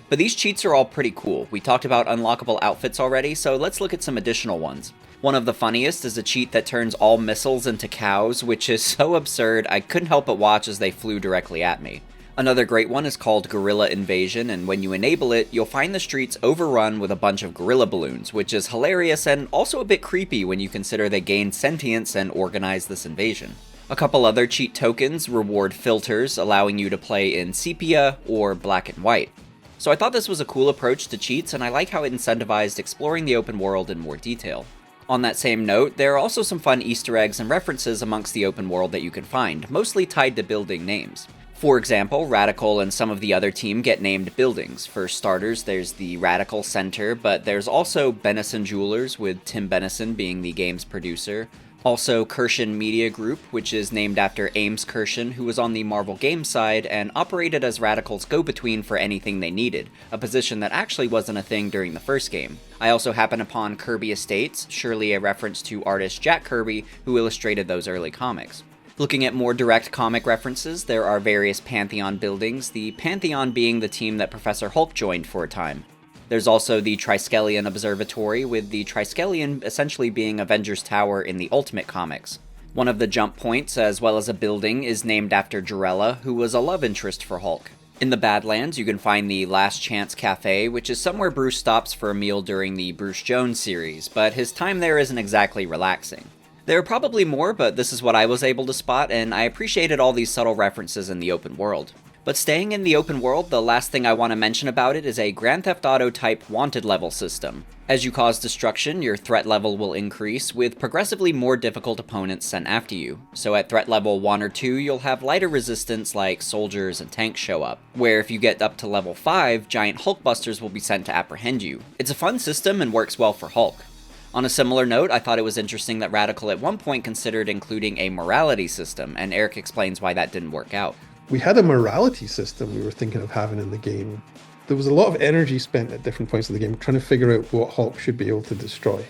Speaker 1: But these cheats are all pretty cool. We talked about unlockable outfits already, so let's look at some additional ones. One of the funniest is a cheat that turns all missiles into cows, which is so absurd I couldn't help but watch as they flew directly at me. Another great one is called Gorilla Invasion, and when you enable it, you'll find the streets overrun with a bunch of gorilla balloons, which is hilarious and also a bit creepy when you consider they gained sentience and organized this invasion. A couple other cheat tokens reward filters, allowing you to play in sepia or black and white. So I thought this was a cool approach to cheats, and I like how it incentivized exploring the open world in more detail. On that same note, there are also some fun Easter eggs and references amongst the open world that you can find, mostly tied to building names. For example, Radical and some of the other team get named buildings. For starters, there's the Radical Center, but there's also Benison Jewelers, with Tim Benison being the game's producer. Also, Kirshen Media Group, which is named after Ames Kirshen, who was on the Marvel Games side and operated as Radical's go-between for anything they needed, a position that actually wasn't a thing during the first game. I also happen upon Kirby Estates, surely a reference to artist Jack Kirby, who illustrated those early comics. Looking at more direct comic references, there are various Pantheon buildings, the Pantheon being the team that Professor Hulk joined for a time. There's also the Triskelion Observatory, with the Triskelion essentially being Avengers Tower in the Ultimate Comics. One of the jump points, as well as a building, is named after Jarella, who was a love interest for Hulk. In the Badlands, you can find the Last Chance Cafe, which is somewhere Bruce stops for a meal during the Bruce Jones series, but his time there isn't exactly relaxing. There are probably more, but this is what I was able to spot, and I appreciated all these subtle references in the open world. But staying in the open world, the last thing I want to mention about it is a Grand Theft Auto type wanted level system. As you cause destruction, your threat level will increase, with progressively more difficult opponents sent after you. So at threat level 1 or 2, you'll have lighter resistance like soldiers and tanks show up, where if you get up to level 5, giant Hulkbusters will be sent to apprehend you. It's a fun system and works well for Hulk. On a similar note, I thought it was interesting that Radical at one point considered including a morality system, and Eric explains why that didn't work out.
Speaker 2: We had a morality system we were thinking of having in the game. There was a lot of energy spent at different points of the game trying to figure out what Hulk should be able to destroy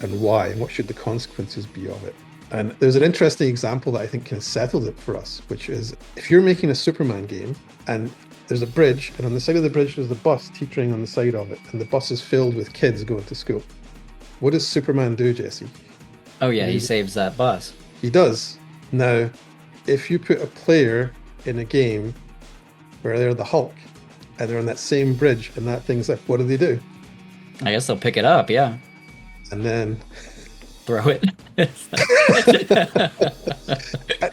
Speaker 2: and why, and what should the consequences be of it. And there's an interesting example that I think kind of settled it for us, which is if you're making a Superman game and there's a bridge, and on the side of the bridge there's a bus teetering on the side of it, and the bus is filled with kids going to school. What does Superman do, Jesse?
Speaker 4: Oh yeah, he saves that bus.
Speaker 2: He does. Now, if you put a player in a game where they're the Hulk and they're on that same bridge and that thing's like, what do?
Speaker 4: I guess they'll pick it up, yeah.
Speaker 2: And then
Speaker 4: throw it.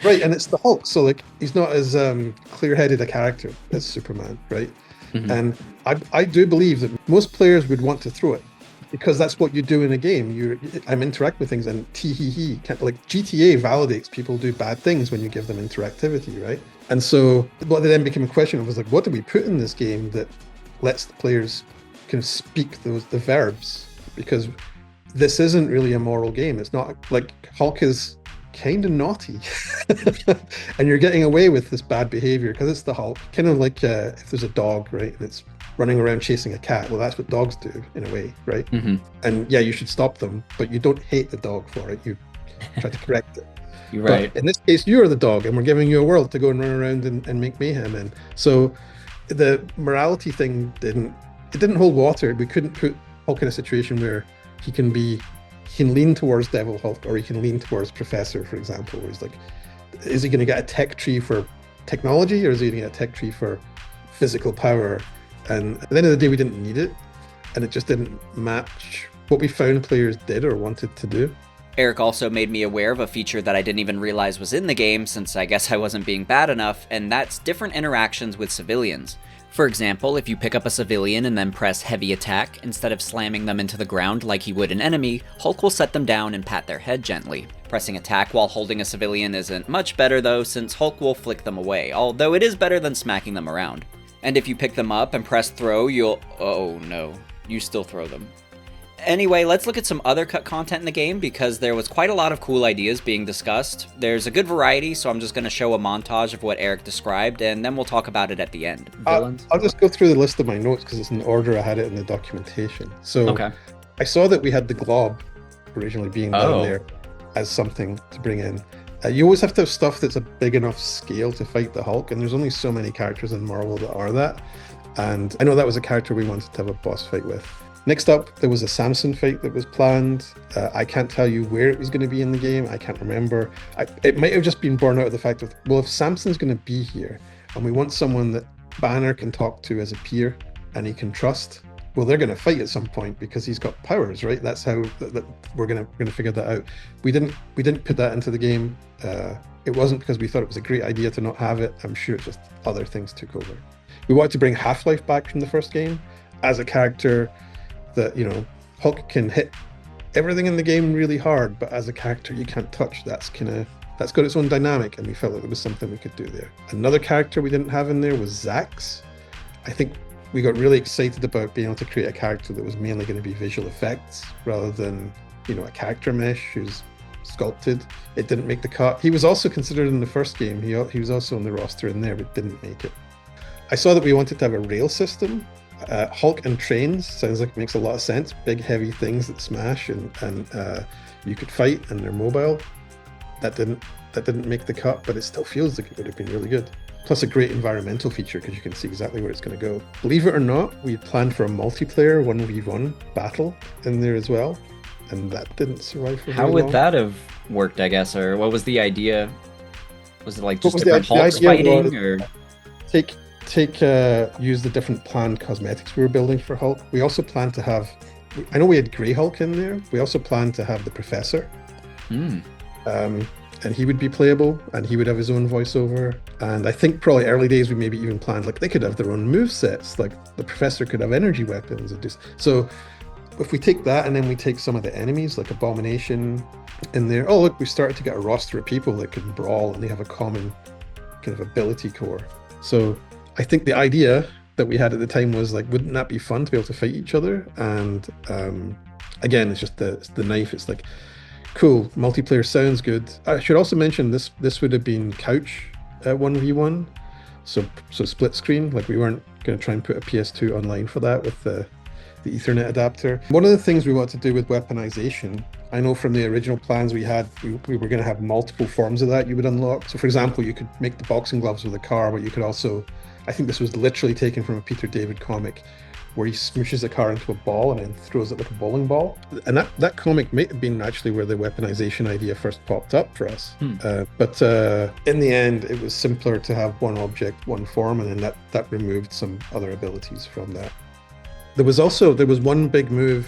Speaker 2: Right, and it's the Hulk, so like he's not as clear-headed a character as Superman, right? Mm-hmm. And I do believe that most players would want to throw it, because that's what you do in a game. I'm interacting with things, and like GTA validates people do bad things when you give them interactivity, right? And so what then became a question was like, what do we put in this game that lets the players kind of speak the verbs? Because this isn't really a moral game. It's not like Hulk is kind of naughty and you're getting away with this bad behavior because it's the Hulk. Kind of like if there's a dog, right, and it's running around chasing a cat. Well, that's what dogs do in a way, right? Mm-hmm. And yeah, you should stop them, but you don't hate the dog for it. You try to correct it.
Speaker 4: You're right.
Speaker 2: But in this case, you're the dog, and we're giving you a world to go and run around and make mayhem in. So the morality thing didn't hold water. We couldn't put Hulk in a situation where he can lean towards Devil Hulk, or he can lean towards Professor, for example, where he's like, is he going to get a tech tree for technology, or is he eating a tech tree for physical power? And at the end of the day, we didn't need it, and it just didn't match what we found players did or wanted to do.
Speaker 1: Eric also made me aware of a feature that I didn't even realize was in the game, since I guess I wasn't being bad enough, and that's different interactions with civilians. For example, if you pick up a civilian and then press heavy attack, instead of slamming them into the ground like he would an enemy, Hulk will set them down and pat their head gently. Pressing attack while holding a civilian isn't much better though, since Hulk will flick them away, although it is better than smacking them around. And if you pick them up and press throw, you'll... oh no, you still throw them. Anyway, let's look at some other cut content in the game, because there was quite a lot of cool ideas being discussed. There's a good variety, so I'm just going to show a montage of what Eric described, and then we'll talk about it at the end.
Speaker 2: I'll just go through the list of my notes, because it's in order I had it in the documentation. So
Speaker 1: Okay.
Speaker 2: I saw that we had the glob originally being down there as something to bring in. You always have to have stuff that's a big enough scale to fight the Hulk, and there's only so many characters in Marvel that are that. And I know that was a character we wanted to have a boss fight with. Next up, there was a Samson fight that was planned. I can't tell you where it was going to be in the game. I can't remember. It might have just been born out of the fact of, well, if Samson's going to be here and we want someone that Banner can talk to as a peer and he can trust, well, they're going to fight at some point because he's got powers, right? That's how we're going to figure that out. We didn't put that into the game. It wasn't because we thought it was a great idea to not have it. I'm sure it's just other things took over. We wanted to bring Half-Life back from the first game as a character that, you know, Hulk can hit everything in the game really hard, but as a character you can't touch. That's got its own dynamic, and we felt that there was something we could do there. Another character we didn't have in there was Zax. I think we got really excited about being able to create a character that was mainly going to be visual effects rather than, you know, a character mesh who's sculpted. It didn't make the cut. He was also considered in the first game. He was also on the roster in there, but didn't make it. I saw that we wanted to have a rail system. Hulk and trains sounds like it makes a lot of sense. Big heavy things that smash and you could fight, and they're mobile. That didn't make the cut, but it still feels like it would have been really good. Plus a great environmental feature because you can see exactly where it's going to go. Believe it or not, we had planned for a multiplayer 1v1 battle in there as well, and that didn't survive for very long.
Speaker 4: How would that have worked, I guess, or what was the idea? Was it like just different Hulks fighting, or
Speaker 2: use the different planned cosmetics we were building for Hulk? We also planned to have, I know we had Grey Hulk in there. We also planned to have the Professor. And he would be playable, and he would have his own voiceover. And I think probably early days we maybe even planned, like, they could have their own move sets, like the Professor could have energy weapons. So if we take that and then we take some of the enemies like Abomination in there, oh look, we started to get a roster of people that can brawl and they have a common kind of ability core. So I think the idea that we had at the time was like, wouldn't that be fun to be able to fight each other? And again, it's just the knife. It's like, cool, multiplayer sounds good. I should also mention this would have been couch 1v1, so split screen. Like, we weren't going to try and put a PS2 online for that with the Ethernet adapter. One of the things we wanted to do with weaponization, I know from the original plans we had, we were going to have multiple forms of that you would unlock. So for example, you could make the boxing gloves with a car, but you could also, I think this was literally taken from a Peter David comic, where he smooshes a car into a ball and then throws it like a bowling ball. And that comic might have been actually where the weaponization idea first popped up for us. But in the end, it was simpler to have one object, one form, and then that removed some other abilities from that. There was one big move,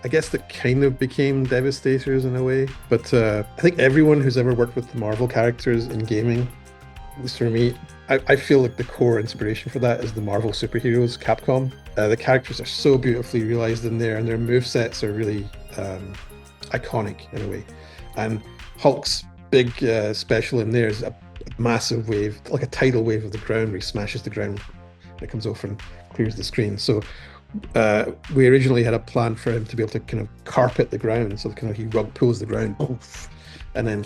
Speaker 2: I guess, that kind of became Devastators in a way. But I think everyone who's ever worked with the Marvel characters in gaming, at least for me, I feel like the core inspiration for that is the Marvel superheroes, Capcom. The characters are so beautifully realized in there, and their movesets are really iconic in a way. And Hulk's big special in there is a massive wave, like a tidal wave of the ground, where he smashes the ground and it comes over and clears the screen. So we originally had a plan for him to be able to kind of carpet the ground, so kind of he rug pulls the ground, and then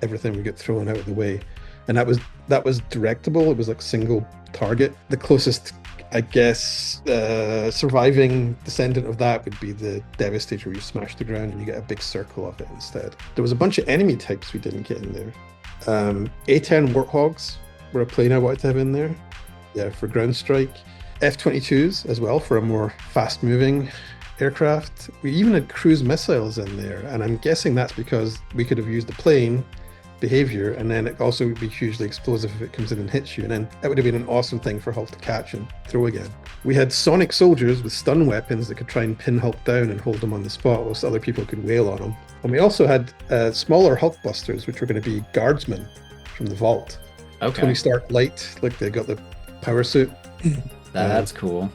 Speaker 2: everything would get thrown out of the way. And that was directable. It was like single target. The closest, I guess, surviving descendant of that would be the Devastator, where you smash the ground and you get a big circle of it instead. There was a bunch of enemy types we didn't get in there. A-10 Warthogs were a plane I wanted to have in there, for ground strike. F-22s as well for a more fast-moving aircraft. We even had cruise missiles in there, and I'm guessing that's because we could have used the plane behavior, and then it also would be hugely explosive if it comes in and hits you, and then that would have been an awesome thing for Hulk to catch and throw again. We had sonic soldiers with stun weapons that could try and pin Hulk down and hold him on the spot whilst other people could wail on him. And we also had smaller Hulk busters, which were going to be guardsmen from the vault.
Speaker 4: Okay.
Speaker 2: Tony Stark light, like they got the power suit.
Speaker 4: That's cool.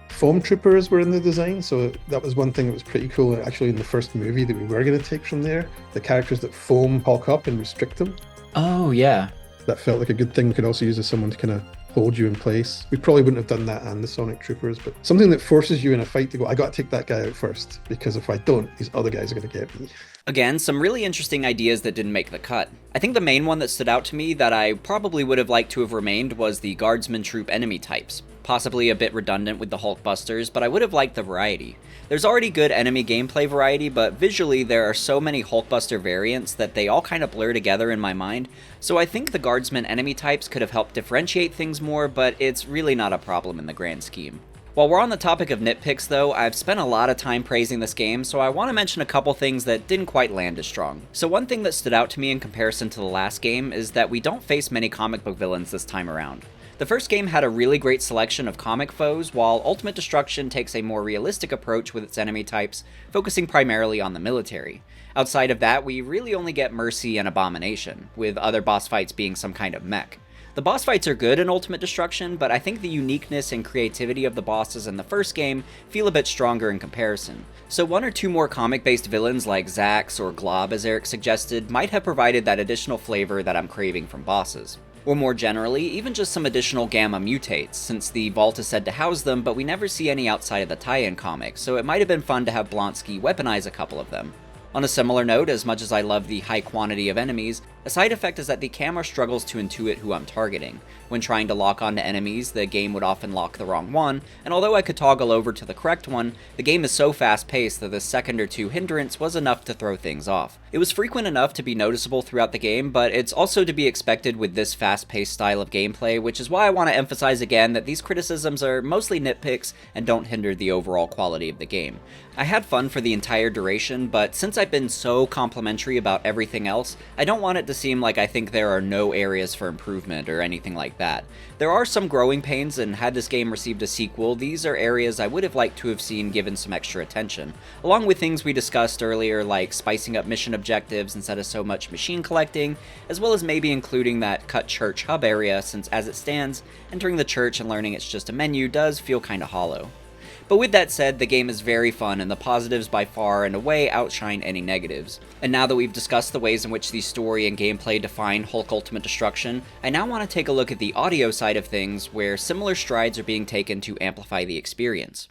Speaker 2: Foam troopers were in the design, so that was one thing that was pretty cool actually in the first movie that we were going to take from there. The characters that foam Hulk up and restrict them.
Speaker 4: Oh, yeah.
Speaker 2: That felt like a good thing. We could also use as someone to kind of hold you in place. We probably wouldn't have done that and the Sonic Troopers, but something that forces you in a fight to go, I got to take that guy out first, because if I don't, these other guys are going to get me.
Speaker 1: Again, some really interesting ideas that didn't make the cut. I think the main one that stood out to me that I probably would have liked to have remained was the Guardsman troop enemy types. Possibly a bit redundant with the Hulkbusters, but I would have liked the variety. There's already good enemy gameplay variety, but visually there are so many Hulkbuster variants that they all kind of blur together in my mind, so I think the Guardsman enemy types could have helped differentiate things more, but it's really not a problem in the grand scheme. While we're on the topic of nitpicks though, I've spent a lot of time praising this game, so I want to mention a couple things that didn't quite land as strong. So one thing that stood out to me in comparison to the last game is that we don't face many comic book villains this time around. The first game had a really great selection of comic foes, while Ultimate Destruction takes a more realistic approach with its enemy types, focusing primarily on the military. Outside of that, we really only get Mercy and Abomination, with other boss fights being some kind of mech. The boss fights are good in Ultimate Destruction, but I think the uniqueness and creativity of the bosses in the first game feel a bit stronger in comparison. So one or two more comic-based villains like Zax or Glob, as Eric suggested, might have provided that additional flavor that I'm craving from bosses. Or more generally, even just some additional Gamma mutates, since the Vault is said to house them, but we never see any outside of the tie-in comic, so it might have been fun to have Blonsky weaponize a couple of them. On a similar note, as much as I love the high quantity of enemies, a side effect is that the camera struggles to intuit who I'm targeting. When trying to lock onto enemies, the game would often lock the wrong one, and although I could toggle over to the correct one, the game is so fast-paced that the second or two hindrance was enough to throw things off. It was frequent enough to be noticeable throughout the game, but it's also to be expected with this fast-paced style of gameplay, which is why I want to emphasize again that these criticisms are mostly nitpicks and don't hinder the overall quality of the game. I had fun for the entire duration, but since I've been so complimentary about everything else, I don't want it to seem like I think there are no areas for improvement or anything like that. There are some growing pains, and had this game received a sequel, these are areas I would have liked to have seen given some extra attention, along with things we discussed earlier like spicing up mission objectives instead of so much machine collecting, as well as maybe including that cut church hub area, since as it stands, entering the church and learning it's just a menu does feel kinda hollow. But with that said, the game is very fun, and the positives by far and away outshine any negatives. And now that we've discussed the ways in which the story and gameplay define Hulk Ultimate Destruction, I now want to take a look at the audio side of things, where similar strides are being taken to amplify the experience.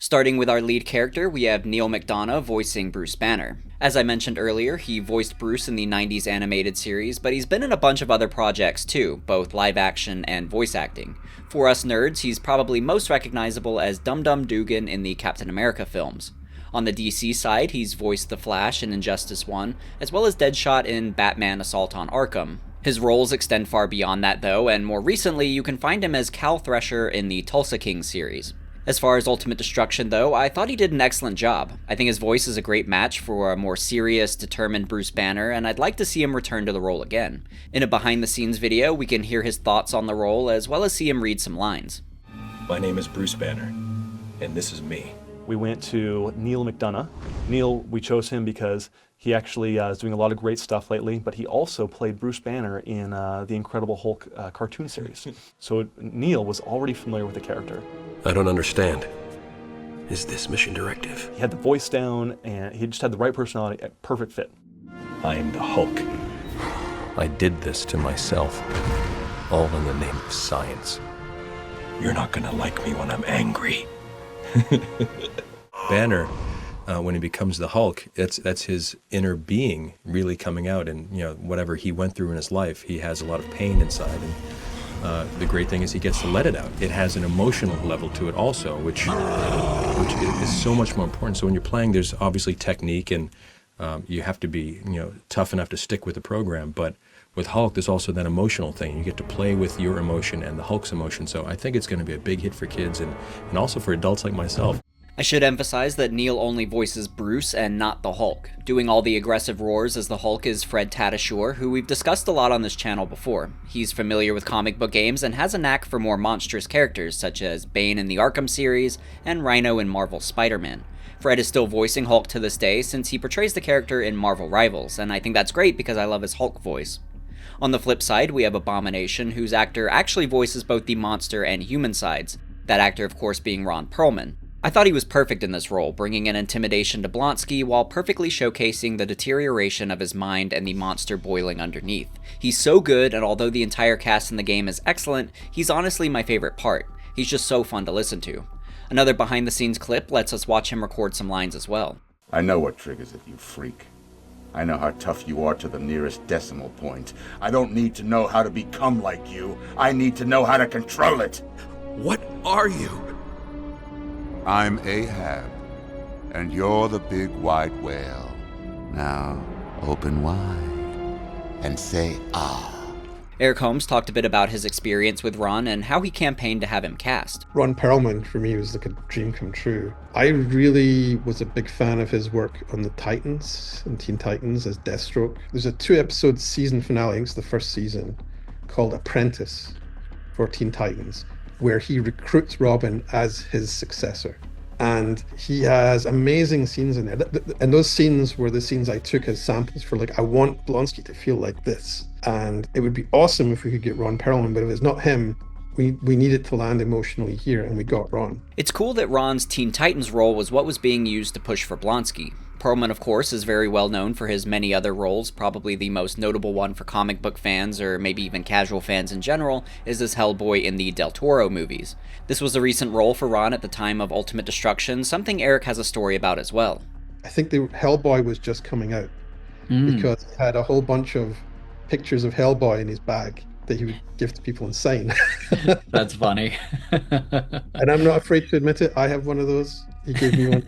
Speaker 1: Starting with our lead character, we have Neil McDonough voicing Bruce Banner. As I mentioned earlier, he voiced Bruce in the 90s animated series, but he's been in a bunch of other projects too, both live action and voice acting. For us nerds, he's probably most recognizable as Dum Dum Dugan in the Captain America films. On the DC side, he's voiced the Flash in Injustice 1, as well as Deadshot in Batman Assault on Arkham. His roles extend far beyond that though, and more recently you can find him as Cal Thresher in the Tulsa King series. As far as Ultimate Destruction though, I thought he did an excellent job. I think his voice is a great match for a more serious, determined Bruce Banner, and I'd like to see him return to the role again. In a behind-the-scenes video, we can hear his thoughts on the role, as well as see him read some lines.
Speaker 15: My name is Bruce Banner, and this is me.
Speaker 22: We went to Neil McDonough. Neil, we chose him because he actually is doing a lot of great stuff lately, but he also played Bruce Banner in the Incredible Hulk cartoon series. So Neil was already familiar with the character.
Speaker 15: I don't understand. Is this mission directive?
Speaker 22: He had the voice down, and he just had the right personality, a perfect fit.
Speaker 15: I am the Hulk. I did this to myself, all in the name of science. You're not gonna like me when I'm angry. Banner, when he becomes the Hulk, that's his inner being really coming out, and whatever he went through in his life, he has a lot of pain inside, and the great thing is he gets to let it out. It has an emotional level to it also, which is so much more important. So when you're playing, there's obviously technique, and you have to be tough enough to stick with the program. But with Hulk, there's also that emotional thing. You get to play with your emotion and the Hulk's emotion. So I think it's going to be a big hit for kids and also for adults like myself.
Speaker 1: I should emphasize that Neil only voices Bruce and not the Hulk. Doing all the aggressive roars as the Hulk is Fred Tatasciore, who we've discussed a lot on this channel before. He's familiar with comic book games and has a knack for more monstrous characters such as Bane in the Arkham series and Rhino in Marvel's Spider-Man. Fred is still voicing Hulk to this day since he portrays the character in Marvel Rivals, and I think that's great because I love his Hulk voice. On the flip side, we have Abomination, whose actor actually voices both the monster and human sides, that actor of course being Ron Perlman. I thought he was perfect in this role, bringing an intimidation to Blonsky while perfectly showcasing the deterioration of his mind and the monster boiling underneath. He's so good, and although the entire cast in the game is excellent, he's honestly my favorite part. He's just so fun to listen to. Another behind-the-scenes clip lets us watch him record some lines as well.
Speaker 12: I know what triggers it, you freak. I know how tough you are to the nearest decimal point. I don't need to know how to become like you. I need to know how to control it.
Speaker 8: What are you?
Speaker 12: I'm Ahab, and you're the big white whale. Now, open wide and say ah.
Speaker 1: Eric Holmes talked a bit about his experience with Ron and how he campaigned to have him cast.
Speaker 2: Ron Perlman, for me, was like a dream come true. I really was a big fan of his work on the Titans, and Teen Titans as Deathstroke. There's a 2-episode season finale, I think it's the first season, called Apprentice for Teen Titans, where he recruits Robin as his successor. And he has amazing scenes in there. And those scenes were the scenes I took as samples for, like, I want Blonsky to feel like this. And it would be awesome if we could get Ron Perlman, but if it's not him, we need it to land emotionally here, and we got Ron.
Speaker 1: It's cool that Ron's Teen Titans role was what was being used to push for Blonsky. Perlman, of course, is very well known for his many other roles. Probably the most notable one for comic book fans, or maybe even casual fans in general, is as Hellboy in the Del Toro movies. This was a recent role for Ron at the time of Ultimate Destruction, something Eric has a story about as well.
Speaker 2: I think the Hellboy was just coming out because he had a whole bunch of pictures of Hellboy in his bag that he would give to people and sign.
Speaker 4: That's funny.
Speaker 2: And I'm not afraid to admit it, I have one of those. He gave me one.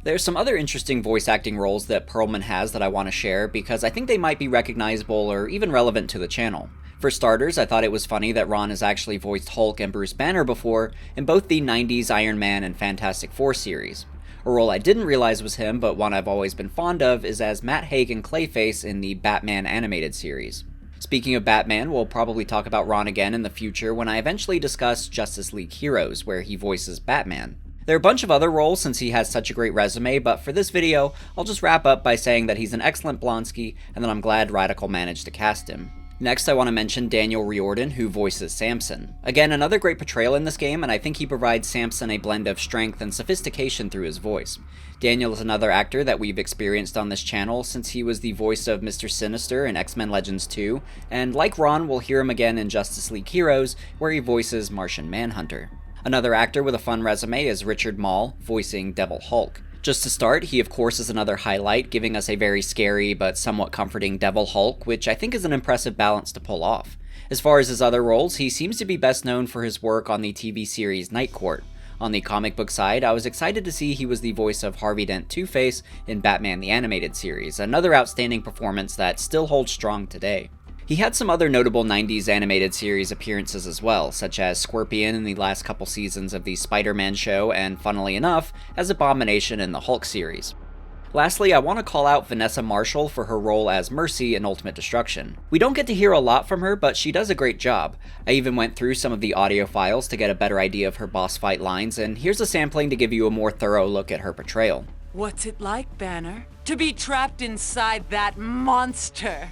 Speaker 1: There's some other interesting voice acting roles that Perlman has that I want to share because I think they might be recognizable or even relevant to the channel. For starters, I thought it was funny that Ron has actually voiced Hulk and Bruce Banner before in both the 90s Iron Man and Fantastic Four series. A role I didn't realize was him, but one I've always been fond of, is as Matt Haig and Clayface in the Batman animated series. Speaking of Batman, we'll probably talk about Ron again in the future when I eventually discuss Justice League Heroes, where he voices Batman. There are a bunch of other roles since he has such a great resume, but for this video, I'll just wrap up by saying that he's an excellent Blonsky, and that I'm glad Radical managed to cast him. Next, I want to mention Daniel Riordan, who voices Samson. Again, another great portrayal in this game, and I think he provides Samson a blend of strength and sophistication through his voice. Daniel is another actor that we've experienced on this channel since he was the voice of Mr. Sinister in X-Men Legends 2, and like Ron, we'll hear him again in Justice League Heroes, where he voices Martian Manhunter. Another actor with a fun resume is Richard Mall, voicing Devil Hulk. Just to start, he of course is another highlight, giving us a very scary but somewhat comforting Devil Hulk, which I think is an impressive balance to pull off. As far as his other roles, he seems to be best known for his work on the TV series Night Court. On the comic book side, I was excited to see he was the voice of Harvey Dent Two-Face in Batman the Animated Series, another outstanding performance that still holds strong today. He had some other notable 90s animated series appearances as well, such as Scorpion in the last couple seasons of the Spider-Man show, and funnily enough, as Abomination in the Hulk series. Lastly, I want to call out Vanessa Marshall for her role as Mercy in Ultimate Destruction. We don't get to hear a lot from her, but she does a great job. I even went through some of the audio files to get a better idea of her boss fight lines, and here's a sampling to give you a more thorough look at her portrayal.
Speaker 19: What's it like, Banner? To be trapped inside that monster?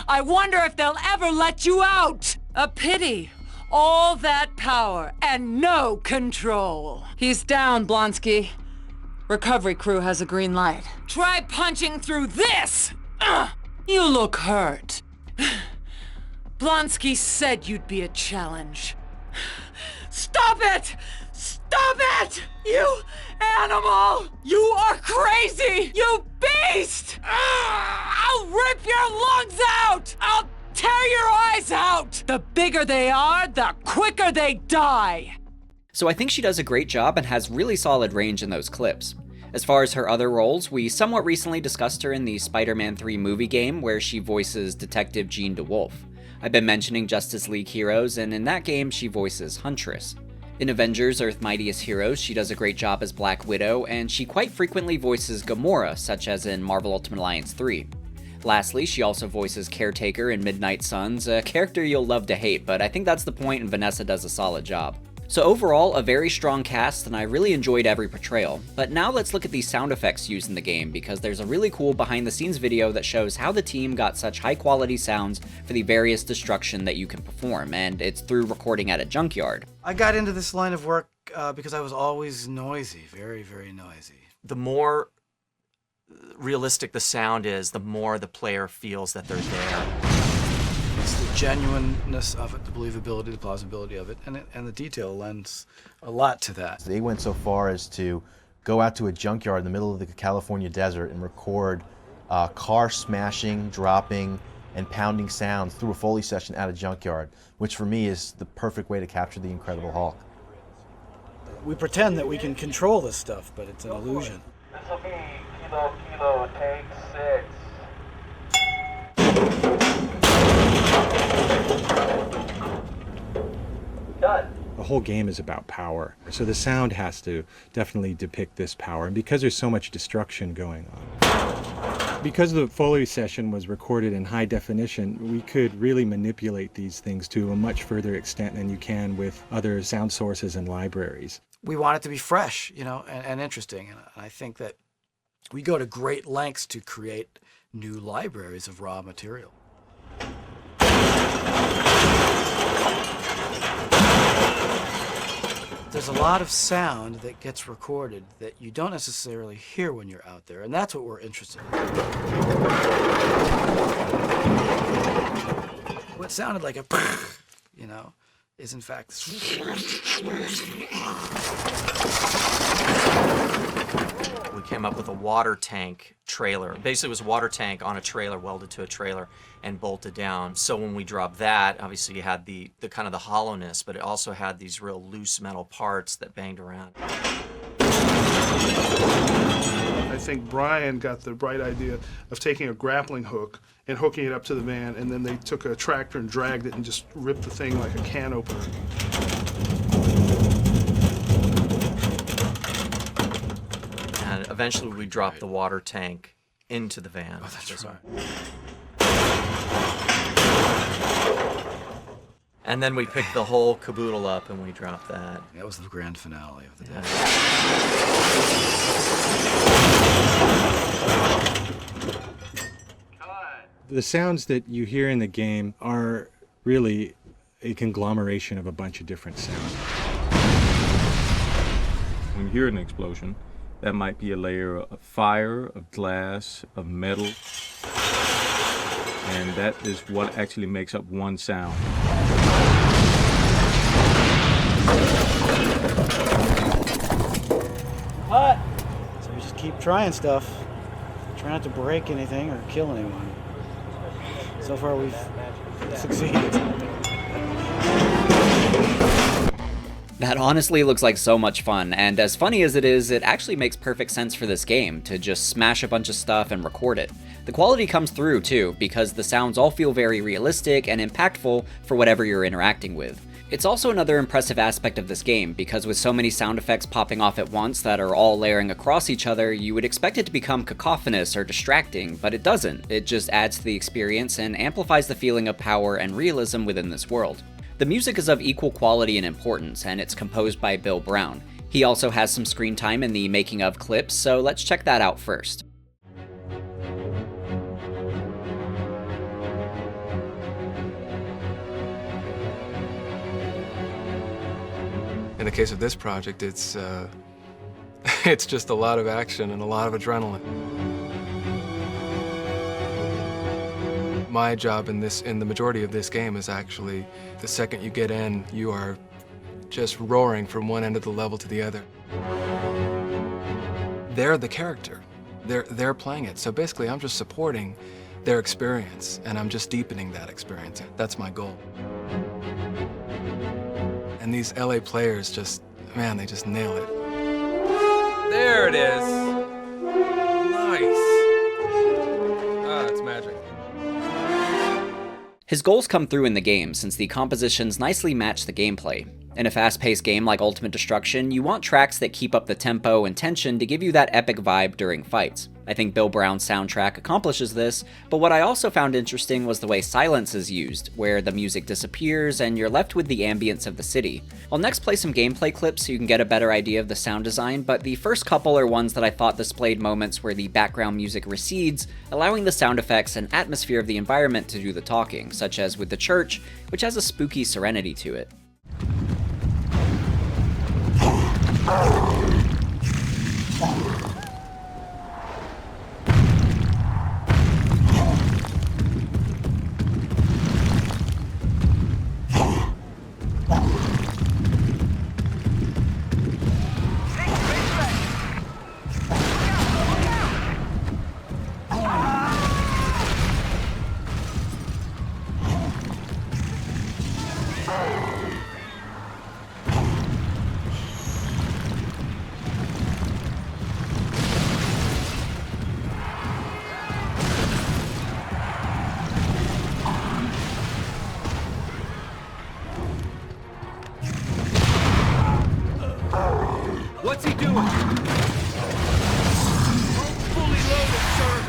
Speaker 19: I wonder if they'll ever let you out! A pity. All that power and no control. He's down, Blonsky. Recovery crew has a green light. Try punching through this! You look hurt. Blonsky said you'd be a challenge. Stop it! Stop it! You animal! You are crazy! You beast! I'll rip your lungs out! I'll tear your eyes out! The bigger they are, the quicker they die!
Speaker 1: So I think she does a great job and has really solid range in those clips. As far as her other roles, we somewhat recently discussed her in the Spider-Man 3 movie game where she voices Detective Jean DeWolf. I've been mentioning Justice League Heroes, and in that game she voices Huntress. In Avengers: Earth Mightiest Heroes, she does a great job as Black Widow, and she quite frequently voices Gamora, such as in Marvel Ultimate Alliance 3. Lastly, she also voices Caretaker in Midnight Suns, a character you'll love to hate, but I think that's the point and Vanessa does a solid job. So overall, a very strong cast, and I really enjoyed every portrayal. But now let's look at the sound effects used in the game, because there's a really cool behind the scenes video that shows how the team got such high quality sounds for the various destruction that you can perform, and it's through recording at a junkyard.
Speaker 20: I got into this line of work because I was always noisy, very, very noisy.
Speaker 21: The more realistic the sound is, the more the player feels that they're there.
Speaker 20: It's the genuineness of it, the believability, the plausibility of it, and the detail lends a lot to that.
Speaker 23: They went so far as to go out to a junkyard in the middle of the California desert and record car smashing, dropping, and pounding sounds through a Foley session at a junkyard, which for me is the perfect way to capture the Incredible Hulk.
Speaker 20: We pretend that we can control this stuff, but it's an illusion.
Speaker 10: This will be Kilo, take 6.
Speaker 24: The whole game is about power, so the sound has to definitely depict this power, and because there's so much destruction going on. Because the Foley session was recorded in high definition, we could really manipulate these things to a much further extent than you can with other sound sources and libraries.
Speaker 20: We want it to be fresh, and interesting, and I think that we go to great lengths to create new libraries of raw material. There's a lot of sound that gets recorded that you don't necessarily hear when you're out there, and that's what we're interested in. What sounded like a is in fact
Speaker 21: We came up with a water tank trailer. Basically, it was a water tank on a trailer, welded to a trailer, and bolted down. So when we dropped that, obviously you had the kind of the hollowness, but it also had these real loose metal parts that banged around.
Speaker 25: I think Brian got the bright idea of taking a grappling hook and hooking it up to the van, and then they took a tractor and dragged it and just ripped the thing like a can opener.
Speaker 21: And eventually we dropped the water tank into the van.
Speaker 20: Oh, that's right.
Speaker 21: And then we picked the whole caboodle up and we dropped that.
Speaker 20: That was the grand finale of the day.
Speaker 24: The sounds that you hear in the game are really a conglomeration of a bunch of different sounds.
Speaker 26: When you hear an explosion, that might be a layer of fire, of glass, of metal, and that is what actually makes up one sound.
Speaker 20: Hot! So we just keep trying stuff. Try not to break anything or kill anyone. So far we've succeeded.
Speaker 1: That honestly looks like so much fun, and as funny as it is, it actually makes perfect sense for this game, to just smash a bunch of stuff and record it. The quality comes through too, because the sounds all feel very realistic and impactful for whatever you're interacting with. It's also another impressive aspect of this game, because with so many sound effects popping off at once that are all layering across each other, you would expect it to become cacophonous or distracting, but it doesn't. It just adds to the experience and amplifies the feeling of power and realism within this world. The music is of equal quality and importance, and it's composed by Bill Brown. He also has some screen time in the making of clips, so let's check that out first.
Speaker 27: In the case of this project, it's just a lot of action and a lot of adrenaline. My job in the majority of this game is actually, the second you get in, you are just roaring from one end of the level to the other. They're the character. They're playing it. So basically, I'm just supporting their experience, and I'm just deepening that experience. That's my goal. And these LA players just, man, they just nail it. There it is. Nice. Ah, it's magic.
Speaker 1: His goals come through in the game, since the compositions nicely match the gameplay. In a fast-paced game like Ultimate Destruction, you want tracks that keep up the tempo and tension to give you that epic vibe during fights. I think Bill Brown's soundtrack accomplishes this, but what I also found interesting was the way silence is used, where the music disappears and you're left with the ambience of the city. I'll next play some gameplay clips so you can get a better idea of the sound design, but the first couple are ones that I thought displayed moments where the background music recedes, allowing the sound effects and atmosphere of the environment to do the talking, such as with the church, which has a spooky serenity to it.
Speaker 3: What's he doing? Fully loaded, sir.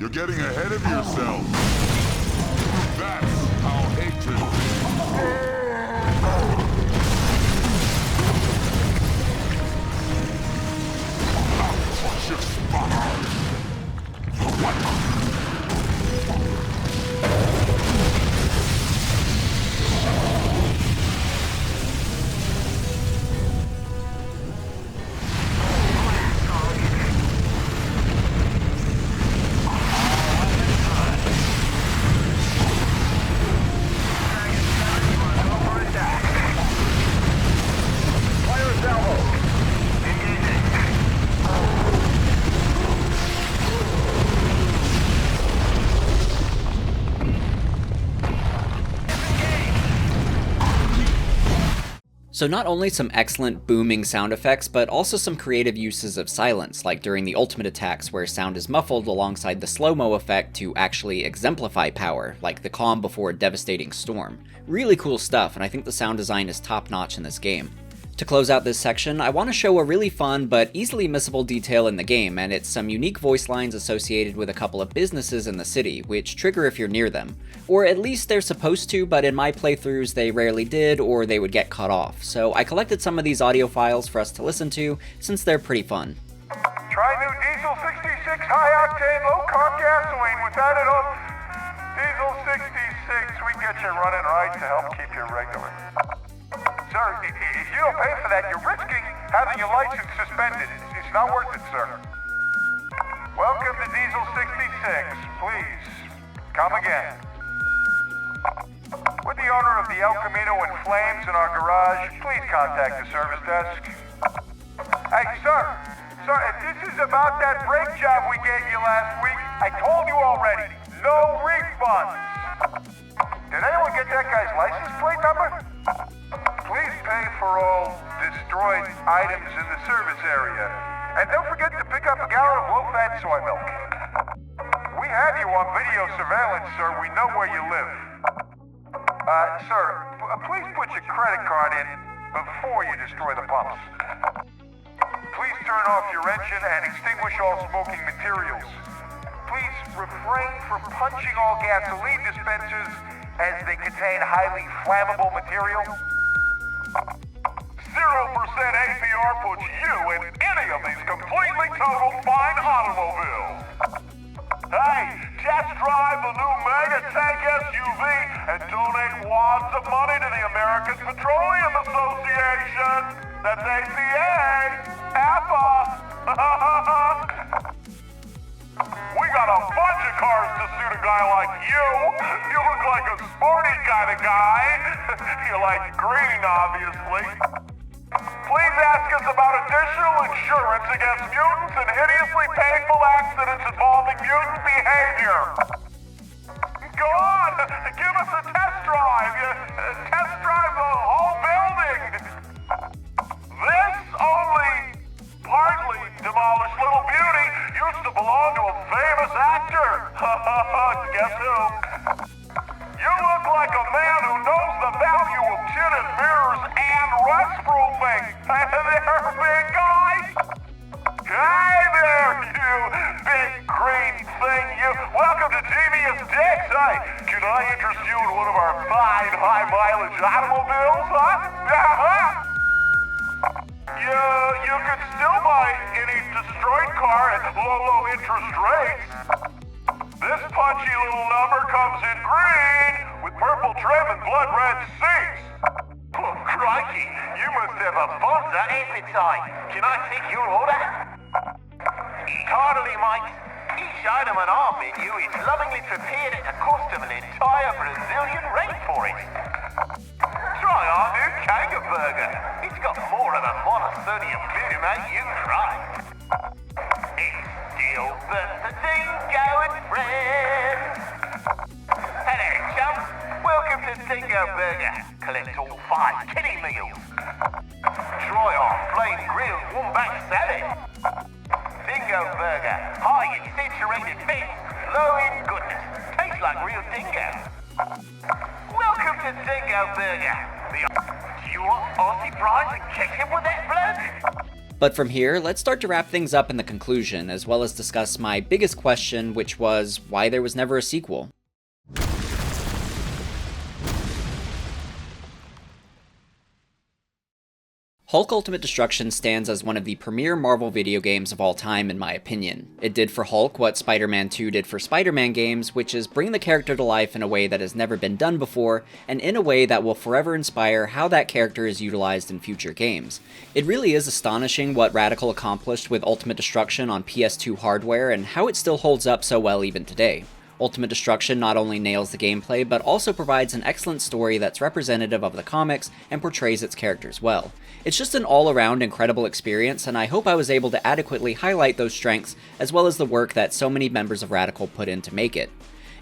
Speaker 6: You're getting ahead of yourself. That's how hatred I'll crush your spine.
Speaker 1: So not only some excellent booming sound effects, but also some creative uses of silence, like during the ultimate attacks where sound is muffled alongside the slow-mo effect to actually exemplify power, like the calm before a devastating storm. Really cool stuff, and I think the sound design is top-notch in this game. To close out this section, I want to show a really fun but easily missable detail in the game, and it's some unique voice lines associated with a couple of businesses in the city, which trigger if you're near them. Or at least they're supposed to, but in my playthroughs they rarely did, or they would get cut off. So I collected some of these audio files for us to listen to, since they're pretty fun.
Speaker 10: Try new Diesel 66 high-octane low-carb gasoline with added up. Diesel 66, we get you running right to help keep you regular. Sir, if you don't pay for that, you're risking having your license suspended. It's not worth it, sir. Welcome to Diesel 66. Please, come again. With the owner of the El Camino in flames in our garage, please contact the service desk. Hey, sir, if this is about that brake job we gave you last week, I told you already. No refunds. Did anyone get that guy's license plate number? Please pay for all destroyed items in the service area. And don't forget to pick up a gallon of low-fat soy milk. We have you on video surveillance, sir. We know where you live. Sir, please put your credit card in before you destroy the pumps. Please turn off your engine and extinguish all smoking materials. Please refrain from punching all gasoline dispensers as they contain highly flammable material. 0% APR puts you in any of these completely total fine automobiles. Hey, test drive the new Mega Tank SUV and donate wads of money to the American Petroleum Association. That's APA. We got a bunch of cars to suit a guy like you. You look like a sporty kind of guy. You like green, obviously. Please ask us about additional insurance against mutants and hideously painful accidents involving mutant behavior. Go on, give us a test drive. Test drive the whole building. This only partly demolished little beauty used to belong to a famous actor. Guess who? You look like a man who knows the value of tinted mirrors and rust-proofing. Hey there, big guy. Hey there, you big green thing. You. Welcome to Devious Dicks. Hey, can I interest you in one of our fine high-mileage automobiles, huh? You could still buy any destroyed car at low interest rates. This punchy little number comes in green with purple trim and blood red seats. Oh, crikey, you must have a bonza appetite. Can I take your order? Eat heartily, mate. Each item on our menu is lovingly prepared at the cost of an entire Brazilian rainforest. Try our new Kanga Burger. It's got more of the monosodium glutamate you crave. It's still the dingo and friends. Hello, chums. Welcome to Dingo Burger. Collect all 5 kiddie meals. Try our flame grilled wombat salad. Dingo Burger. High in saturated fat, low in goodness. Tastes like real dingo. Welcome to Dingo Burger. Do you want Aussie fries and ketchup with that blood?
Speaker 1: But from here, let's start to wrap things up in the conclusion, as well as discuss my biggest question, which was why there was never a sequel. Hulk Ultimate Destruction stands as one of the premier Marvel video games of all time in my opinion. It did for Hulk what Spider-Man 2 did for Spider-Man games, which is bring the character to life in a way that has never been done before, and in a way that will forever inspire how that character is utilized in future games. It really is astonishing what Radical accomplished with Ultimate Destruction on PS2 hardware and how it still holds up so well even today. Ultimate Destruction not only nails the gameplay, but also provides an excellent story that's representative of the comics and portrays its characters well. It's just an all-around incredible experience, and I hope I was able to adequately highlight those strengths, as well as the work that so many members of Radical put in to make it.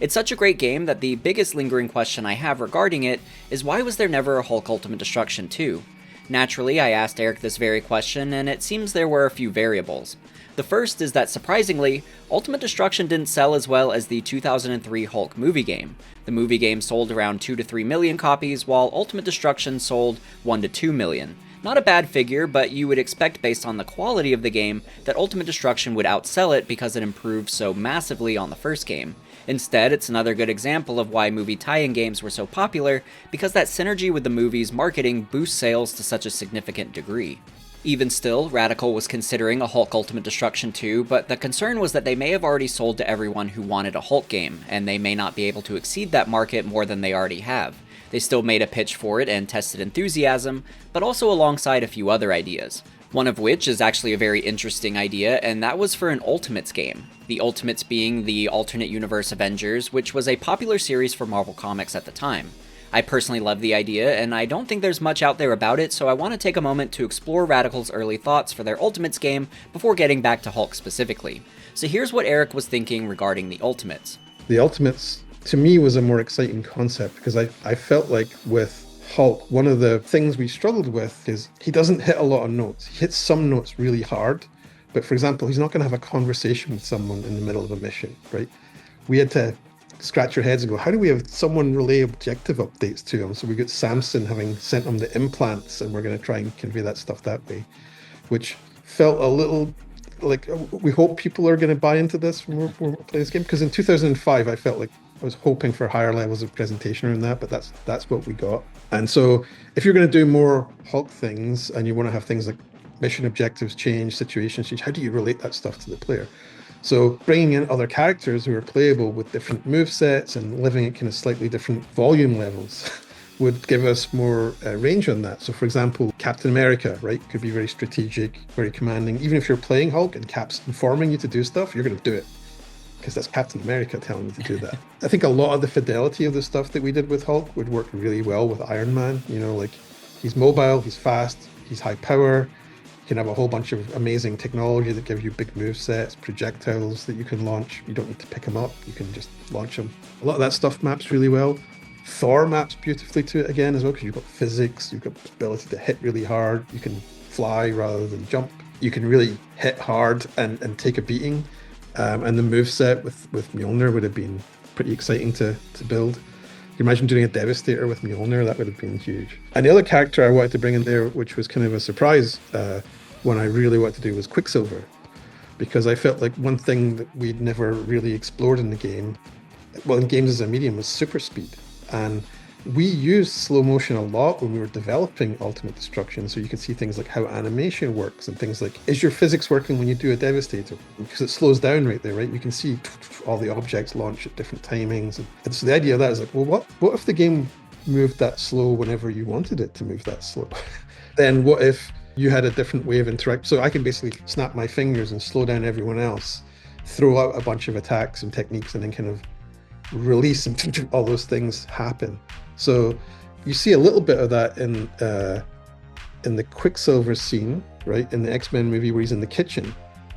Speaker 1: It's such a great game that the biggest lingering question I have regarding it is why was there never a Hulk Ultimate Destruction 2? Naturally, I asked Eric this very question, and it seems there were a few variables. The first is that, surprisingly, Ultimate Destruction didn't sell as well as the 2003 Hulk movie game. The movie game sold around 2 to 3 million copies, while Ultimate Destruction sold 1 to 2 million. Not a bad figure, but you would expect based on the quality of the game that Ultimate Destruction would outsell it because it improved so massively on the first game. Instead, it's another good example of why movie tie-in games were so popular, because that synergy with the movie's marketing boosts sales to such a significant degree. Even still, Radical was considering a Hulk Ultimate Destruction 2, but the concern was that they may have already sold to everyone who wanted a Hulk game, and they may not be able to exceed that market more than they already have. They still made a pitch for it and tested enthusiasm, but also alongside a few other ideas. One of which is actually a very interesting idea, and that was for an Ultimates game. The Ultimates being the alternate universe Avengers, which was a popular series for Marvel Comics at the time. I personally love the idea, and I don't think there's much out there about it, so I want to take a moment to explore Radical's early thoughts for their Ultimates game before getting back to Hulk specifically. So here's what Eric was thinking regarding the Ultimates.
Speaker 2: the Ultimates, to me, was a more exciting concept because I felt like with Hulk, one of the things we struggled with is he doesn't hit a lot of notes. He hits some notes really hard, but for example, he's not going to have a conversation with someone in the middle of a mission, right? We had to scratch our heads and go, how do we have someone relay objective updates to him? So we got Samson having sent him the implants, and we're going to try and convey that stuff that way, which felt a little like we hope people are going to buy into this when we're playing this game. Because in 2005, I felt like I was hoping for higher levels of presentation around that, but that's what we got. And so if you're going to do more Hulk things and you want to have things like mission objectives change, situations change, how do you relate that stuff to the player? So bringing in other characters who are playable with different move sets and living at kind of slightly different volume levels would give us more range on that. So for example, Captain America, right, could be very strategic, very commanding. Even if you're playing Hulk and Cap's informing you to do stuff, you're going to do it because that's Captain America telling you to do that. I think a lot of the fidelity of the stuff that we did with Hulk would work really well with Iron Man. You know, like he's mobile, he's fast, he's high power. You can have a whole bunch of amazing technology that gives you big move sets, projectiles that you can launch. You don't need to pick them up, you can just launch them. A lot of that stuff maps really well. Thor maps beautifully to it again as well, because you've got physics, you've got the ability to hit really hard, you can fly rather than jump. You can really hit hard and take a beating. And the moveset with Mjolnir would have been pretty exciting to build. You imagine doing a Devastator with Mjolnir, that would have been huge. And the other character I wanted to bring in there, which was kind of a surprise, one I really wanted to do was Quicksilver. Because I felt like one thing that we'd never really explored in the game, well, in games as a medium, was super speed. And we used slow motion a lot when we were developing Ultimate Destruction, so you could see things like how animation works and things like, is your physics working when you do a Devastator? Because it slows down right there, right? You can see all the objects launch at different timings. And so the idea of that is like, well, what if the game moved that slow whenever you wanted it to move that slow? Then what if you had a different way of interacting? So I can basically snap my fingers and slow down everyone else, throw out a bunch of attacks and techniques, and then kind of release and all those things happen. So you see a little bit of that in the Quicksilver scene, right? In the X-Men movie where he's in the kitchen.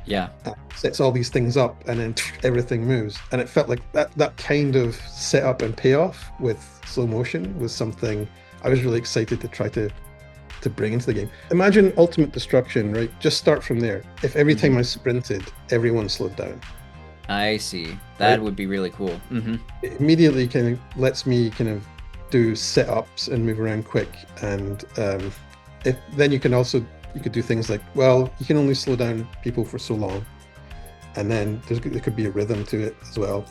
Speaker 1: Yeah.
Speaker 2: Sets all these things up and then everything moves. And it felt like that kind of setup and payoff with slow motion was something I was really excited to try to bring into the game. Imagine Ultimate Destruction, right? Just start from there. If every time I sprinted, everyone slowed down.
Speaker 1: I see. That would be really cool. Mm-hmm.
Speaker 2: It immediately kind of lets me kind of do setups and move around quick. And then you could do things like, well, you can only slow down people for so long. And then there could be a rhythm to it as well.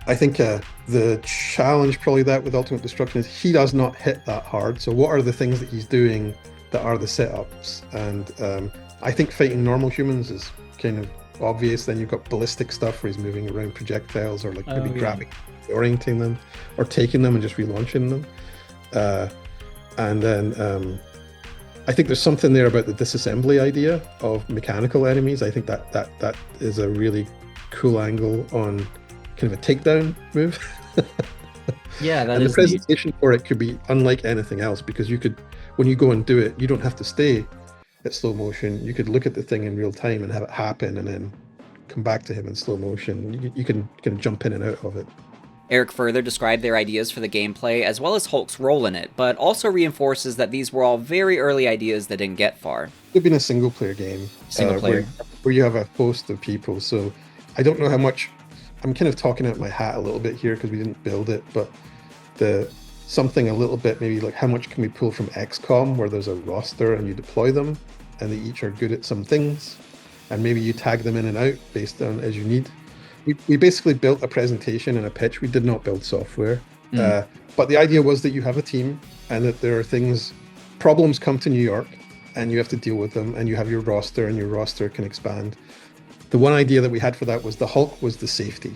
Speaker 2: I think the challenge probably that with Ultimate Destruction is he does not hit that hard. So what are the things that he's doing that are the setups? And I think fighting normal humans is kind of obvious. Then you've got ballistic stuff where he's moving around projectiles, or like maybe grabbing, orienting them, or taking them and just relaunching them. And then I think there's something there about the disassembly idea of mechanical enemies. I think that is a really cool angle on kind of a takedown move.
Speaker 4: Yeah, that
Speaker 2: and
Speaker 4: is
Speaker 2: the presentation for it could be unlike anything else, because you could, when you go and do it, you don't have to stay at slow motion. You could look at the thing in real time and have it happen and then come back to him in slow motion. You can kind of jump in and out of it.
Speaker 1: Eric further described their ideas for the gameplay as well as Hulk's role in it, but also reinforces that these were all very early ideas that didn't get far.
Speaker 2: It would have been a single player game.
Speaker 1: Single player.
Speaker 2: Where you have a host of people. So I don't know how much, I'm kind of talking out my hat a little bit here because we didn't build it, but something a little bit maybe like how much can we pull from XCOM, where there's a roster and you deploy them and they each are good at some things, and maybe you tag them in and out based on as you need. We basically built a presentation and a pitch. We did not build software, but the idea was that you have a team and that there are problems come to New York and you have to deal with them, and you have your roster and your roster can expand. The one idea that we had for that was the Hulk was the safety.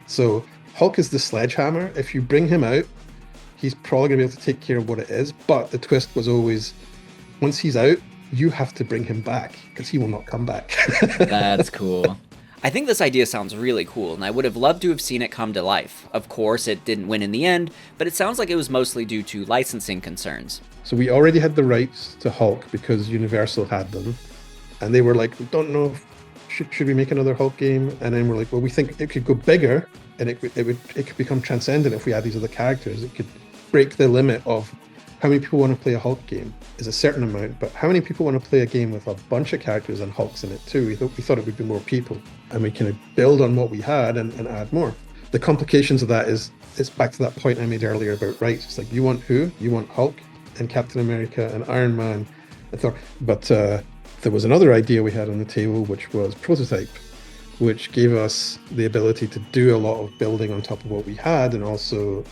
Speaker 2: So Hulk is the sledgehammer. If you bring him out, he's probably going to be able to take care of what it is. But the twist was always, once he's out, you have to bring him back because he will not come back.
Speaker 1: That's cool. I think this idea sounds really cool, and I would have loved to have seen it come to life. Of course, it didn't win in the end, but it sounds like it was mostly due to licensing concerns.
Speaker 2: So we already had the rights to Hulk because Universal had them. And they were like, we don't know if should we make another Hulk game? And then we're like, well, we think it could go bigger and it could become transcendent if we add these other characters. It could break the limit of how many people want to play a Hulk game is a certain amount, but how many people want to play a game with a bunch of characters and Hulks in it too? We thought it would be more people, and we kind of build on what we had and add more. The complications of that is it's back to that point I made earlier about rights. It's like, you want who? You want Hulk and Captain America and Iron Man and Thor. But there was another idea we had on the table, which was Prototype, which gave us the ability to do a lot of building on top of what we had, and also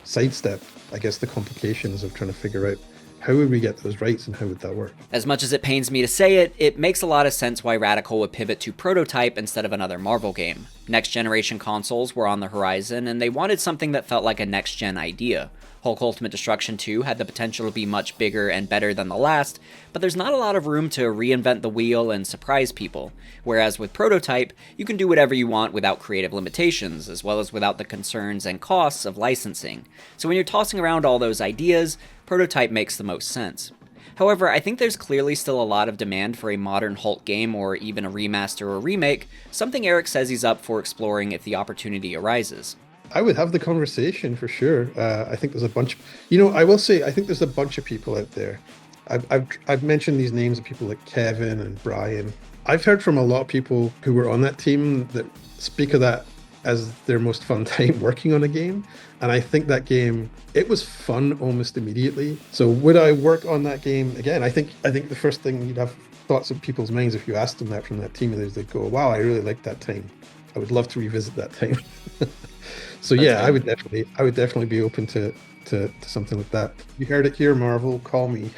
Speaker 2: sidestep, I guess, the complications of trying to figure out how would we get those rights and how would that work.
Speaker 1: As much as it pains me to say it, it makes a lot of sense why Radical would pivot to Prototype instead of another Marvel game. Next generation consoles were on the horizon, and they wanted something that felt like a next gen idea. Hulk Ultimate Destruction 2 had the potential to be much bigger and better than the last, but there's not a lot of room to reinvent the wheel and surprise people. Whereas with Prototype, you can do whatever you want without creative limitations, as well as without the concerns and costs of licensing. So when you're tossing around all those ideas, Prototype makes the most sense. However, I think there's clearly still a lot of demand for a modern Hulk game or even a remaster or remake, something Eric says he's up for exploring if the opportunity arises.
Speaker 2: I would have the conversation for sure. I think there's a bunch. I will say I think there's a bunch of people out there. I've mentioned these names of people like Kevin and Brian. I've heard from a lot of people who were on that team that speak of that as their most fun time working on a game. And I think that game, it was fun almost immediately. So would I work on that game again? I think the first thing you'd have thoughts in people's minds if you asked them that from that team is they'd go, wow, I really liked that time. I would love to revisit that time. So yeah, I would definitely be open to something like that. You heard it here, Marvel, call me.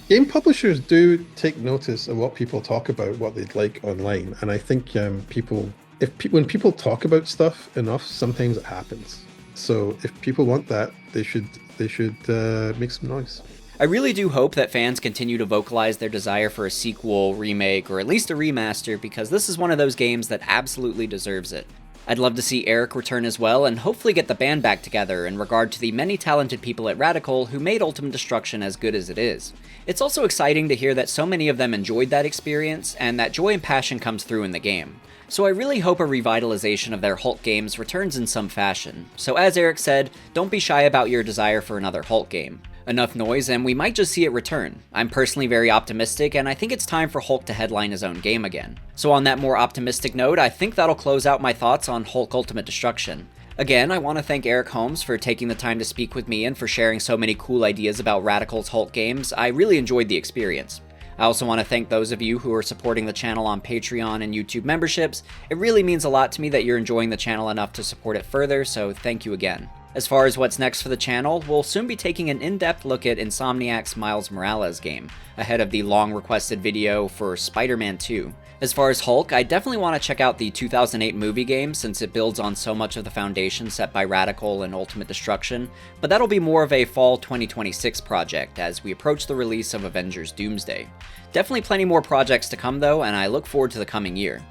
Speaker 2: Game publishers do take notice of what people talk about, what they'd like online, and I think when people talk about stuff enough, sometimes it happens. So if people want that, they should make some noise.
Speaker 1: I really do hope that fans continue to vocalize their desire for a sequel, remake, or at least a remaster, because this is one of those games that absolutely deserves it. I'd love to see Eric return as well, and hopefully get the band back together in regard to the many talented people at Radical who made Ultimate Destruction as good as it is. It's also exciting to hear that so many of them enjoyed that experience, and that joy and passion comes through in the game. So I really hope a revitalization of their Hulk games returns in some fashion. So as Eric said, don't be shy about your desire for another Hulk game. Enough noise and we might just see it return. I'm personally very optimistic, and I think it's time for Hulk to headline his own game again. So on that more optimistic note, I think that'll close out my thoughts on Hulk Ultimate Destruction. Again, I want to thank Eric Holmes for taking the time to speak with me and for sharing so many cool ideas about Radical's Hulk games. I really enjoyed the experience. I also want to thank those of you who are supporting the channel on Patreon and YouTube memberships. It really means a lot to me that you're enjoying the channel enough to support it further, so thank you again. As far as what's next for the channel, we'll soon be taking an in-depth look at Insomniac's Miles Morales game, ahead of the long-requested video for Spider-Man 2. As far as Hulk, I definitely want to check out the 2008 movie game since it builds on so much of the foundation set by Radical and Ultimate Destruction, but that'll be more of a fall 2026 project as we approach the release of Avengers Doomsday. Definitely plenty more projects to come though, and I look forward to the coming year.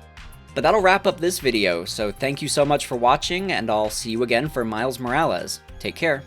Speaker 1: But that'll wrap up this video, so thank you so much for watching, and I'll see you again for Miles Morales. Take care.